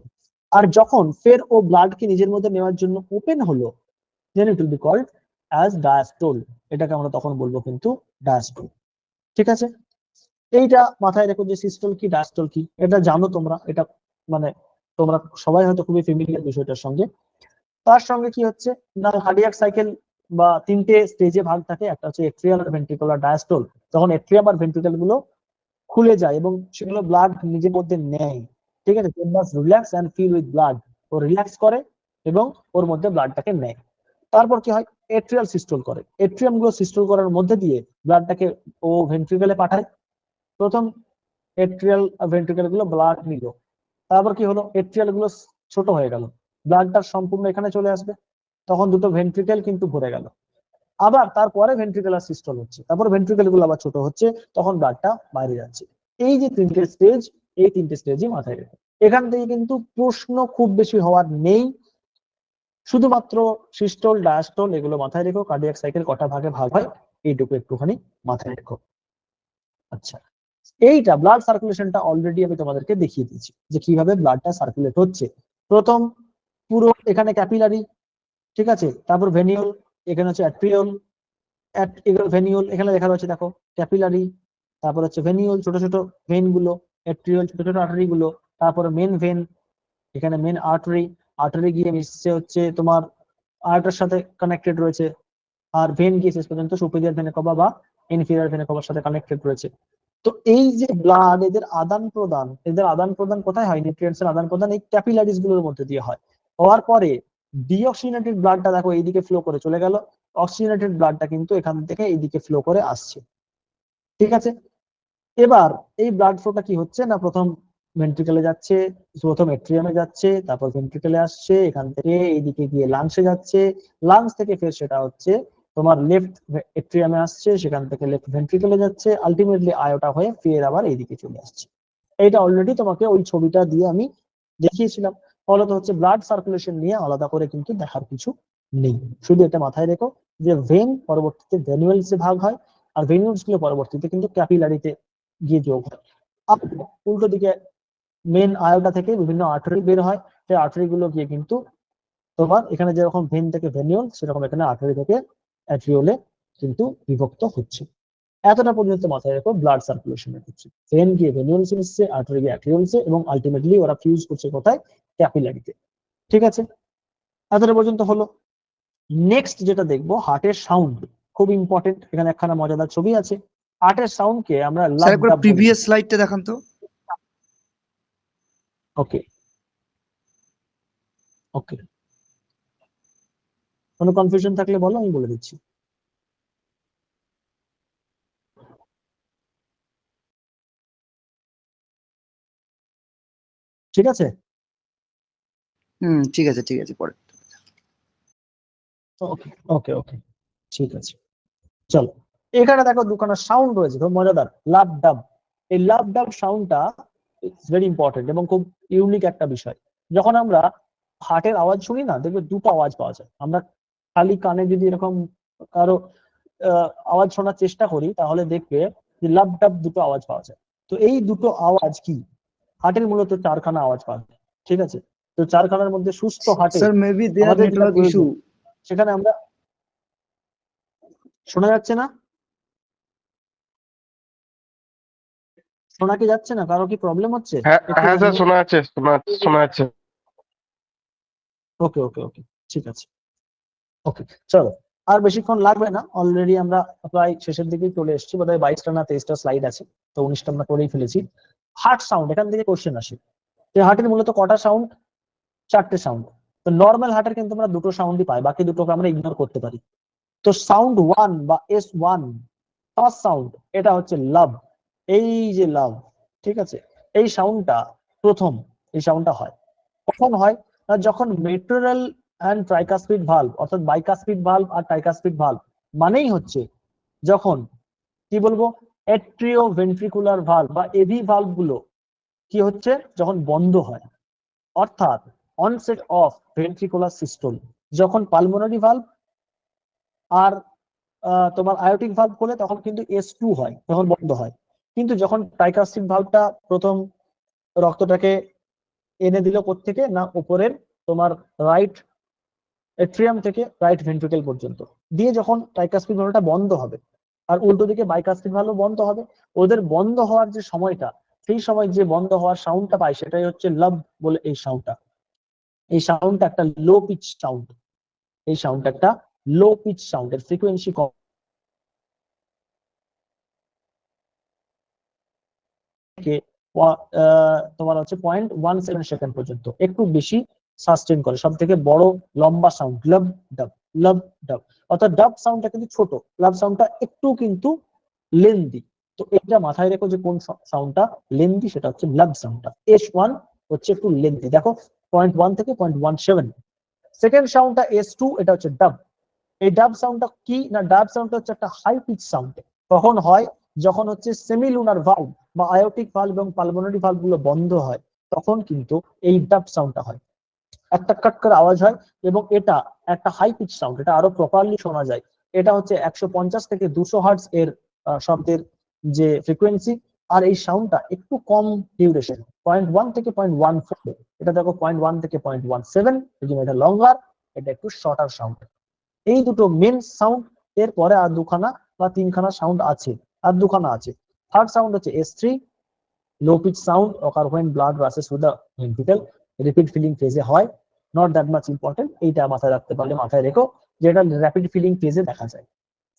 আর যখন ফের ও ব্লাডকে নিজের মধ্যে নেওয়ার জন্য ওপেন হলো, then it will be called as diastole, এটাকে আমরা তখন বলবো কিন্তু ডায়াস্টল। ঠিক আছে, এইটা মাথায় রেখো যে সিস্টল কি ডায়াস্টল কি, এটা জানো তোমরা, এটা মানে তোমরা সবাই হয়তো খুবই ফ্যামিলিয়ার বিষয়টার সঙ্গে। তার সঙ্গে কি হচ্ছে না, কার্ডিয়াক সাইকেল বা তিনটে স্টেজে ভাগ থাকে, একটা হচ্ছে এট্রিয়াল, ভেন্ট্রিকুলার, ডায়াস্টল। তখন এট্রিয়াম আর ভেন্ট্রিকেল গুলো খুলে যায় এবং সেগুলো ব্লাড নিজের মধ্যে নেয়। ঠিক আছে, relax and fill with blood, ও রিল্যাক্স করে এবং ওর মধ্যে ব্লাডটাকে নেয়। তারপর কি হয়, এট্রিয়াল সিস্টল করে, এট্রিয়াম গুলো সিস্টল করার মধ্যে দিয়ে ব্লাডটাকে ও ভেন্ট্রিকেলে পাঠায়। প্রথম এট্রিয়াল ভেন্ট্রিকেল গুলো ব্লাড নিল, তারপর কি হলো, এট্রিয়াল গুলো ছোট হয়ে গেল, ব্লাডটা সম্পূর্ণ এখানে চলে আসবে, তখন দুটো ভেন্ট্রিকেল কিন্তু ভরে গেল। আবার তারপরে ভেন্ট্রিকুলার সিস্টল হচ্ছে, তারপর ভেন্ট্রিকেল গুলো আবার ছোট হচ্ছে, তখন ব্লাডটা বাইরে যাচ্ছে। এই যে তিনটে স্টেজ, এই তিনটে স্টেজই মাথায় রেখে, এখান থেকে কিন্তু প্রশ্ন খুব বেশি হওয়ার নেই, শুধুমাত্র সিস্টল ডায়াস্টল এগুলো মাথায় রেখো, কার্ডিয়াক সাইকেল কটা ভাগে ভাগ হয় এইটুকু একটুখানি মাথায় রেখো। আচ্ছা, এইটা ব্লাড সার্কুলেশনটা অলরেডি আমি তোমাদেরকে দেখিয়ে দিয়েছি যে কিভাবে ব্লাডটা সার্কুলেট হচ্ছে। প্রথম পুরো এখানে ক্যাপিলারি, ঠিক আছে, তারপর ভেনিউল, এখানে হচ্ছে অ্যাট্রিওল, ভেনিউল এখানে লেখা রয়েছে দেখো, ক্যাপিলারি, তারপর হচ্ছে ভেনিউল ছোট ছোট ভেন গুলো, অ্যাট্রিওল ছোট ছোট আর্টারি গুলো, তারপরে মেন ভেন, এখানে মেন আর্টারি, আর্টারি গিয়ে মিশছে হচ্ছে তোমার আর্টার সাথে কানেক্টেড রয়েছে, আর ভেন গিয়ে শেষ পর্যন্ত সুপিরিয়র ভেনে কবা বা ইনফিরিয়র ভেনে কবার সাথে কানেক্টেড রয়েছে। তো এই যে ব্লাড, এদের আদান প্রদান কোথায় হয়? নিউট্রিয়েন্টস এর আদান প্রদান এই ক্যাপিলারিজ গুলোর মধ্যে দিয়ে হয়। হওয়ার পরে ডিঅক্সিজেনেটেড ব্লাডটা দেখো এইদিকে ফ্লো করে চলে গেল, অক্সিজেনেটেড ব্লাডটা কিন্তু এখান থেকে এইদিকে ফ্লো করে আসছে। ঠিক আছে, এবার এই ব্লাড ফ্লোটা কি হচ্ছে না, প্রথম ভেন্ট্রিকেলে যাচ্ছে, প্রথম এট্রিয়ামে যাচ্ছে, তারপর ভেন্ট্রিকেলে আসছে, এখান থেকে এইদিকে গিয়ে লাংসে যাচ্ছে, লাংস থেকে ফের সেটা হচ্ছে তোমার লেফট এট্রিয়ামে আসছে, সেখান থেকে লেফট ভেন্ট্রিকেলে যাচ্ছে, আলটিমেটলি আয়োটা হয়ে ফের আবার এইদিকে চলে আসছে। এইটা অলরেডি তোমাকে ওই ছবিটা দিয়ে আমি দেখিয়েছিলাম। ফলত হচ্ছে ব্লাড সার্কুলেশন নিয়ে আলাদা করে কিন্তু দেখার কিছু নেই, শুধু এটা মাথায় রেখো যে ভেন পরবর্তীতে ভেনুয়েলসে ভাগ হয়, আর ভেনুয়েলস গুলো পরবর্তীতে কিন্তু ক্যাপিলারিতে গিয়ে যোগ হয়। আর উল্টো দিকে মেন আয়োটা থেকে বিভিন্ন আর্টারি বের হয়, সেই আর্টারি গুলো গিয়ে কিন্তু তোমার এখানে যেরকম ভেন থেকে ভেনিউল, সেরকম এখানে আর্টারি থেকে অ্যাট্রিওলে কিন্তু বিভক্ত হচ্ছে। এতটা পর্যন্ত মাথায় রেখো ব্লাড সার্কুলেশনের ক্ষেত্রে। ভেন গিয়ে ভেনিউলসে মিশছে, আর্টারি গিয়ে অ্যাট্রিওলসে, এবং আলটিমেটলি ওরা ফিউজ করছে কোথায়? ক্যাপিলারিতে। ঠিক আছে, এতটা পর্যন্ত হলো। নেক্সট যেটা দেখবো, হার্টের সাউন্ড। খুব ইম্পর্টেন্ট, এখানে একখানা মজাদার ছবি আছে। হার্টের সাউন্ডকে আমরা স্যার লাভ একবার ডাব বলি। প্রিভিয়াস স্লাইডটা দেখান তো। ওকে ওকে, কোনো কনফিউশন থাকলে বলো, আমি বলে দিচ্ছি। ঠিক আছে, ঠিক আছে ঠিক আছে, পরে। ওকে ওকে ওকে, ঠিক আছে। চলো, এখানে দেখো দুখানা সাউন্ড রয়েছে, খুব মজাদার, লাভ ডাব। এই লাভ ডাব সাউন্ডটা ভেরি ইম্পর্টেন্ট এবং খুব ইউনিক একটা বিষয়। যখন আমরা হার্টের আওয়াজ শুনি না, দেখবে দুটো আওয়াজ পাওয়া যায়। আমরা খালি কানে যদি এরকম কারো আওয়াজ শোনার চেষ্টা করি, তাহলে দেখবে যে লাভ ডাব দুটো আওয়াজ পাওয়া যায়। তো এই দুটো আওয়াজ কি? হার্টের মূলত চারখানা আওয়াজ পাওয়া যায়। ঠিক আছে, তো চারখানার মধ্যে সুস্থ হার্টে স্যার মেবি দেয়ার আমাদের যেটা নেটওয়ার্ক ইস্যু। প্রয়োজন, সেখানে আমরা শোনা যাচ্ছে না, শোনা কি যাচ্ছে না? কারো কি প্রবলেম হচ্ছে? হ্যাঁ একটু হ্যাঁ স্যার, জানিয়ে। শোনা যাচ্ছে, শোনা যাচ্ছে। ওকে ওকে ওকে, ঠিক আছে। ওকে, চলো, আর বেশিক্ষণ লাগবে না, অলরেডি আমরা প্রায় শেষের দিকেই চলে এসেছি, বোধহয় 22টা না 23টা স্লাইড আছে, তো 19টা আমরা করেই ফেলেছি। হার্ট সাউন্ড, এখান থেকে কোশ্চেন আসে যে হার্টের মূলত কটা সাউন্ড? চারটে সাউন্ড। তো নর্মাল হার্টের কিন্তু আমরা দুটো সাউন্ডই পাই, বাকি দুটোকে আমরা ইগনোর করতে পারি। তো সাউন্ড 1 বা S1, ফার্স্ট সাউন্ড, এটা হচ্ছে লাভ। এই যে লাভ, ঠিক আছে, এই সাউন্ডটা প্রথম, এই সাউন্ডটা হয় কখন হয়? না, যখন মেট্রোরাল অ্যান্ড ট্রাইকাসপিড ভালভ, অর্থাৎ বাইকাসপিড ভালভ আর ট্রাইকাসপিড ভালভ, মানেই হচ্ছে যখন, কি বলবো, এট্রিও ভেন্ট্রিকুলার ভালভ বা এভি ভালভ গুলো কি হচ্ছে, যখন বন্ধ হয়, অর্থাৎ অনসেট অফ ভেন্ট্রিকুলার সিস্টেম। যখন পালমোনারি ভালভ আর তোমার আয়োটিক ভালভ খোলে, তখন কিন্তু S2 হয়, তখন বন্ধ হয়। কিন্তু যখন ট্রাইকাসপিড ভালভটা প্রথম রক্তটাকে এনে দিল কোত্থেকে না, উপরের তোমার রাইট এট্রিয়াম থেকে রাইট ভেন্ট্রিকেল পর্যন্ত দিয়ে, যখন ট্রাইকাসপিড ভালভটা বন্ধ হবে আর উল্টো দিকে বাইকাসপিড ভালভ বন্ধ হবে, ওদের বন্ধ হওয়ার যে সময়টা, সেই সময় যে বন্ধ হওয়ার সাউন্ডটা পাই, সেটাই হচ্ছে লাভ বলে এই সাউন্ডটা। এই সাউন্ডটা একটা লো পিচ সাউন্ড, এই সাউন্ডটা একটা লো পিচ সাউন্ড, এর ফ্রিকোয়েন্সি কম, তোমার হচ্ছে 0.17 সেকেন্ড পর্যন্ত, একটু বেশি সাস্টেন করে। সব থেকে বড় লম্বা সাউন্ড লাভ ডাব, লাভ ডাব। অর্থাৎ ডাব সাউন্ডটা কিন্তু ছোট, লাভ সাউন্ডটা একটু কিন্তু লেন্দি। তো এটা মাথায় রেখো যে কোন সাউন্ডটা লেন্দি, সেটা হচ্ছে লাভ সাউন্ডটা। S1 হচ্ছে একটু লেন্দি, দেখো 0.1 থেকে 0.17। সেকেন্ড সাউন্ডটা S2, এটা হচ্ছে ডাব। এই ডাব সাউন্ডটা কি না, ডাব সাউন্ডটা হচ্ছে একটা হাই পিচ সাউন্ড। কখন হয়? যখন হচ্ছে সেমিলুনার ভালভ বা আয়োটিক ভালভ এবং পালমোনারি ভালভ গুলো বন্ধ হয়, তখন কিন্তু এই ডাব সাউন্ডটা হয়, একটা কাট করে আওয়াজ হয়, এবং এটা একটা হাই পিচ সাউন্ড, এটা আরো প্রপারলি শোনা যায়। এটা হচ্ছে 150 থেকে 200 হার্টজ এর শব্দের যে ফ্রিকোয়েন্সি। আর এই সাউন্ডটা একটু কম ডিউরেশন, 0.1 থেকে 0.14। এটা দেখো 0.1 থেকে 0.17, এই জন্য এটা লঙ্গার, এটা একটু শর্টার সাউন্ড। এই দুটো মেন সাউন্ড। এরপরে আর দুখানা বা তিনখানা সাউন্ড আছে, আর দুখানা আছে। থার্ড সাউন্ড হচ্ছে S3, low pitch sound occur when blood rushes through the ventricle, rapid filling ফেজে হয়, নট দ্যাট মাচ ইম্পর্টেন্ট। এইটা মাথায় রাখতে পারলে মাথায় রেখো যে এটা র্যাপিড ফিলিং ফেজে দেখা যায়।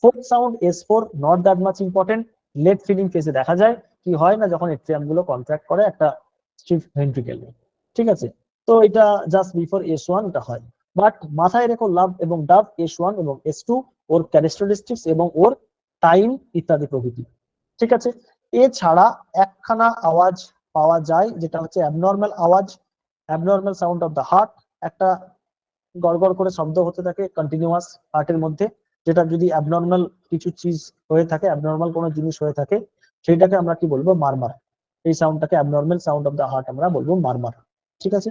Fourth sound S4, not that much important, late filling ফেজে দেখা যায়। কি হয় না, যখন এট্রিয়াম গুলো কন্ট্রাক্ট করে একটা স্টিফ ভেন্ট্রিকেল। ঠিক আছে, তো এটা জাস্ট বিফোর S1 এটা হয়। বাট মাথায় রেখো লাভ এবং ডাব, S1 এবং S2, ওর ক্যারেক্টারিস্টিক্স এবং ওর টাইম ইত্যাদি প্রভৃতি। ঠিক আছে, এছাড়া একখানা আওয়াজ পাওয়া যায়, যেটা হচ্ছে অ্যাবনর্মাল আওয়াজ, abnormal sound of the heart. একটা গড়গড় করে শব্দ হতে থাকে কন্টিনিউয়াস হার্টের মধ্যে, যেটা যদি অ্যাবনর্মাল কিছু চিজ হয়ে থাকে, অ্যাবনর্মাল কোনো জিনিস হয়ে থাকে, সেটাকে আমরা কি বলবো? মারমার। এই সাউন্ডটাকে abnormal sound of the heart আমরা বলবো মারমার। ঠিক আছে,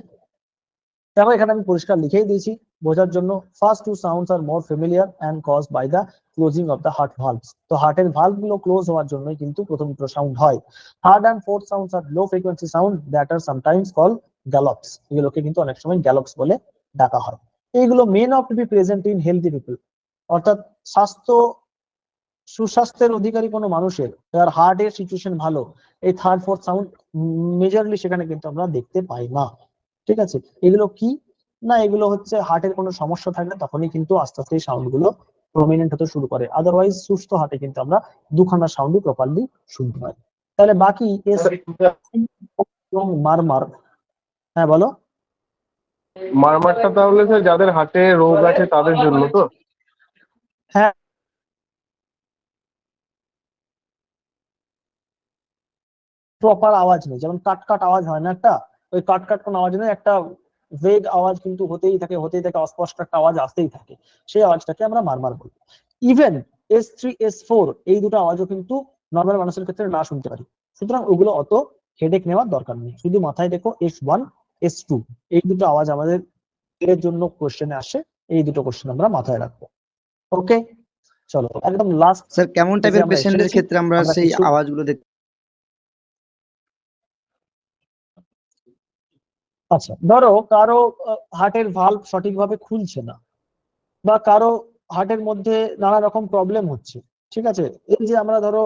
দেখো এখানে আমি পরিষ্কার লিখেই দিয়েছি বোঝার জন্য, first two sounds are more familiar and caused by the closing of the heart valves. তো হার্টের ভালভ গুলো ক্লোজ হওয়ার জন্যই কিন্তু প্রথম দুটো সাউন্ড হয়। Third and fourth sounds are low frequency sound that are sometimes call gallops. এগুলোকে কিন্তু অনেক সময় গ্যালপস বলে ডাকা হয়। এইগুলো may not be present in healthy people, অর্থাৎ সুস্বাস্থ্যের অধিকারী কোনো মানুষের যার হার্টের সিচুয়েশন ভালো, এই থার্ড ফোর্থ সাউন্ড মেজরলি সেখানে কিন্তু আমরা দেখতে পাই না। ঠিক আছে, এগুলো কি না, এগুলো হচ্ছে হার্টের কোনো সমস্যা থাকলে তখনই কিন্তু আস্তে আস্তে এই সাউন্ড গুলো প্রমিনেন্ট হতে শুরু করে। আদারওয়াইজ সুস্থ হার্টে কিন্তু আমরা দুখানা সাউন্ডই প্রপারলি শুনতে পাই। তাহলে বাকি এস এবং মারমার, হ্যাঁ বলো। মারমারটা তাহলে স্যার যাদের হার্টে রোগ আছে তাদের জন্য তো? হ্যাঁ, প্রপার আওয়াজ নেই, যেমন কাট কাট আওয়াজ হয় না একটা, ওই কাট কাট কোন আওয়াজ নেই, একটা ভেগ আওয়াজ কিন্তু হতেই থাকে, অস্পষ্ট একটা আওয়াজ আসতেই থাকে, সেই আওয়াজটাকে আমরা মারমার বলি। ইভেন S3 S4 এই দুটো আওয়াজও কিন্তু নর্মাল মানুষের ক্ষেত্রে না শুনতে পারি, সুতরাং ওগুলো অত হেডেক নেওয়ার দরকার নেই। শুধু মাথায় রেখো S1 S2 এই দুটো আওয়াজ আমাদের এর জন্য কোশ্চেনে আসে, এই দুটো কোশ্চেন আমরা মাথায় রাখবো। ওকে, চলো একদম লাস্ট স্যার কেমন টাইপের পেশেন্টের ক্ষেত্রে আমরা সেই কিছু আওয়াজগুলো দেখতে? আচ্ছা, ধরো কারো হার্টের ভালভ সঠিকভাবে খুলছে না, বা কারো হার্টের মধ্যে নানা রকম প্রবলেম হচ্ছে। ঠিক আছে, এই যে আমরা ধরো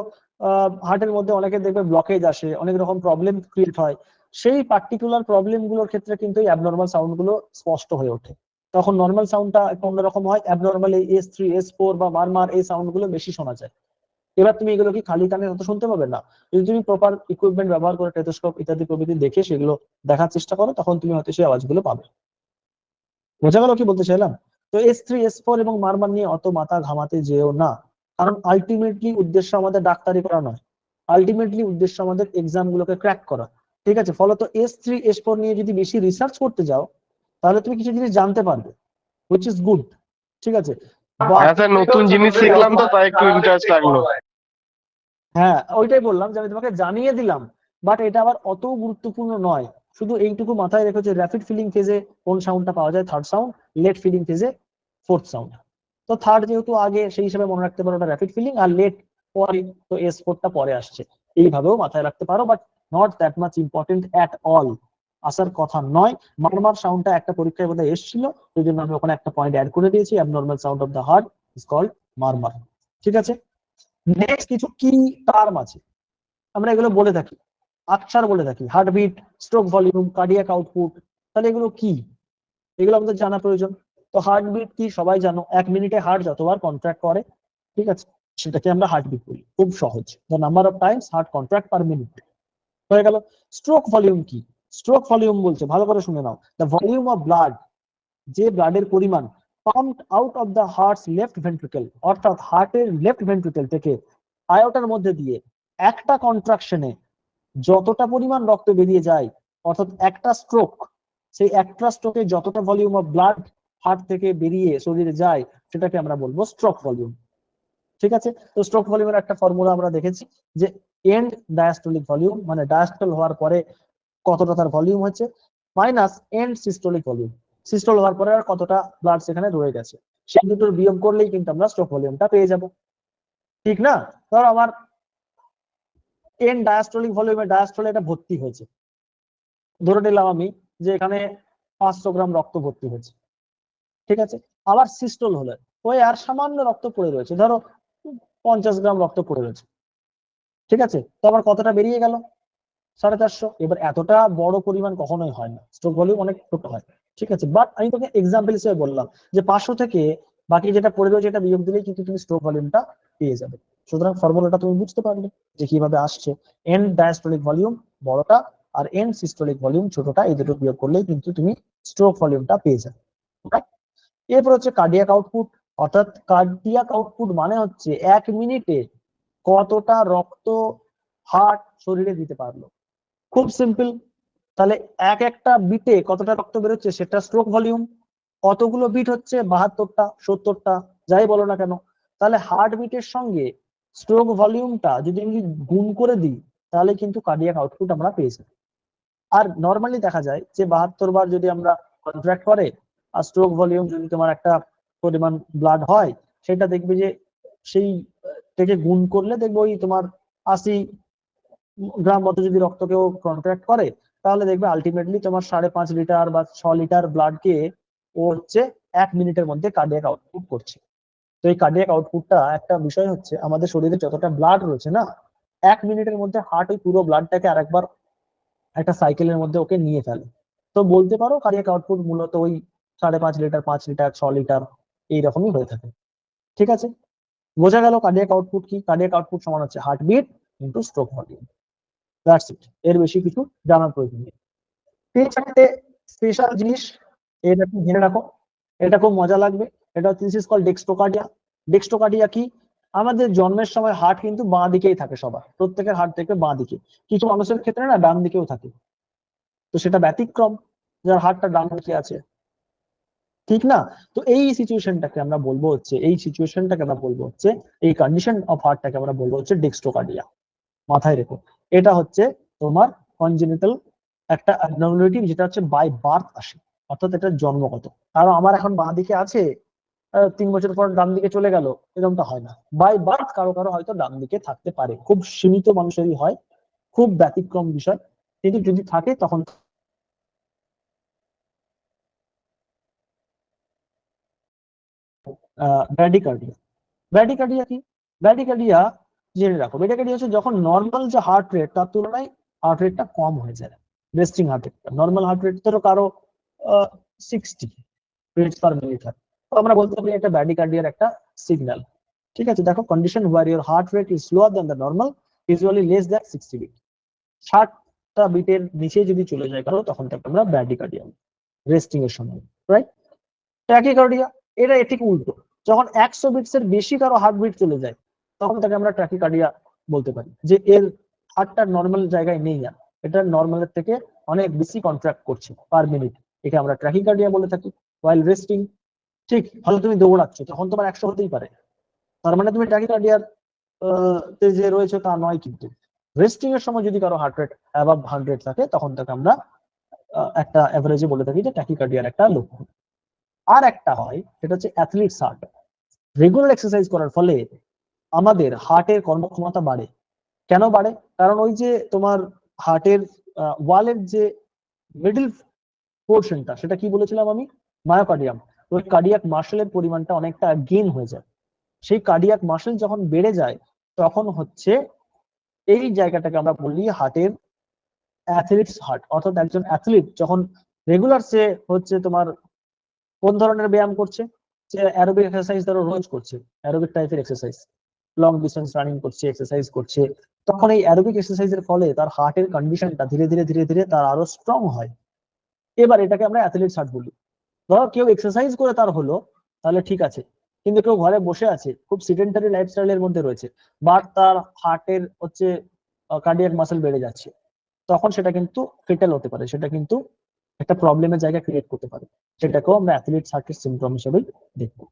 হার্টের মধ্যে অনেকে দেখবে ব্লকেজ আসে, অনেক রকম প্রবলেম ক্রিয়েট হয়, সেই পার্টিকুলার প্রবলেম গুলোর ক্ষেত্রে কিন্তু এই অ্যাবনর্মাল সাউন্ড গুলো স্পষ্ট হয়ে ওঠে। তখন নর্মাল সাউন্ডটা একটু অন্যরকম হয়, অ্যাবনর্মাল এই S3 S4 বা মারমার এই সাউন্ড গুলো বেশি শোনা যায়। এবার তুমি এগুলো কি খালি কানে অত শুনতে পাবে না, যদি তুমি প্রপার ইকুইপমেন্ট ব্যবহার করে টেথোস্কোপ ইত্যাদি প্রভৃতি দেখে সেগুলো দেখার চেষ্টা করো, তখন তুমি হয়তো সেই আওয়াজগুলো পাবে। বোঝা গেল কি বলতে চাইলাম? তো S3 S4 এবং মারমার নিয়ে অত মাথা ঘামাতে যেও না, কারণ আলটিমেটলি উদ্দেশ্য আমাদের ডাক্তারি করা নয়, আলটিমেটলি উদ্দেশ্য আমাদের এক্সাম গুলোকে ক্র্যাক করা। ঠিক আছে, ফলত S3 S4 নিয়ে যদি বেশি রিসার্চ করতে যাও তাহলে তুমি কিছু জিনিস জানতে পারবে, হুইচ ইজ গুড। ঠিক আছে, হ্যাঁ স্যার, নতুন জিনিস শিখলাম তো তাই একটু ইন্টারেস্ট লাগলো। হ্যাঁ ওইটাই বললাম যে আমি তোমাকে জানিয়ে দিলাম, বাট এটা আবার অত গুরুত্বপূর্ণ নয়। শুধু এইটুকু মাথায় রেখো যে র্যাপিড ফিলিং ফেজে কোন সাউন্ডটা পাওয়া যায় থার্ড সাউন্ড, লেট ফিলিং ফেজে ফোর্থ সাউন্ড। তো থার্ড যেহেতু আগে সেই হিসেবে মনে রাখতে পারো ওটা র্যাপিড ফিলিং, আর লেট পরে, তো S4টা পরে আসছে, এইভাবেও মাথায় রাখতে পারো, but not that much important at all, আসার কথা নয়। মারমার সাউন্ডটা একটা পরীক্ষায় বোধহয় এসেছিল, সেই জন্য আমি ওখানে একটা পয়েন্ট অ্যাড করে দিয়েছি, abnormal sound of the heart is called murmur. ঠিক আছে, নেক্সট কিছু কি টার্ম আছে আমরা এগুলো বলে থাকি, আচ্ছার বলে থাকি, heartbeat, stroke volume, cardiac output. তাহলে এগুলো কি, এগুলো আমাদের জানা প্রয়োজন। তো হার্টবিট কি সবাই জানো, 1 মিনিটে হার্ট যতবার কন্ট্রাক্ট করে, ঠিক আছে, সেটাকে আমরা হার্টবিট বলি, খুব সহজ, the number of Times heart contract per minute. হয়ে গেল। স্ট্রোক ভলিউম কি, স্ট্রোক ভলিউম বলছে, ভালো করে শুনে নাও, দ্য ভলিউম অফ ব্লাড, যে ব্লাডের পরিমাণ pumped out of the hertz left ventricle, অর্থাৎ হার্টের লেফট ভেন্ট্রিকল থেকে আয়োটার মধ্যে দিয়ে একটা কন্ট্রাকশনে যতটা পরিমাণ রক্ত বেরিয়ে যায়, অর্থাৎ একটা স্ট্রোক, সেই একটা স্ট্রোকে যতটা ভলিউম অফ ব্লাড হার্ট থেকে বেরিয়ে শরীরে যায় সেটাকে আমরা বলবো স্ট্রোক ভলিউম। ঠিক আছে, তো স্ট্রোক ভলিউমের একটা ফর্মুলা আমরা দেখেছি যে এন্ড ডায়াস্টোলিক ভলিউম, মানে ডায়াস্টল হওয়ার পরে কতটা তার ভলিউম হচ্ছে, minus end systolic volume, systole হওয়ার পরে আর কতটা ব্লাড সেখানে রয়ে গেছে, সেই দুটোর বিয়োগ করলেই কিন্তু আমরা স্ট্রোক ভলিউমটা পেয়ে যাব। ঠিক না, ধর আমার এন ডায়াস্টলিক ভলিউমে ডায়াস্টলে এটা ভর্তি হয়েছে, ধরে নিলাম আমি যে এখানে 500 গ্রাম রক্ত ভর্তি হয়েছে। ঠিক আছে, আবার সিস্টল হলে ওই আর সামান্য রক্ত পড়ে রয়েছে, ধরো 50 গ্রাম রক্ত পড়ে রয়েছে। ঠিক আছে, তো আবার কতটা বেরিয়ে গেল, 450। এবার এতটা বড় পরিমাণ কখনোই হয় না, স্ট্রোক ভলিউম অনেক ছোট হয়। ঠিক আছে, বাট আমি তোকে এক্সাম্পল হিসেবে বললাম যে 500 থেকে বাকি যেটা পড়ে রয়েছে এটা বিয়োগ দিলেই কিন্তু তুমি স্ট্রোক ভলিউমটা পেয়ে যাবে। সুতরাং ফর্মুলাটা তুমি বুঝতে পারবে যে কিভাবে আসছে, এন ডায়াস্টোলিক ভলিউম বড়টা আর এন সিস্টোলিক ভলিউম ছোটটা, এই দুটো বিয়োগ করলেই কিন্তু তুমি স্ট্রোক ভলিউমটা পেয়ে যাবে। এরপর হচ্ছে কার্ডিয়াক আউটপুট, অর্থাৎ কার্ডিয়াক আউটপুট মানে হচ্ছে 1 মিনিটে কতটা রক্ত হার্ট শরীরে দিতে পারলো। খুব সিম্পল, তাহলে একটা বিটে কতটা রক্ত বেরোচ্ছে সেটা স্ট্রোক ভলিউম, কতগুলো বিট হচ্ছে 72টা 70টা যাই বলো না কেন, তাহলে হার্ট বিটের সঙ্গে স্ট্রোক ভলিউমটা যদি আমি গুণ করে দিই তাহলে কিন্তু কার্ডিয়াক আউটপুট আমরা পেয়ে যাই। আর নর্মালি দেখা যায় যে 72 বার যদি আমরা কন্ট্রাক্ট করে, আর স্ট্রোক ভলিউম যদি তোমার একটা পরিমাণ ব্লাড হয়, সেটা দেখবে যে সেই থেকে গুণ করলে দেখবে ওই তোমার 80 গ্রাম মতো যদি রক্তকেও কন্ট্রাক্ট করে, তাহলে দেখবে আলটিমেটলি তোমার 5.5 লিটার বা 6 লিটার ব্লাডকে ও হচ্ছে 1 মিনিটের মধ্যে কার্ডিয়াক আউটপুট করছে। তো এই কার্ডিয়াক আউটপুটটা একটা বিষয় হচ্ছে, আমাদের শরীরে যতটা ব্লাড রয়েছে না, 1 মিনিটের মধ্যে হার্ট ওই পুরো ব্লাডটাকে আরেকবার একটা সাইকেলের মধ্যে ওকে নিয়ে ফেলে। তো বলতে পারো কার্ডিয়াক আউটপুট মূলত ওই 5.5 লিটার, 5 লিটার, 6 লিটার এইরকমই হয়ে থাকে। ঠিক আছে, বোঝা গেল কার্ডিয়াক আউটপুট কি? কার্ডিয়াক আউটপুট সমান হচ্ছে heartbeat into stroke volume. That's it, এর বেশি কিছু জানার প্রয়োজন নেই। এই চারটে স্পেশাল জিনিস এটা তুমি জেনে রাখো, এটা খুব মজা লাগবে। এটা হচ্ছে this is call dextrocardia. Dextrocardia কি? আমাদের জন্মের সময় হার্ট কিন্তু বাঁ দিকেই থাকে, সবার প্রত্যেকের হার্ট থেকে বাঁ দিকে, কিছু মানুষের ক্ষেত্রে না ডান দিকেও থাকে। তো সেটা ব্যতিক্রম যার হার্টটা ডান দিকে আছে, ঠিক না? তো এই সিচুয়েশনটাকে আমরা বলবো হচ্ছে, এই কন্ডিশন অফ হার্টটাকে আমরা বলবো হচ্ছে ডেক্সট্রোকার্ডিয়া। মাথায় রেখো, এটা হচ্ছে তোমার কনজেনিটাল একটা অ্যাবনর্মালিটি, যেটা হচ্ছে বাই বার্থ আসে, অর্থাৎ এটা জন্মগত। কারণ আমার এখন বাঁ দিকে আছে, 3 বছর পর ডান দিকে চলে গেল, এরকমটা হয় না। বাই বার্থ কারো কারো হয়তো ডান দিকে থাকতে পারে, খুব সীমিত মানুষেরই হয়, খুব ব্যতিক্রম বিষয়, কিন্তু যদি থাকে তখন ব্র্যাডিকার্ডিয়া। ব্র্যাডিকার্ডিয়া কি? ব্র্যাডিকার্ডিয়া জেনে রাখো, ব্র্যাডিকার্ডিয়া হচ্ছে যখন নর্মাল যে হার্ট রেট তার তুলনায় হার্ট রেটটা কম হয়ে যায়, resting heart rate. Normal heart rate ধরো কারো 60 beats per minute হয়, তো আমরা বলতে পারি এটা ব্র্যাডিকার্ডিয়ার একটা সিগন্যাল। ঠিক আছে, দেখো, condition where your heart rate is slower than the normal, usually less than 60 beat. 60টা বিটের নিচে যদি চলে যায় কারো, তখন তাকে আমরা ব্র্যাডিকার্ডিয়া, রেস্টিং এর সময়, রাইট? ট্র্যাকিকার্ডিয়া, এটা ঠিক উল্টো, যখন 100 বিটস এর বেশি কারো হার্টবিট চলে যায়, তখন তাকে আমরা ট্র্যাকিকার্ডিয়া বলতে পারি, যে এর হার্টটা নর্মাল জায়গায় নেই, আর এটা নর্মালের থেকে অনেক বেশি কন্ট্রাক্ট করছে পার মিনিট, একে আমরা ট্র্যাকিকার্ডিয়া বলে থাকি। ওয়াইল রেস্টিং, ঠিক, হয়তো তুমি দৌড়াচ্ছ, তখন তোমার 100 হতেই পারে, তার মানে তুমি ট্র্যাকিকার্ডিয়ার যে রয়েছে তা নয়। কিন্তু রেস্টিং এর সময় যদি কারো হার্ট রেট অ্যাবাভ 100 থাকে, তখন তাকে আমরা একটা অ্যাভারেজে বলে থাকি যে ট্র্যাকিকার্ডিয়ার একটা লক্ষণ। আর একটা হয়, সেটা হচ্ছে অ্যাথলিটস হার্ট। রেগুলার এক্সারসাইজ করার ফলে আমাদের হার্টের কর্মক্ষমতা বাড়ে। কেন বাড়ে? কারণ ওই যে তোমার হার্টের ওয়ালের যে মিডল পোর্শনটা, সেটা কি বলেছিলাম আমি? মায়োকার্ডিয়াম। ওই কার্ডিয়াক মাসেলের পরিমাণটা অনেকটা গেইন হয়ে যায়। সেই কার্ডিয়াক মাসেল যখন বেড়ে যায়, তখন হচ্ছে এই জায়গাটাকে আমরা বলি হার্টের অ্যাথলিটস হার্ট। অর্থাৎ একজন অ্যাথলিট যখন রেগুলার সে হচ্ছে তোমার কোন ধরনের ব্যায়াম করছে, যে অ্যারোবিক এক্সারসাইজ ধরো রোজ করছে, অ্যারোবিক টাইপের এক্সারসাইজ, লং ডিস্টেন্স রানিং করছে, এক্সারসাইজ করছে, তখন এই অ্যারোবিক এক্সারসাইজের ফলে তার হার্টের কন্ডিশনটা ধীরে ধীরে ধীরে ধীরে তার আরো স্ট্রং হয়। এবার এটাকে আমরা অ্যাথলিটস হার্ট বলি। ধরো কেউ এক্সারসাইজ করে তার হলো, তাহলে ঠিক আছে, কিন্তু কেউ ঘরে বসে আছে, খুব সিডেন্টারি লাইফস্টাইলের মধ্যে রয়েছে, বাট তার হার্টের হচ্ছে কার্ডিয়াক মাসেল বেড়ে যাচ্ছে, তখন সেটা কিন্তু ফেটাল হতে পারে, সেটা কিন্তু একটা প্রবলেমের জায়গা ক্রিয়েট করতে পারে। সেটাকেও আমরা অ্যাথলিটস হার্টের সিম্পটম হিসেবে দেখবো।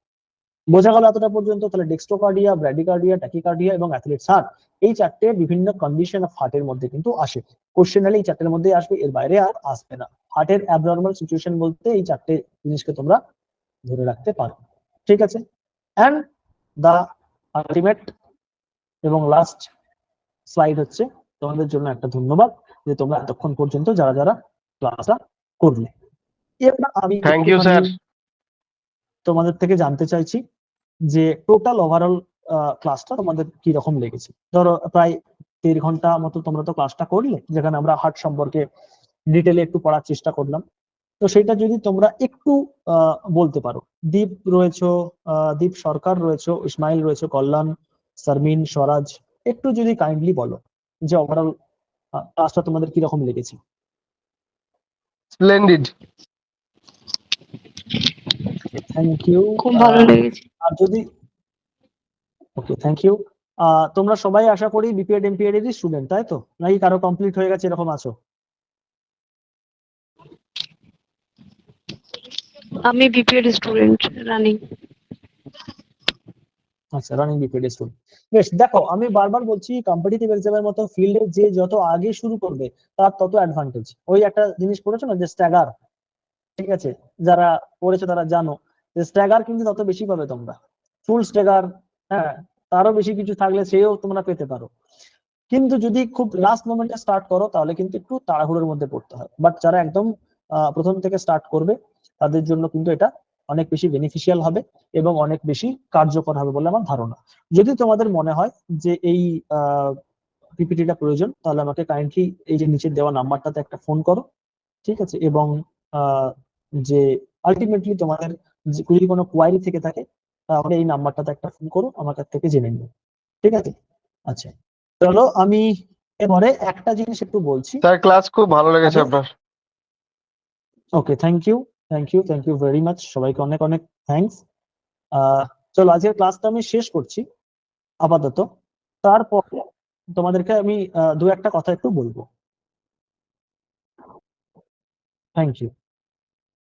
বোঝা গেল এতটা পর্যন্ত? তাহলে ডেক্সট্রোকার্ডিয়া, ব্র্যাডিকার্ডিয়া, ট্যাকিকার্ডিয়া এবং অ্যাথলিটস হার্ট, এই চারটে বিভিন্ন কন্ডিশন অফ হার্টের মধ্যে কিন্তু আসে। কোশ্চেনালি এই চারটের মধ্যেই আসবে, এর বাইরে আর আসবে না। হার্টের অ্যাবনর্মাল সিচুয়েশন বলতে এই চারটে জিনিসকে তোমরা ধরে রাখতে পারো। ঠিক আছে, এন্ড দা আলটিমেট এবং লাস্ট স্লাইড হচ্ছে তোমাদের জন্য একটা ধন্যবাদ যে তোমরা এতক্ষণ পর্যন্ত যারা যারা ক্লাসটা করলে। এবার আমি থ্যাংক ইউ স্যার। তোমাদের থেকে জানতে চাইছি যে টোটাল ওভারঅল ক্লাসটা তোমাদের কি রকম লেগেছে। ধরো প্রায় 1.5 ঘন্টা মতো তোমরা তো ক্লাসটা করলে, যেখানে আমরা হার্ট সম্পর্কে ডিটেলে একটু পড়ার চেষ্টা করলাম। তো সেটা যদি তোমরা একটু বলতে পারো। দীপ রয়েছে, দীপ সরকার রয়েছে, ইসমাইল রয়েছে, কল্যাণ, শারমিন, স্বরাজ, একটু যদি কাইন্ডলি বলো যে ওভারঅল ক্লাসটা তোমাদের কি রকম লেগেছে। স্প্লেন্ডিড। Thank you. খুব ভালো লেগেছে। আর যদি ওকে, থ্যাংক ইউ। তোমরা সবাই আশা করি বিপিএড এমপিএড এর স্টুডেন্ট, তাই তো? নাকি কারো কমপ্লিট হয়ে গেছে এরকম আছো? আমি বিপিএড স্টুডেন্ট রানিং। আচ্ছা, রানিং বিপিএড স্টুডেন্ট। বেশ, দেখো, আমি বারবার বলছি কম্পিটিটিভ এক্সামের মতো ফিল্ডে যে যত আগে শুরু করবে তার তত অ্যাডভান্টেজ। ওই একটা জিনিস পড়েছো না যে স্ট্যাগার, ঠিক আছে, যারা পড়েছো তারা জানো যে স্ট্যাগার কিন্তু তত বেশি পাবে তোমরা, ফুল স্ট্যাগার, হ্যাঁ, তারও বেশি কিছু থাকলে সেও তোমরা পেতে পারো। কিন্তু যদি খুব লাস্ট মোমেন্টে স্টার্ট করো তাহলে কিন্তু একটু তাড়াহুড়োর মধ্যে পড়তে হয়। বাট যারা একদম প্রথম থেকে স্টার্ট করবে তাদের জন্য কিন্তু এটা অনেক বেশি বেনিফিশিয়াল হবে এবং অনেক বেশি কার্যকর হবে বলে আমার ধারণা। যদি তোমাদের মনে হয় যে এই পিপিটিটা প্রয়োজন, তাহলে আমাকে কাইন্ডলি এই যে নিচে দেওয়া নাম্বারটাতে একটা ফোন করো, ঠিক আছে? এবং যে আলটিমেটলি তোমাদের যদি কোনো কোয়ারি থেকে থাকে তাহলে এই নাম্বারটাতে একটা ফোন করো, আমার কাছ থেকে জেনে নিও, ঠিক আছে? আচ্ছা, চলো আমি এবারে একটা জিনিস একটু বলছি। স্যার ক্লাস খুব ভালো লেগেছে আমি- আপনার। ওকে, থ্যাংক ইউ ভেরি মাচ, সবাইকে অনেক অনেক থ্যাঙ্কস। চলো আজকের ক্লাসটা আমি শেষ করছি আপাতত। তারপর তোমাদেরকে আমি দু একটা কথা একটু বলবো। Thank you.